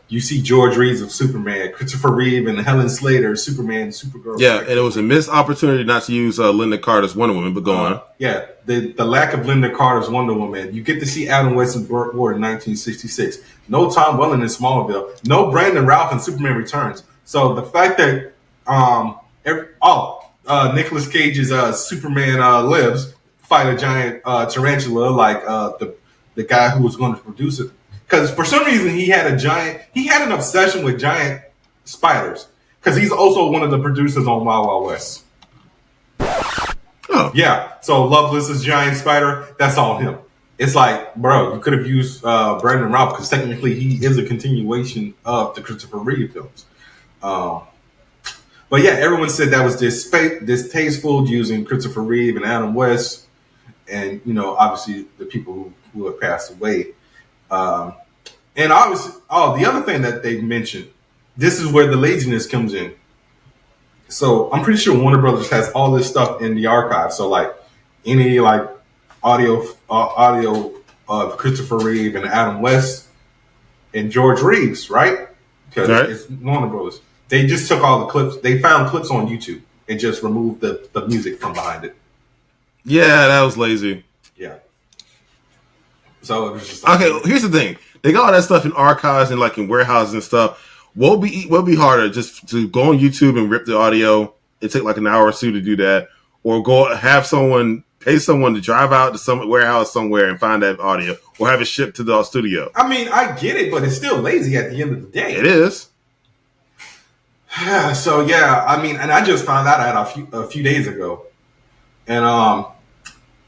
you see George Reeves of Superman, Christopher Reeve and Helen Slater, Superman, Supergirl. Yeah, and it was a missed opportunity not to use Linda Carter's Wonder Woman, but go on. Yeah, the lack of Linda Carter's Wonder Woman. You get to see Adam West and Burt Ward in 1966. No Tom Welling in Smallville. No Brandon Routh in Superman Returns. So the fact that Nicolas Cage's Superman Lives fight a giant tarantula like the guy who was going to produce it. Because for some reason he had an obsession with giant spiders. Because he's also one of the producers on Wild Wild West. Oh. Yeah. So Loveless's giant spider, that's all him. It's like, bro, you could have used Brandon Routh because technically he is a continuation of the Christopher Reeve films. But yeah, everyone said that was distasteful using Christopher Reeve and Adam West, and obviously the people who have passed away. And obviously, the other thing that they mentioned, this is where the laziness comes in. So I'm pretty sure Warner Brothers has all this stuff in the archive. So like any audio of Christopher Reeve and Adam West and George Reeves, right? Because it's Warner Brothers. They just took all the clips. They found clips on YouTube and just removed the music from behind it. Yeah, that was lazy. Yeah. So it was just like, okay. Here's the thing: they got all that stuff in archives and like in warehouses and stuff. What'll be harder, just to go on YouTube and rip the audio? It take like an hour or two to do that, or go have someone pay someone to drive out to some warehouse somewhere and find that audio, or have it shipped to the studio. I mean, I get it, but it's still lazy at the end of the day. It is. So yeah, I mean, and I just found that out a few days ago, and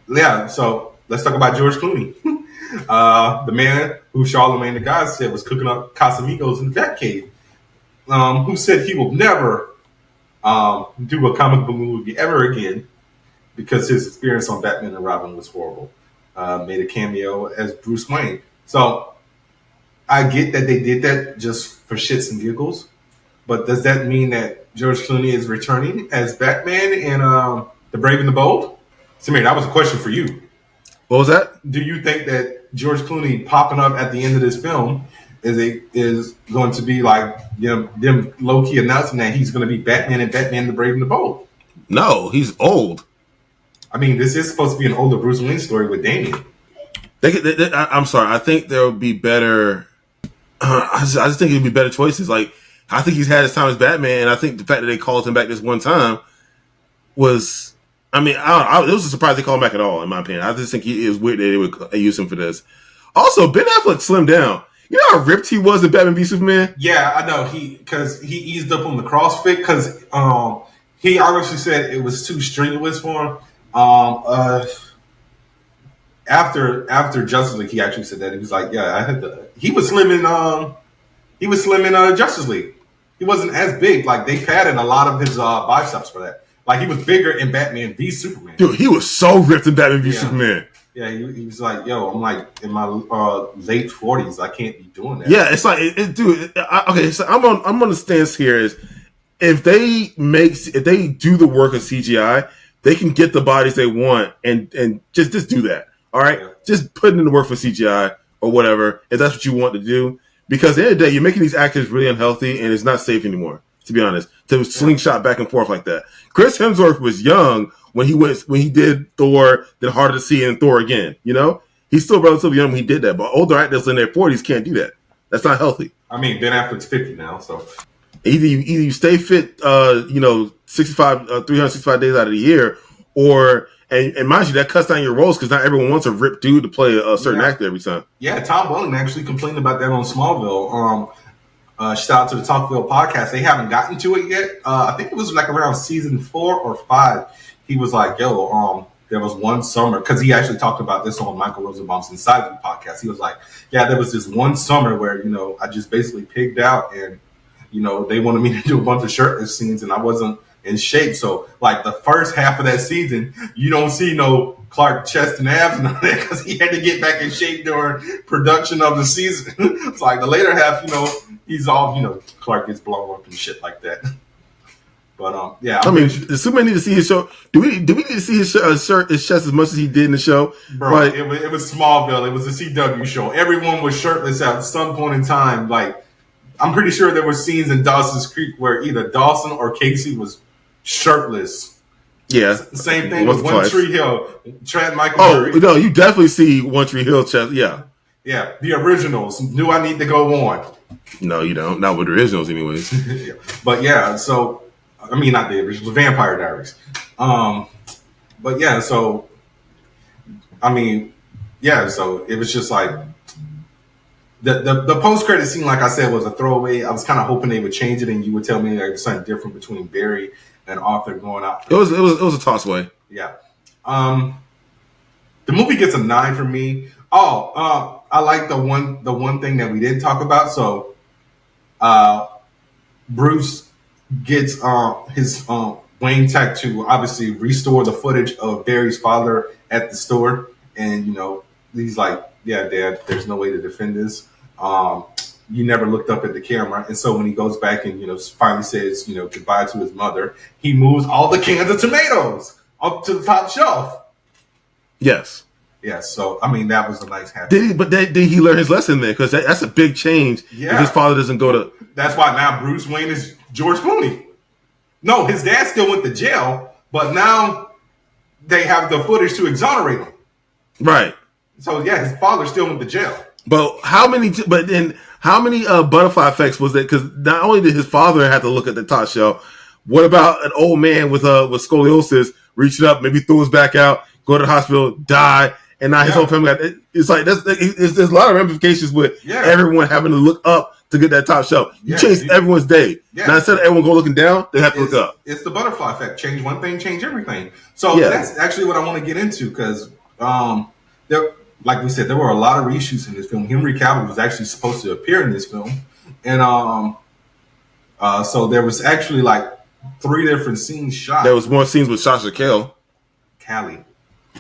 yeah. So let's talk about George Clooney, the man who Charlemagne the God said was cooking up Casamigos in the Batcave, who said he will never do a comic book movie ever again because his experience on Batman and Robin was horrible. Made a cameo as Bruce Wayne. So I get that they did that just for shits and giggles. But does that mean that George Clooney is returning as Batman in The Brave and the Bold? Samir, that was a question for you. What was that? Do you think that George Clooney popping up at the end of this film is going to be like, you know, them low-key announcing that he's going to be Batman in Batman The Brave and the Bold? No, he's old. I mean, this is supposed to be an older Bruce Wayne story with Damian. I'm sorry. I think there would be better. I just think it'd be better choices. Like, I think he's had his time as Batman, and I think the fact that they called him back this one time was, I mean, it was a surprise they called him back at all, in my opinion. I just think it was weird that they would use him for this. Also, Ben Affleck slimmed down. You know how ripped he was in Batman v Superman? Yeah, I know. Because he eased up on the CrossFit because he obviously said it was too strenuous for him. After Justice League, he actually said that he was like, yeah, I had to. He was slim in Justice League. He wasn't as big. Like they padded a lot of his biceps for that. Like he was bigger in Batman v Superman. Dude, he was so ripped in Batman v Superman. Yeah, he was like, yo, I'm like in my late 40s. I can't be doing that. Yeah, it's like, dude. Okay, so I'm on the stance here is if they do the work of CGI, they can get the bodies they want and just do that. All right, just put in the work for CGI or whatever if that's what you want to do. Because at the end of the day, you're making these actors really unhealthy, and it's not safe anymore. To be honest, to slingshot back and forth like that. Chris Hemsworth was young when he did Thor, then Harder to See, and Thor again. You know, he's still relatively young when he did that. But older actors in their 40s can't do that. That's not healthy. I mean, Ben Affleck's 50 now, so either you stay fit, 365 days out of the year, or and mind you, that cuts down your roles because not everyone wants a ripped dude to play a certain actor every time. Yeah, Tom Welling actually complained about that on Smallville. Shout out to the Talkville podcast. They haven't gotten to it yet. I think it was like around season 4 or 5. He was like, yo, there was one summer, because he actually talked about this on Michael Rosenbaum's Inside You podcast. He was like, yeah, there was this one summer where, I just basically pigged out and, they wanted me to do a bunch of shirtless scenes and I wasn't in shape. So like the first half of that season, you don't see no Clark chest and abs and all that because he had to get back in shape during production of the season. It's like the later half, he's all, Clark gets blown up and shit like that. But yeah, I mean, does Superman need to see his show? Do we need to see his chest as much as he did in the show? Bro, like, it was Smallville. It was a CW show. Everyone was shirtless at some point in time. Like, I'm pretty sure there were scenes in Dawson's Creek where either Dawson or Casey was shirtless. Yeah. Same thing with One Tree Hill. Trent Michael Murray. No, you definitely see One Tree Hill chest. Yeah. Yeah. The originals. Do I need to go on? No, you don't. Not with the originals anyways. Yeah. But yeah, so, I mean, not the originals, Vampire Diaries. But yeah, so, I mean, yeah, so it was just like, The post-credit scene, like I said, was a throwaway. I was kind of hoping they would change it and you would tell me there was something different between Barry and Arthur going out. It was a toss-away. Yeah. The movie gets a 9 from me. I like the one thing that we didn't talk about. So Bruce gets his Wayne tech to obviously restore the footage of Barry's father at the store. And, he's like, yeah, Dad, there's no way to defend this. You never looked up at the camera. And so when he goes back and, finally says, goodbye to his mother, he moves all the cans of tomatoes up to the top shelf. Yes. Yes. So, I mean, that was a nice happy. Did he learn his lesson there? Because that's a big change if his father doesn't go to... That's why now Bruce Wayne is George Clooney. No, his dad still went to jail, but now they have the footage to exonerate him. Right. So yeah, his father still went to jail. But how many butterfly effects was it? Because not only did his father have to look at the top shelf, what about an old man with scoliosis reaching up, maybe throw his back out, go to the hospital, die, and now his whole family got it? It's like there's a lot of ramifications with everyone having to look up to get that top shelf. You change everyone's day. Yeah. Now instead of everyone go looking down, they have to look up. It's the butterfly effect. Change one thing, change everything. So that's actually what I want to get into because like we said, there were a lot of reshoots in this film. Henry Cavill was actually supposed to appear in this film. And so there was actually like 3 different scenes shot. There was more scenes with Sasha Callie.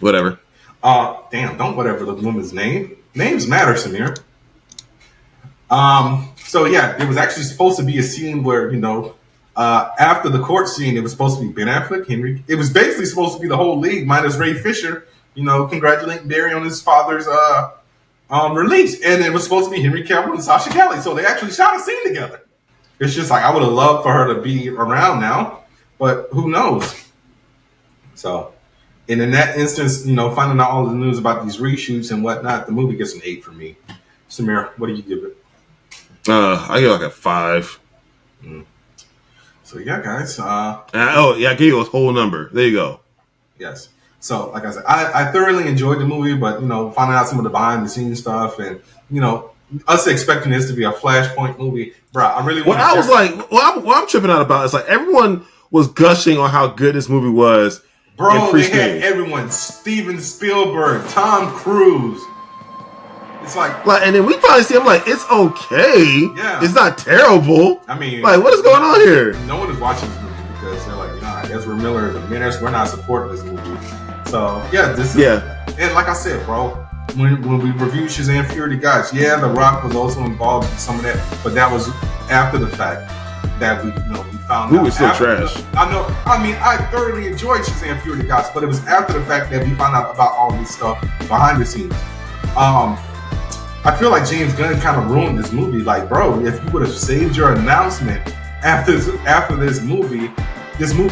Whatever. Damn, don't whatever the woman's name. Names matter, Samir. So yeah, there was actually supposed to be a scene where, after the court scene, it was supposed to be Ben Affleck, Henry. It was basically supposed to be the whole league minus Ray Fisher, congratulating Barry on his father's release. And it was supposed to be Henry Cavill and Sasha Callie. So they actually shot a scene together. It's just like, I would have loved for her to be around now, but who knows? So, and in that instance, finding out all the news about these reshoots and whatnot, the movie gets an 8 for me. Samir, what do you give it? I give it like a 5. So yeah, guys. I gave you a whole number. There you go. Yes. So, like I said, I thoroughly enjoyed the movie, but finding out some of the behind the scenes stuff, and us expecting this to be a Flashpoint movie, bro. I really. What I'm tripping out about is like everyone was gushing on how good this movie was. Bro, they had everyone: Steven Spielberg, Tom Cruise. It's like, and then we finally see him like, it's okay. Yeah. It's not terrible. I mean, like, what is going on here? No one is watching this movie because they're like, I guess we're Miller and the Minutes. We're not supporting this movie. So, this is. Yeah. And like I said, bro, when we reviewed Shazam Fury of the Gods, The Rock was also involved in some of that, but that was after the fact that we found out. Who was still trash. I know. I mean, I thoroughly enjoyed Shazam Fury of the Gods, but it was after the fact that we found out about all this stuff behind the scenes. I feel like James Gunn kind of ruined this movie. Like, bro, if you would have saved your announcement after this movie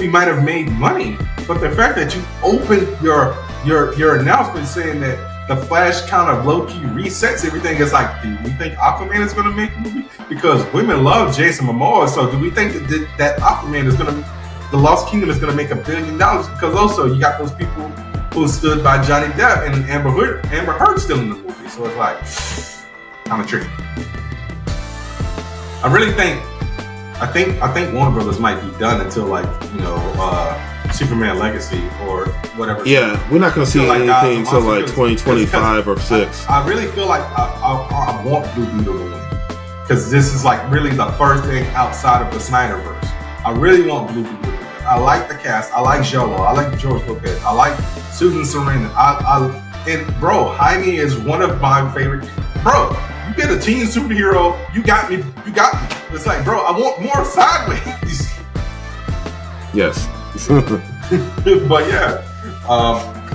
might have made money. But the fact that you opened your announcement saying that the Flash kind of low-key resets everything, is like, do we think Aquaman is going to make a movie? Because women love Jason Momoa, so do we think that Aquaman is going to, the Lost Kingdom is going to make $1 billion? Because also you got those people who stood by Johnny Depp and Amber Heard still in the movie. So it's like, kind of tricky. I think Warner Brothers might be done until Superman Legacy or whatever. Yeah, we're not going to see anything until 2025 or 6. I really feel like I want Blue Beetle to win because this is like really the first thing outside of the Snyderverse. I really want Blue Beetle to win. I like the cast. I like Jolo. I like George Lopez. I like Susan Sarandon. And bro, Jaime is one of my favorite. Bro, you get a teen superhero. You got me. It's like, bro, I want more Sideways. Yes. But yeah.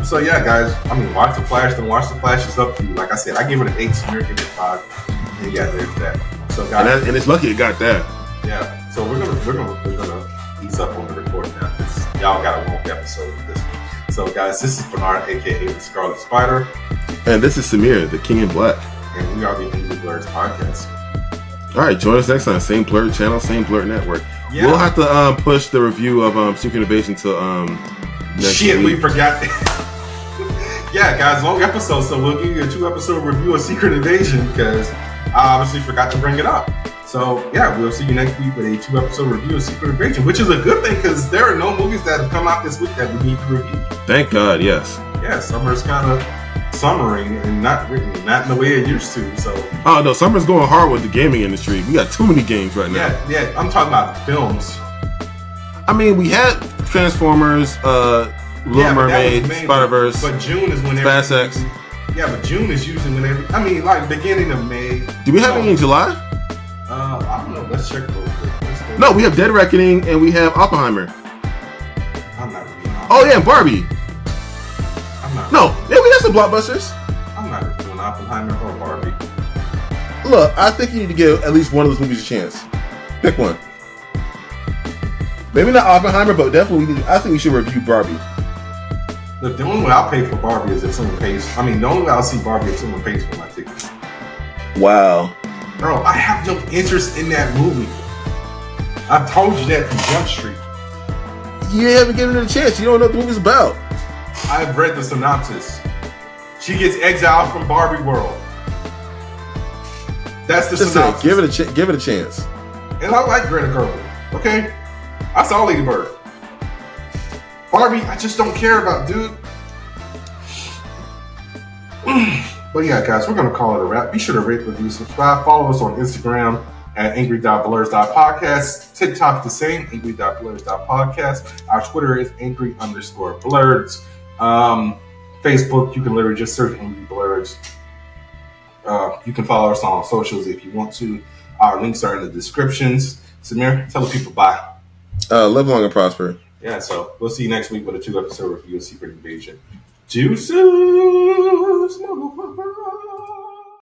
So yeah, guys. I mean, watch the Flash. Then watch the Flash. It's up to you. Like I said, I give it an 8. Samir gave it a 5. And yeah, there's that. So guys, and it's lucky it got that. Yeah. So we're gonna ease up on the recording now because y'all got a long episode of this one. So guys, this is Bernard, aka the Scarlet Spider, and this is Samir, the King in Black, and we are the Angry Blerds podcast. All right, join us next time. Same Blerd channel, same Blerd network. Yeah. We'll have to push the review of Secret Invasion to next week. We forgot. Yeah, guys, long episode, so we'll give you a 2-episode review of Secret Invasion because I obviously forgot to bring it up. So yeah, we'll see you next week with a 2-episode review of Secret Invasion, which is a good thing because there are no movies that have come out this week that we need to review. Thank God, yes. Yeah, summer's kind of summering and not in the way it used to. So. Oh no, summer's going hard with the gaming industry. We got too many games right now. Yeah, I'm talking about films. I mean, we had Transformers, Little Mermaid, Spider-Verse, but June is when Fast X. Yeah, but June is usually when like beginning of May. Do we have any in July? I don't know. Let's check real quick. No, we have Dead Reckoning and we have Oppenheimer. I'm not reviewing Oppenheimer. Oh yeah, Barbie. Yeah, we got some blockbusters. I'm not reviewing Oppenheimer or Barbie. Look, I think you need to give at least one of those movies a chance. Pick one. Maybe not Oppenheimer, but definitely I think we should review Barbie. Look, the only way I'll pay for Barbie is if someone pays. I mean, the only way I'll see Barbie if someone pays for my ticket. Wow. Bro, I have no interest in that movie. I've told you that from Jump Street. You haven't given it a chance. You don't know what the movie's about. I've read the synopsis. She gets exiled from Barbie World. That's the synopsis. Give it a chance. And I like Greta Gerwig. Okay? I saw Lady Bird. Barbie, I just don't care about, dude. But yeah, guys, we're going to call it a wrap. Be sure to rate, review, subscribe. Follow us on Instagram at angry.blerds.podcast. TikTok the same, angry.blerds.podcast. Our Twitter is angry_blerds. Facebook, you can literally just search Angry Blerds. You can follow us on socials if you want to. Our links are in the descriptions. Samir, tell the people bye. Live long and prosper. Yeah, so we'll see you next week with a 2-episode review of Secret Invasion. Deuces, motherfucker.